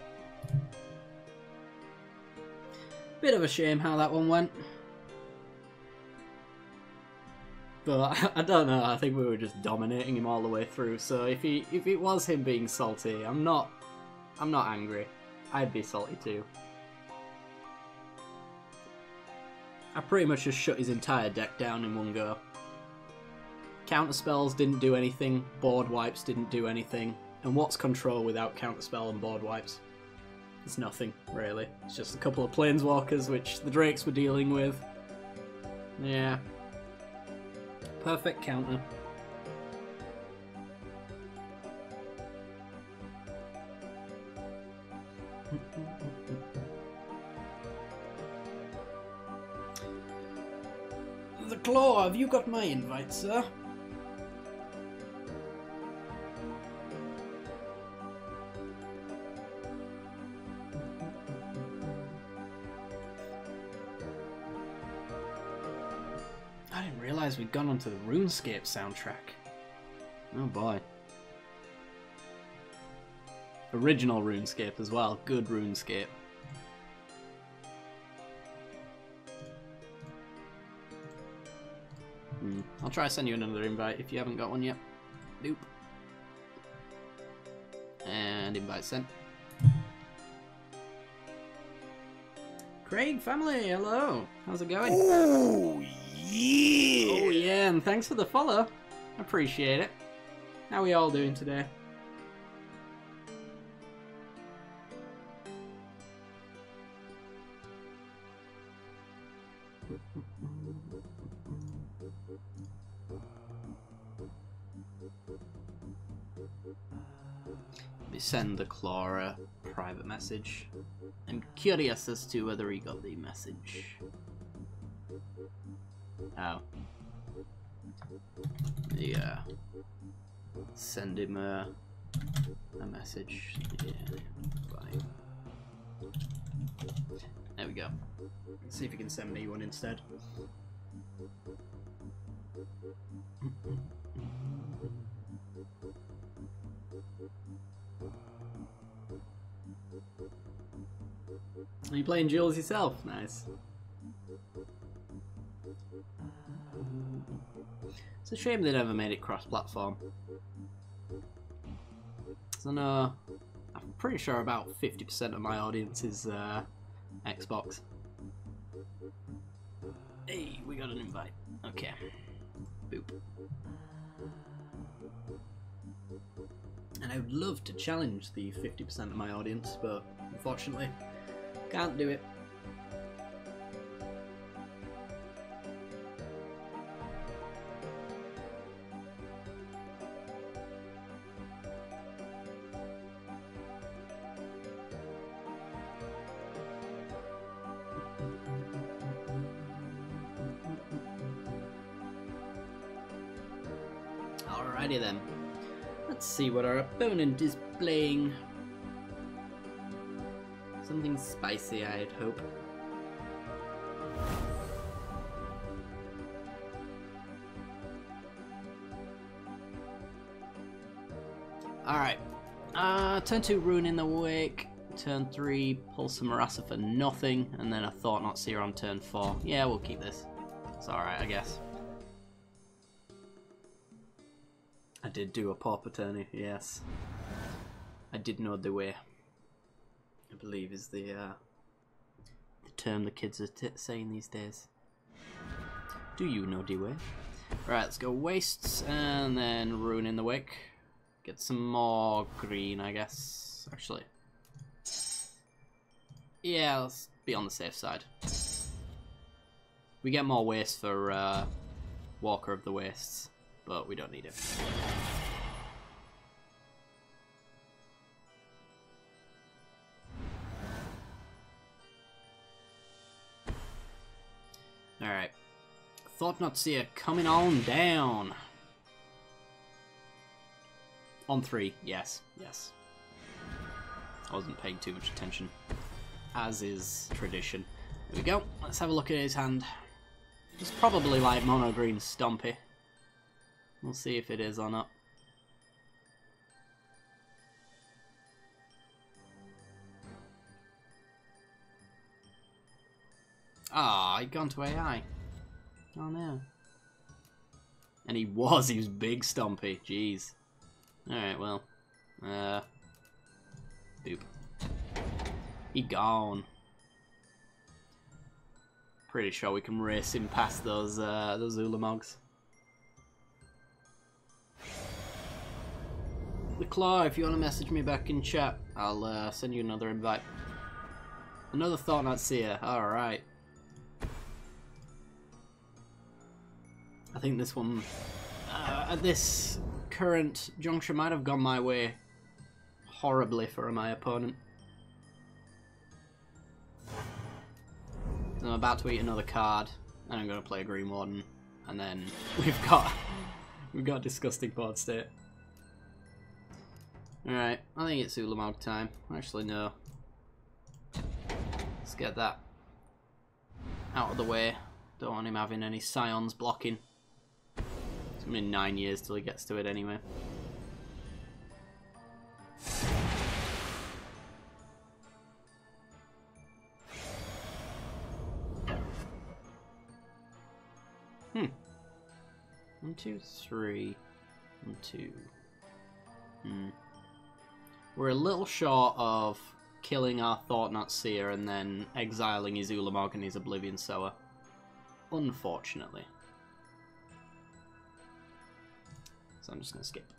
Speaker 1: Bit of a shame how that one went. But I don't know, I think we were just dominating him all the way through, so if it was him being salty, I'm not angry. I'd be salty too. I pretty much just shut his entire deck down in one go. Counterspells didn't do anything, board wipes didn't do anything, and what's control without counterspell and board wipes? It's nothing, really. It's just a couple of planeswalkers which the Drakes were dealing with. Yeah. Perfect counter. The Claw, have you got my invite, sir? I didn't realise we'd gone onto the RuneScape soundtrack. Oh boy. Original RuneScape as well. Good RuneScape. I'll try to send you another invite if you haven't got one yet. Boop. And invite sent. Craig family, hello. How's it going?
Speaker 2: Oh yeah!
Speaker 1: Oh yeah, and thanks for the follow. Appreciate it. How are we all doing today? Let me send the Claw a private message. I'm curious as to whether he got the message. Oh. Yeah. Send him a message. Yeah, fine. There we go. Let's see if he can send me one instead. Are you playing Duels yourself? Nice. It's a shame they never made it cross-platform. So no, I'm pretty sure about 50% of my audience is Xbox. Hey, we got an invite. Okay. Boop. And I would love to challenge the 50% of my audience, but unfortunately, can't do it. Alrighty then. Let's see what our opponent is playing. Something spicy, I'd hope. Alright. Turn 2, Ruin in the Wake. Turn 3, pull some Marassa for nothing. And then a Thought Not Seer on turn 4. Yeah, we'll keep this. It's alright, I guess. I did do a Pauper Attorney, yes. I did know the way. I believe is the term the kids are saying these days. Do you know the way? Right, let's go Wastes and then Ruin in the Wake. Get some more green, I guess. Actually, yeah, let's be on the safe side. We get more waste for Walker of the Wastes. but we don't need it. Alright. Thought Not Seer coming on down. On 3, yes, yes. I wasn't paying too much attention, as is tradition. There we go, let's have a look at his hand. It's probably like mono green Stompy. We'll see if it is or not. Ah, he'd gone to AI. Oh no. And he was big Stompy, jeez. Alright, well. Boop. He gone. Pretty sure we can race him past those Ulamogs. The Claw, if you want to message me back in chat, I'll send you another invite. Another Thought Not Seer, alright. I think this one, at this current juncture, might have gone my way horribly for my opponent. So I'm about to eat another card, and I'm going to play a Green Warden, and then we've got disgusting board state. Alright, I think it's Ulamog time. Actually, no. Let's get that out of the way. Don't want him having any Scions blocking. It's going to be 9 years till he gets to it anyway. One, two, three. 1, 2. We're a little short of killing our Thought Not Seer and then exiling his Ulamog and his Oblivion Sower. Unfortunately. So I'm just going to skip.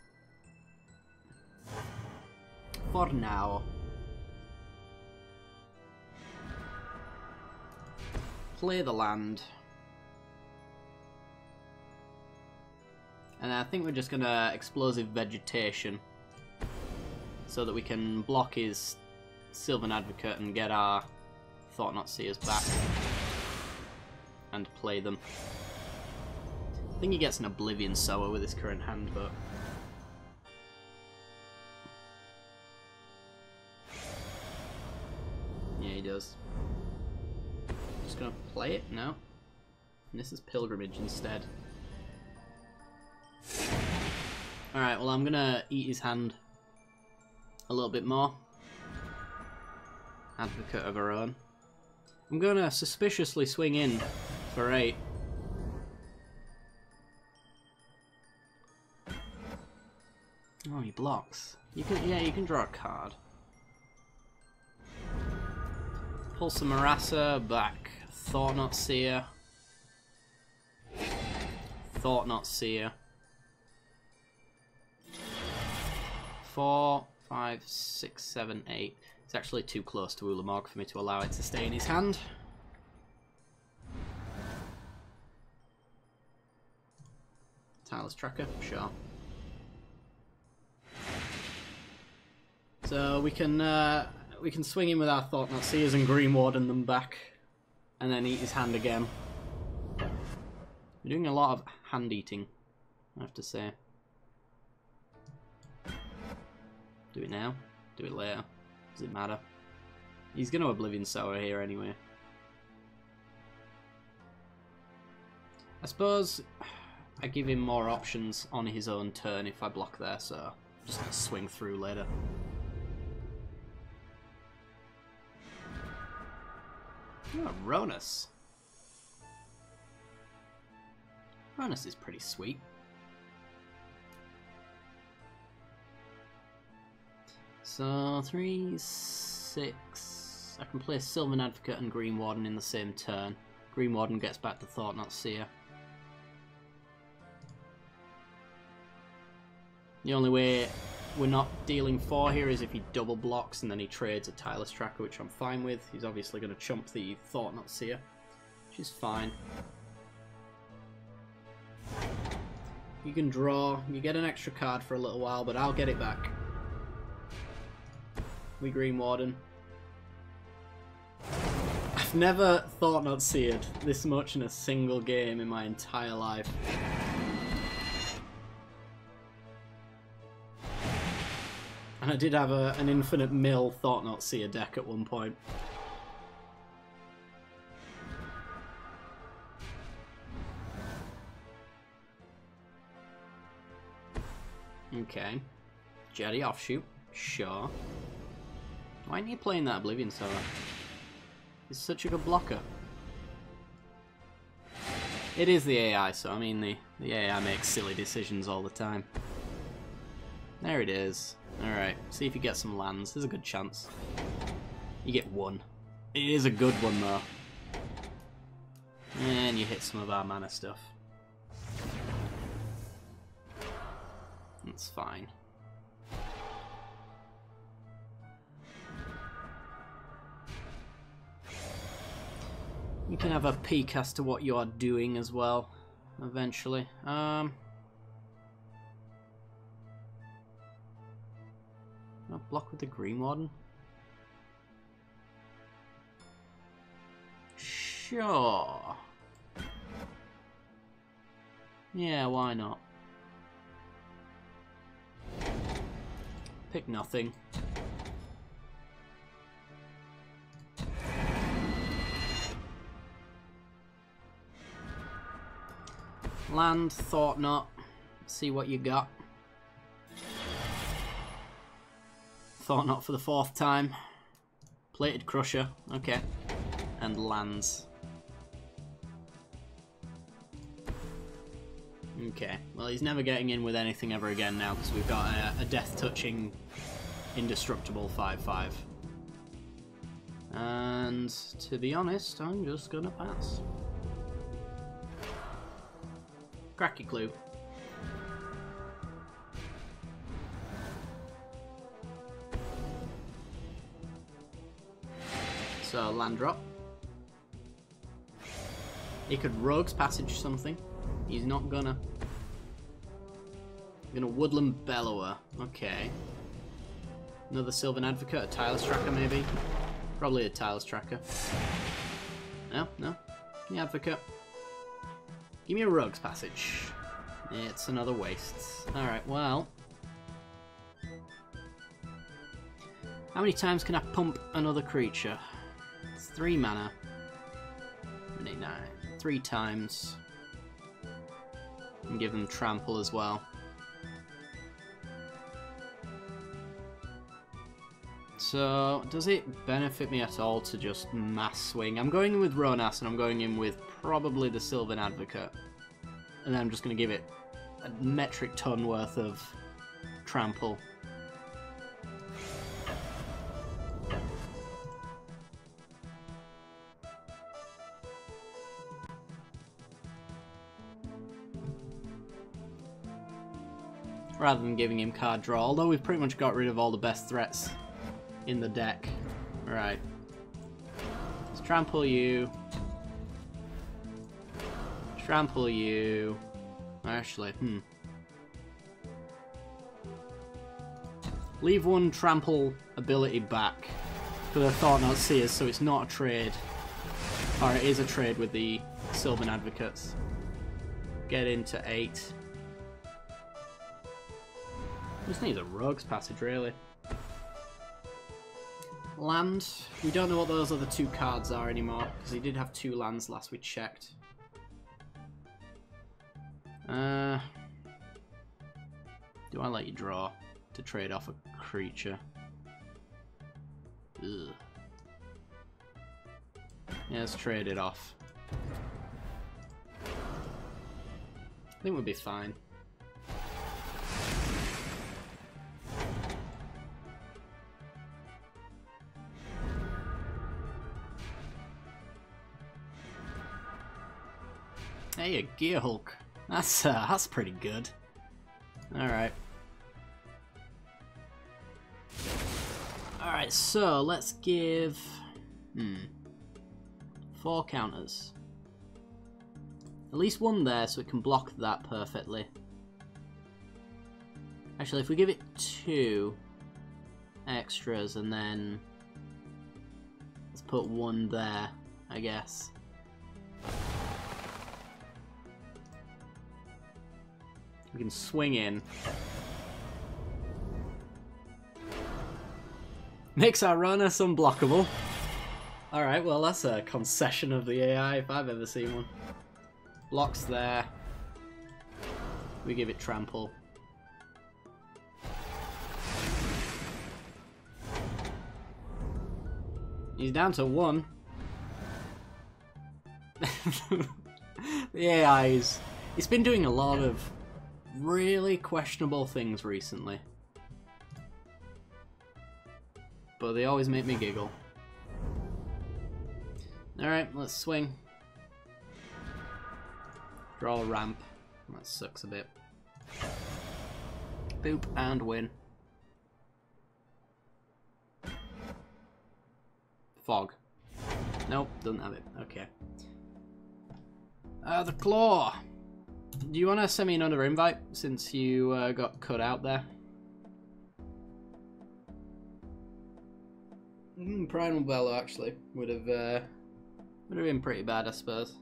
Speaker 1: For now. Play the land. And I think we're just going to Explosive Vegetation so that we can block his Sylvan Advocate and get our Thought Not Seers back and play them. I think he gets an Oblivion Sower with his current hand, but yeah, he does. Just gonna play it? No. And this is Pilgrimage instead. Alright, well I'm gonna eat his hand a little bit more. Advocate of our own. I'm gonna suspiciously swing in for 8. Oh, he blocks. You can draw a card. Pull some Marassa back. Thought Not Seer. Thought Not Seer. 4, 5, 6, 7, 8. It's actually too close to Ulamog for me to allow it to stay in his hand. Tireless Tracker, sure. So we can swing in with our Thought Not Seers and Green Warden them back, and then eat his hand again. We're doing a lot of hand eating, I have to say. Do it now? Do it later? Does it matter? He's going to Oblivion Sower here anyway. I suppose I give him more options on his own turn if I block there, so I'm just going to swing through later. Oh, Ronus. Ronus is pretty sweet. So 3, 6. I can play Sylvan Advocate and Green Warden in the same turn. Green Warden gets back to Thought Not Seer. The only way we're not dealing 4 here is if he double blocks and then he trades a Tireless Tracker, which I'm fine with. He's obviously going to chump the Thought Not Seer, which is fine. You can draw. You get an extra card for a little while, but I'll get it back. We Green Warden. I've never thought not seared this much in a single game in my entire life. And I did have an infinite mill thought not seer deck at one point. Okay. Jetty offshoot. Sure. Why aren't you playing that Oblivion Solar? It's such a good blocker. It is the AI, so I mean the AI makes silly decisions all the time. There it is. Alright, see if you get some lands. There's a good chance. You get one. It is a good one though. And you hit some of our mana stuff. That's fine. You can have a peek as to what you are doing as well, eventually. I'll block with the Green Warden. Sure. Yeah, why not? Pick nothing. Land, thought not. See what you got. Thought not for the 4th time. Plated Crusher, okay. And lands. Okay, well he's never getting in with anything ever again now because we've got a death-touching, indestructible 5/5. And to be honest, I'm just gonna pass. Cracky clue. So land drop. He could Rogue's Passage something. He's not gonna. Gonna Woodland Bellower. Okay. Another Sylvan Advocate, a Tireless Tracker maybe. Probably a Tireless Tracker. No, no. The Advocate. Give me a Rogue's Passage. It's another waste. Alright, well. How many times can I pump another creature? It's 3 mana. 8, 9. 3 times. And give them Trample as well. So, does it benefit me at all to just mass swing? I'm going in with Ronas and I'm going in with probably the Sylvan Advocate. And then I'm just going to give it a metric ton worth of Trample. Rather than giving him card draw, although we've pretty much got rid of all the best threats in the deck. Right. Let's trample you. Trample you. Actually, leave 1 trample ability back for the Thought-Knot Seers, so it's not a trade. Or it is a trade with the Sylvan Advocates. Get into 8. Just needs a Rogue's Passage, really. Land. We don't know what those other 2 cards are anymore, because he did have 2 lands last we checked. Do I let you draw to trade off a creature? Ugh. Yeah, let's trade it off. I think we'll be fine. Hey, a Gear Hulk. That's pretty good. Alright. Alright, so let's give 4 counters. At least 1 there so it can block that perfectly. Actually, if we give it 2 extras and then let's put 1 there, I guess. We can swing in. Makes our Ranas unblockable. Alright, well that's a concession of the AI if I've ever seen one. Blocks there. We give it trample. He's down to 1. The AI's... It's been doing a lot of really questionable things recently. But they always make me giggle. Alright, let's swing. Draw a ramp. That sucks a bit. Boop and win. Fog. Nope, doesn't have it. Okay. The claw. Do you want to send me another invite since you got cut out there? Primal Bellow actually would have been pretty bad, I suppose.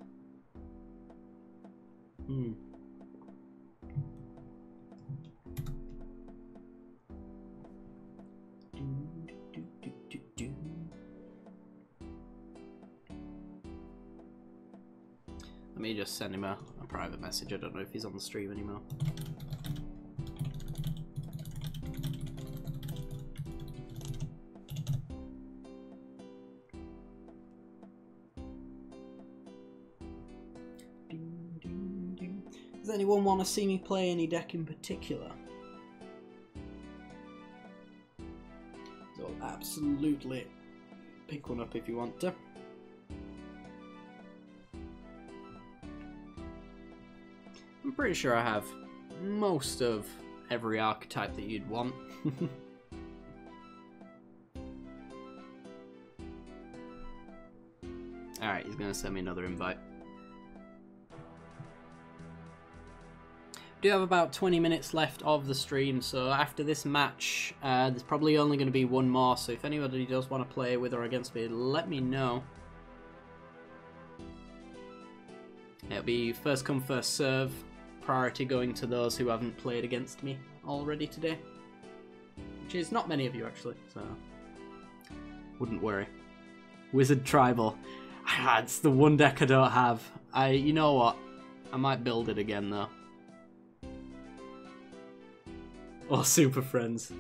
Speaker 1: Let me just send him a private message. I don't know if he's on the stream anymore. Does anyone want to see me play any deck in particular? So absolutely pick one up if you want to. I'm pretty sure I have most of every archetype that you'd want. Alright, he's gonna send me another invite. We do have about 20 minutes left of the stream, so after this match, there's probably only going to be one more, so if anybody does want to play with or against me, let me know. It'll be first come, first serve, priority going to those who haven't played against me already today. Which is not many of you, actually, so wouldn't worry. Wizard Tribal. It's the one deck I don't have. You know what? I might build it again, though. Or Super Friends.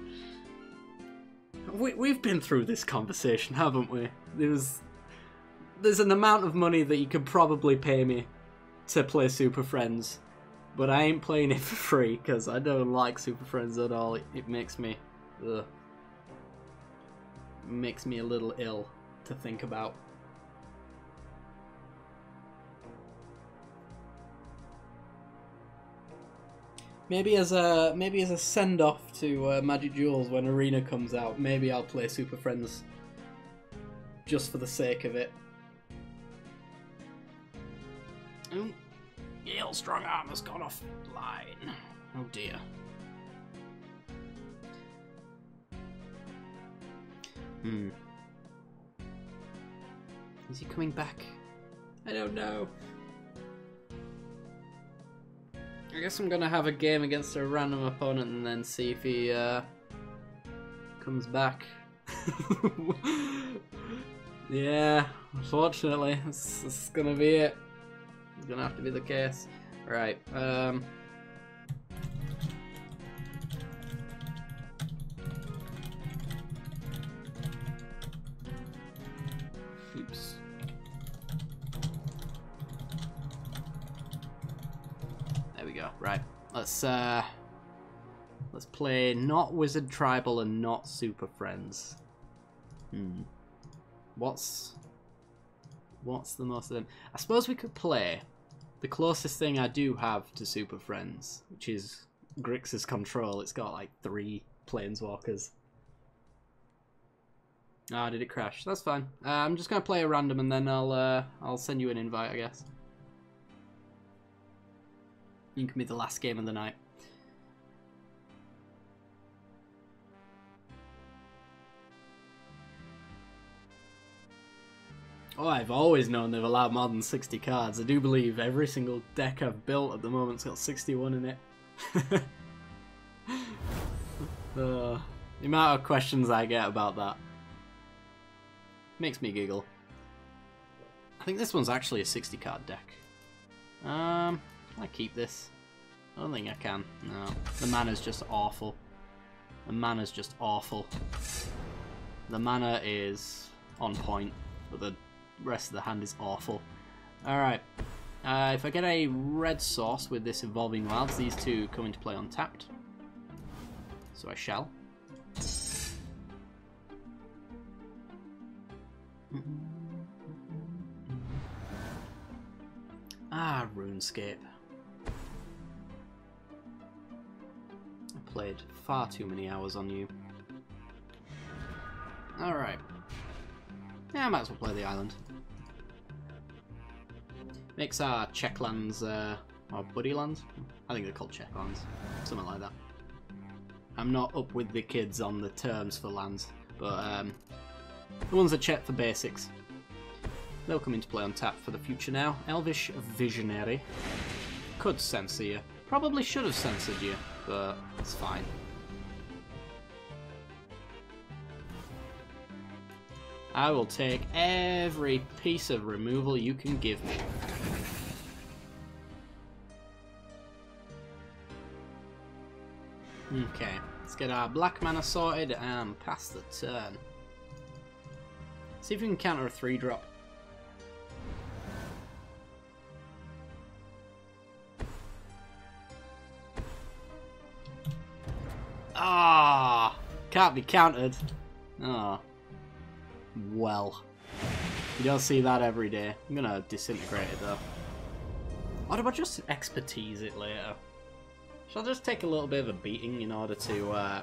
Speaker 1: We've been through this conversation, haven't we? There's an amount of money that you could probably pay me to play Super Friends, but I ain't playing it for free because I don't like Super Friends at all. It makes me, makes me a little ill to think about. Maybe as a send-off to Magic Duels when Arena comes out, maybe I'll play Super Friends just for the sake of it. Oh, Yale Strong Arm has gone offline. Oh dear. Is he coming back? I don't know. I guess I'm gonna have a game against a random opponent and then see if he comes back. Yeah, unfortunately, this is gonna be it. It's gonna have to be the case. Right. Oops. There we go. Right. Let's play not Wizard Tribal and not Super Friends. What's the most of them? I suppose we could play the closest thing I do have to Super Friends, which is Grixis Control. It's got like 3 Planeswalkers. Ah, did it crash? That's fine. I'm just gonna play a random and then I'll send you an invite, I guess. You can be the last game of the night. Oh, I've always known they've allowed more than 60 cards. I do believe every single deck I've built at the moment's got 61 in it. The amount of questions I get about that makes me giggle. I think this one's actually a 60 card deck. Can I keep this? I don't think I can. No. The mana's just awful. The mana's just awful. The mana is on point, but the rest of the hand is awful. Alright. If I get a red source with this Evolving Wilds, these two come into play untapped. So I shall. Ah, RuneScape. I played far too many hours on you. Alright. Yeah, I might as well play the island. Makes our checklands, or buddy lands? I think they're called checklands. Something like that. I'm not up with the kids on the terms for lands, but the ones that check for basics. They'll come into play on tap for the future now. Elvish Visionary. Could censor you. Probably should have censored you, but it's fine. I will take every piece of removal you can give me. Okay, let's get our black mana sorted and pass the turn. See if we can counter a 3-drop. Ah, can't be countered. Ah, well, you don't see that every day. I'm gonna disintegrate it though. Or do I just expertise it later? Shall I just take a little bit of a beating in order to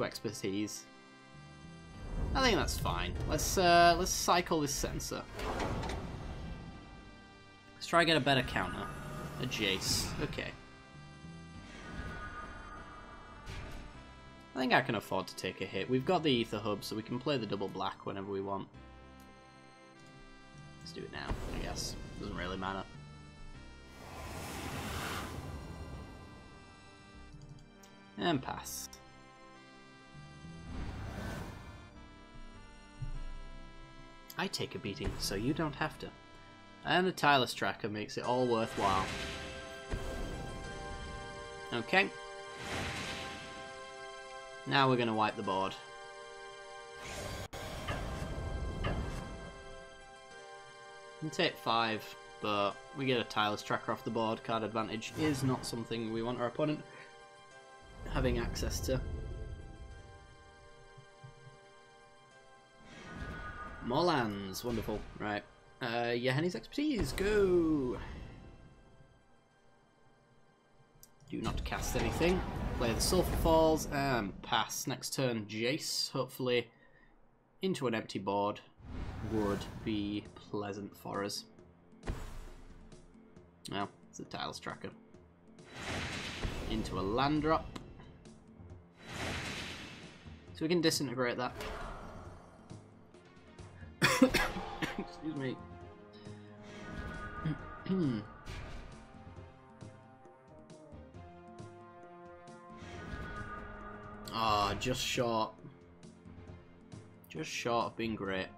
Speaker 1: expertise? I think that's fine. Let's cycle this sensor. Let's try and get a better counter. A Jace. Okay. I think I can afford to take a hit. We've got the Ether Hub, so we can play the double black whenever we want. Let's do it now, I guess. Doesn't really matter. And pass. I take a beating, so you don't have to. And the Tireless Tracker makes it all worthwhile. Okay. Now we're going to wipe the board. We can take 5, but we get a Tireless Tracker off the board. Card advantage is not something we want our opponent having access to. More lands, wonderful. Right, Yahenni's expertise, go! Do not cast anything. Play the Sulphur Falls and pass. Next turn, Jace, hopefully into an empty board would be pleasant for us. Well, it's a Tireless Tracker. Into a land drop. So we can disintegrate that. Excuse me. Ah, just short. Just short of being great.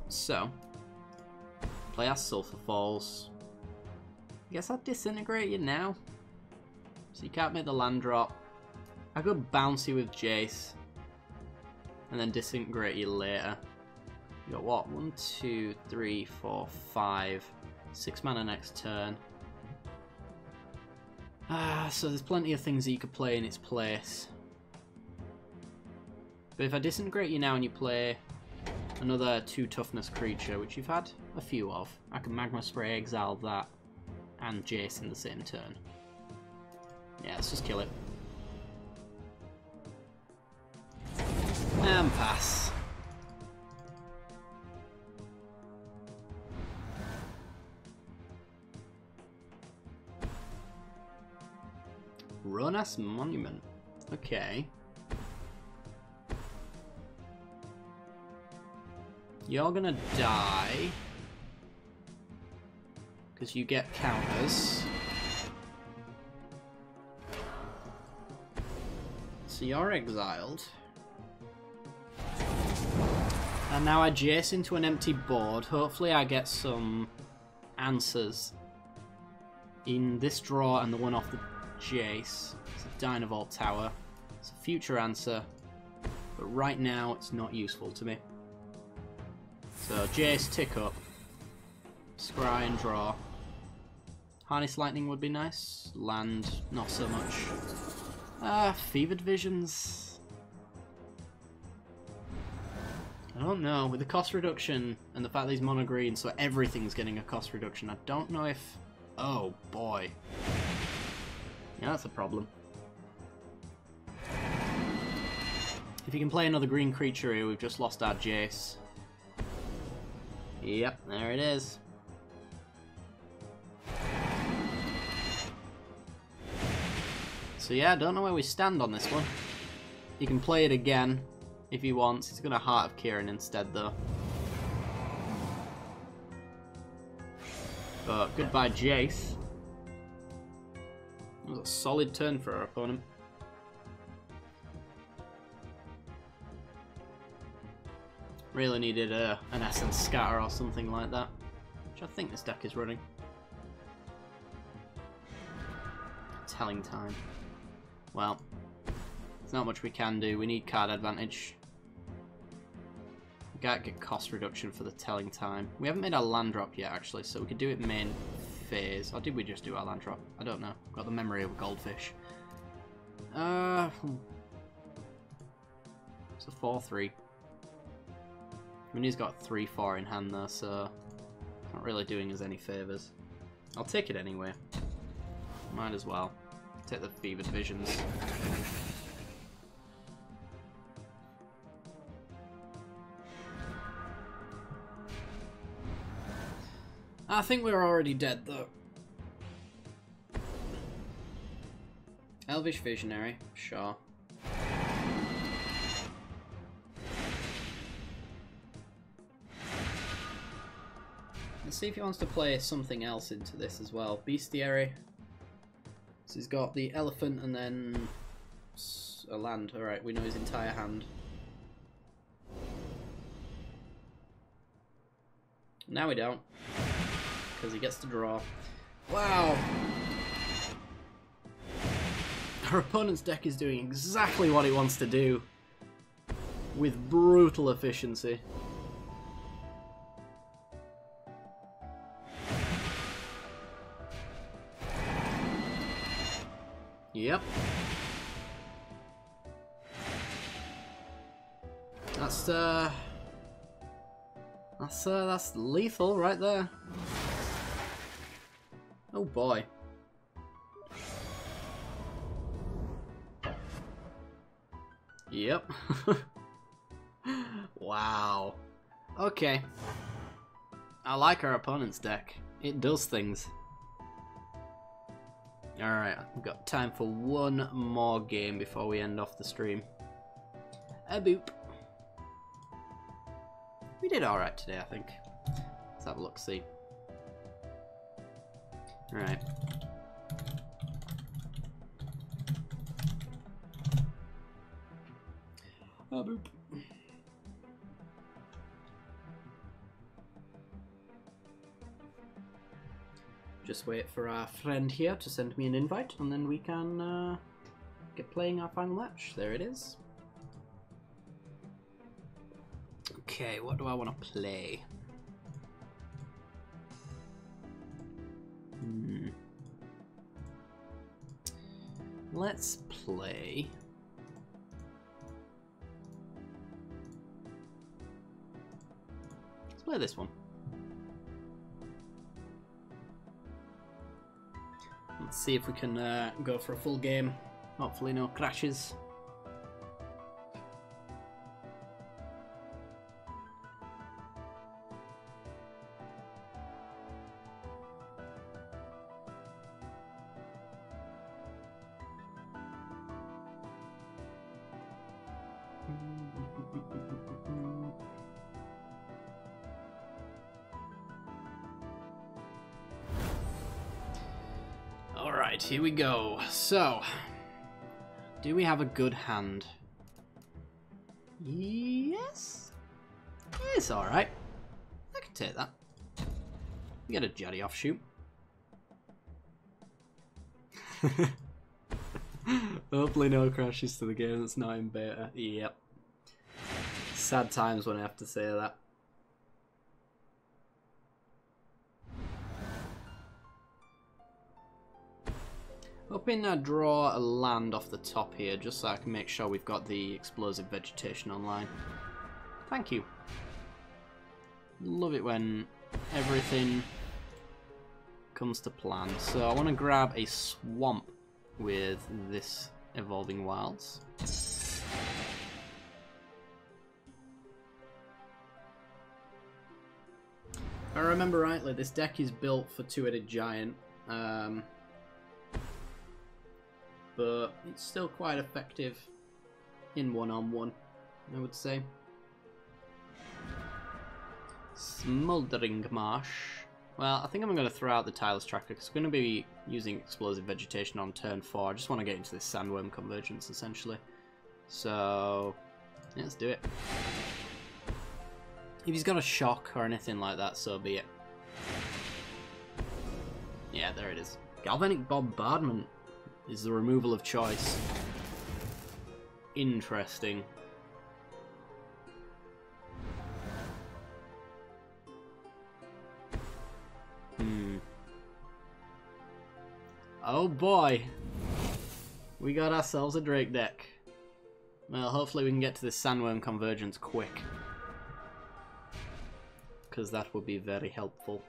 Speaker 1: So, play our Sulphur Falls. I guess I'd disintegrate you now. So you can't make the land drop. I could bounce you with Jace. And then disintegrate you later. You got what? 1, 2, 3, 4, 5. 6 mana next turn. So there's plenty of things that you could play in its place. But if I disintegrate you now and you play another 2 toughness creature, which you've had a few of, I can Magma Spray, exile that, and Jace in the same turn. Yeah, let's just kill it. And pass. Ronas Monument. Okay. You're gonna die. Because you get counters. So you're exiled. And now I jace into an empty board. Hopefully I get some answers in this draw and the one off the jace. It's a Dynavolt Tower. It's a future answer. But right now it's not useful to me. So jace, tick up. Scry and draw. Harness Lightning would be nice. Land, not so much. Fevered Visions. I don't know. With the cost reduction and the fact that he's mono green, so everything's getting a cost reduction, I don't know if... Oh, boy. Yeah, that's a problem. If you can play another green creature here, we've just lost our Jace. Yep, there it is. So yeah, I don't know where we stand on this one. He can play it again if he wants. He's going to Heart of Kieran instead, though. But goodbye, Jace. That was a solid turn for our opponent. Really needed an Essence Scatter or something like that, which I think this deck is running. Telling Time. Well, there's not much we can do. We need card advantage. We can't get cost reduction for the Telling Time. We haven't made our land drop yet, actually, so we could do it main phase. Or did we just do our land drop? I don't know. Got the memory of a goldfish. It's a 4-3. I mean, he's got 3-4 in hand, though, so not really doing us any favours. I'll take it anyway. Might as well. Take the Fevered Visions. I think we're already dead, though. Elvish Visionary, sure. Let's see if he wants to play something else into this as well. Bestiary. So he's got the elephant and then a land. Alright, we know his entire hand. Now we don't. Because he gets to draw. Wow! Our opponent's deck is doing exactly what it wants to do. With brutal efficiency. Yep. That's lethal right there. Oh boy. Yep. Wow. Okay. I like our opponent's deck. It does things. Alright, we've got time for one more game before we end off the stream. A boop. We did alright today, I think. Let's have a look, see. Alright. A boop. Just wait for our friend here to send me an invite, and then we can get playing our final match. There it is. Okay, what do I want to play? Let's play... Let's play this one. Let's see if we can go for a full game. Hopefully no crashes. Alright, here we go. So, do we have a good hand? Yes? It's alright. I can take that. We get a Jetty offshoot. Hopefully no crashes to the game that's not in beta. Yep. Sad times when I have to say that. Hoping I draw a land off the top here, just so I can make sure we've got the explosive vegetation online. Thank you. Love it when everything comes to plan. So I want to grab a swamp with this Evolving Wilds. If I remember rightly, this deck is built for Two-Headed Giant. But it's still quite effective in one-on-one, I would say. Smoldering Marsh. Well, I think I'm going to throw out the Tireless Tracker because we're going to be using Explosive Vegetation on turn 4. I just want to get into this Sandworm Convergence, essentially. So, yeah, let's do it. If he's got a shock or anything like that, so be it. Yeah, there it is. Galvanic Bombardment is the removal of choice. Interesting. Oh boy. We got ourselves a Drake deck. Well, hopefully we can get to this Sandworm Convergence quick. Because that would be very helpful.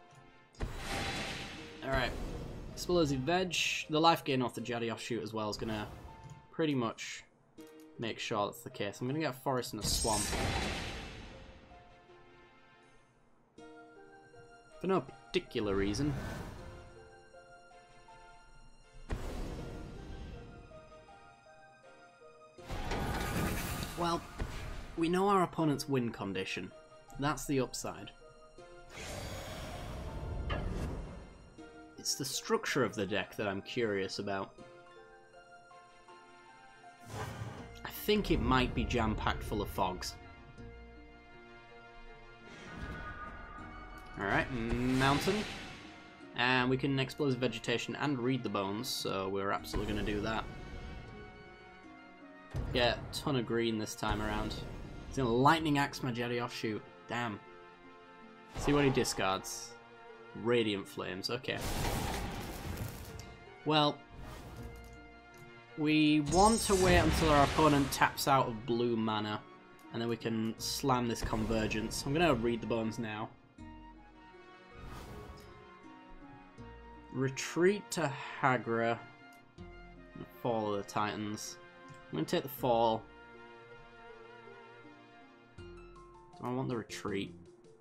Speaker 1: Alright. Explosive Veg. The life gain off the Jetty offshoot as well is going to pretty much make sure that's the case. I'm going to get a forest and a swamp. For no particular reason. Well, we know our opponent's win condition. That's the upside. It's the structure of the deck that I'm curious about. I think it might be jam-packed full of fogs. Alright, mountain. And we can Explosive Vegetation and read the bones, so we're absolutely going to do that. Get a ton of green this time around. He's going to Lightning Axe my Jetty offshoot. Damn. See what he discards. Radiant Flames, okay. Well, we want to wait until our opponent taps out of blue mana, and then we can slam this Convergence. I'm going to read the bones now. Retreat to Hagra. Fall of the Titans. I'm going to take the fall. Do I want the retreat?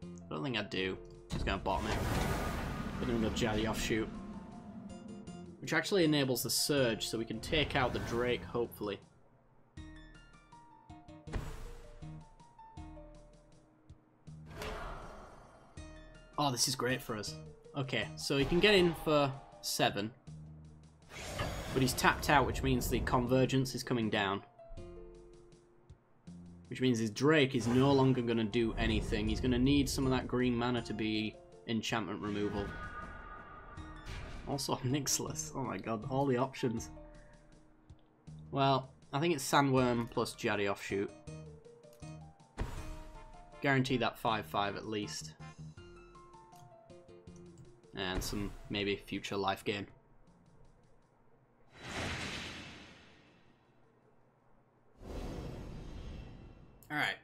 Speaker 1: I don't think I do. I'm just going to bottom it. Put another Jetty offshoot. Which actually enables the surge, so we can take out the Drake, hopefully. Oh, this is great for us. Okay, so he can get in for 7. But he's tapped out, which means the Convergence is coming down. Which means his Drake is no longer going to do anything. He's going to need some of that green mana to be enchantment removal. Also Nixless. Oh my god, all the options. Well, I think it's Sandworm plus Jetty offshoot. Guarantee that 5/5 at least. And some maybe future life gain. Alright.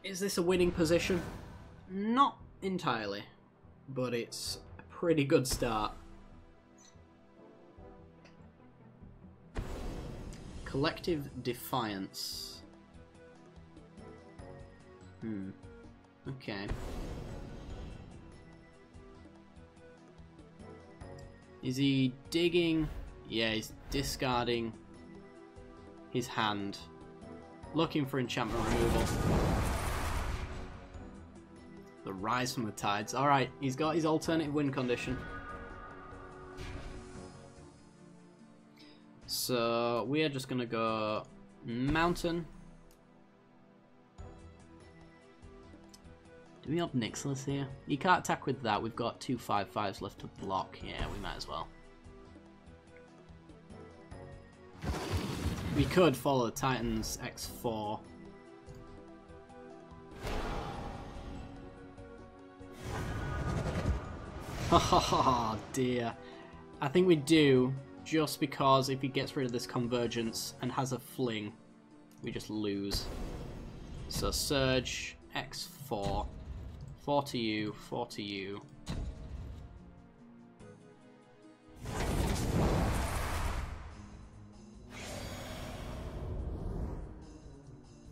Speaker 1: Is this a winning position? Not entirely, but it's a pretty good start. Collective Defiance. Okay. Is he digging? Yeah, he's discarding his hand. Looking for enchantment removal. The Rise from the Tides. Alright, he's got his alternative win condition. So we are just gonna go mountain. Do we have Nixilis here? You can't attack with that. We've got 2 5/5s left to block. Yeah, we might as well. We could follow the Titans X4. Oh dear. I think we do, just because if he gets rid of this convergence and has a fling, we just lose. So Surge, X4. 4 to you, 4 to you.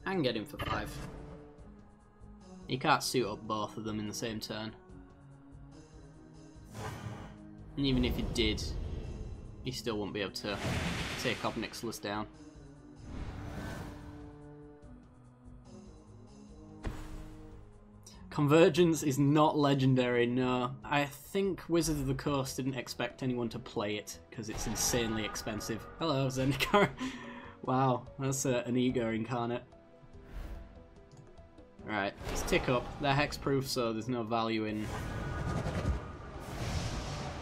Speaker 1: And get him for 5. You can't suit up both of them in the same turn. And even if you did, you still won't be able to take off Nixilis down. Convergence is not legendary, no. I think Wizards of the Coast didn't expect anyone to play it, because it's insanely expensive. Hello, Zendikar. Wow, that's an ego incarnate. Right, let's tick up. They're hexproof, so there's no value in...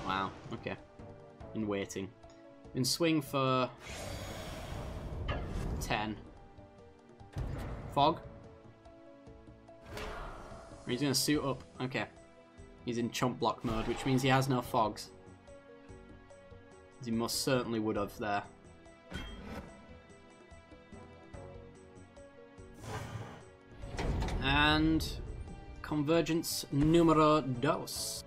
Speaker 1: Wow, okay. In waiting. In swing for... 10. Fog? He's going to suit up. Okay. He's in chump block mode, which means he has no fogs. As he most certainly would have there. And convergence numero dos.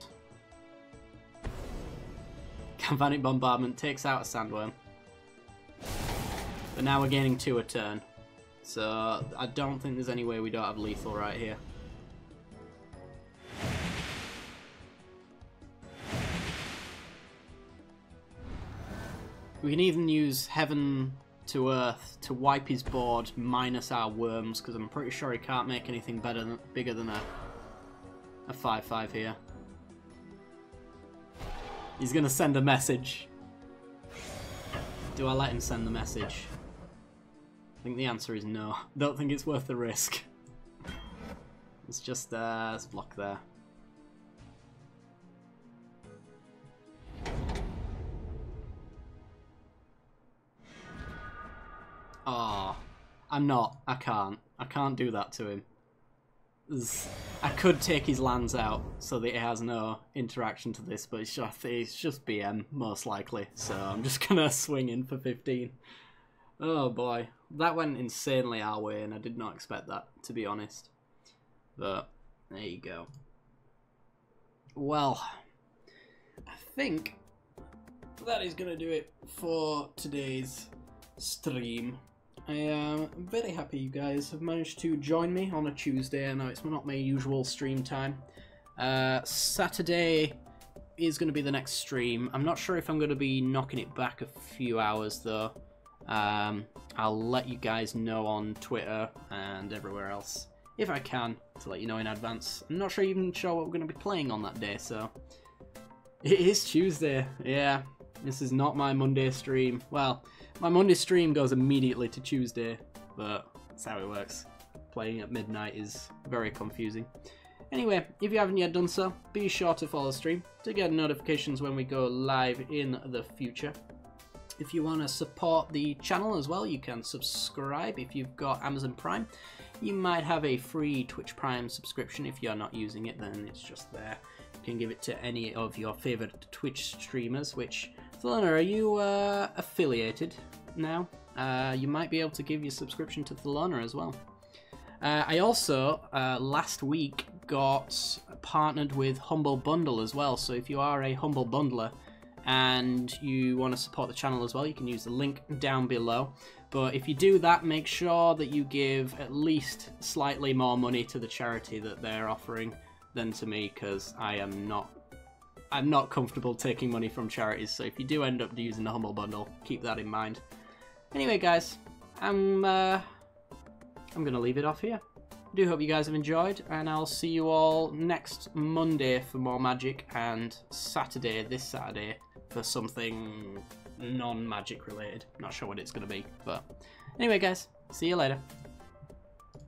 Speaker 1: Galvanic Bombardment takes out a Sandworm. But now we're gaining 2 a turn. So I don't think there's any way we don't have lethal right here. We can even use Heaven to Earth to wipe his board minus our worms, because I'm pretty sure he can't make anything bigger than a 5/5 here. He's going to send a message. Do I let him send the message? I think the answer is no. Don't think it's worth the risk. It's just let's block there. Oh, I'm not. I can't. I can't do that to him. I could take his lands out so that it has no interaction to this, but it's just BM, most likely. So I'm just going to swing in for 15. Oh boy. That went insanely our way, and I did not expect that, to be honest. But, there you go. Well, I think that is going to do it for today's stream. I am very happy you guys have managed to join me on a Tuesday. I know it's not my usual stream time. Saturday is going to be the next stream. I'm not sure if I'm going to be knocking it back a few hours though. I'll let you guys know on Twitter and everywhere else if I can, to let you know in advance. I'm not even sure what we're going to be playing on that day, so... It is Tuesday, yeah. This is not my Monday stream. Well, my Monday stream goes immediately to Tuesday, but that's how it works. Playing at midnight is very confusing. Anyway, if you haven't yet done so, be sure to follow the stream to get notifications when we go live in the future. If you want to support the channel as well, you can subscribe if you've got Amazon Prime. You might have a free Twitch Prime subscription. If you're not using it, then it's just there. You can give it to any of your favorite Twitch streamers, which... Thelona, are you affiliated now? You might be able to give your subscription to Thelona as well. I also, last week, got partnered with Humble Bundle as well, so if you are a Humble Bundler and you want to support the channel as well, you can use the link down below. But if you do that, make sure that you give at least slightly more money to the charity that they're offering than to me, because I'm not comfortable taking money from charities, so if you do end up using the Humble Bundle, keep that in mind. Anyway, guys, I'm gonna leave it off here. I do hope you guys have enjoyed, and I'll see you all next Monday for more Magic, and this Saturday, for something non-magic related. Not sure what it's going to be, but anyway, guys, see you later.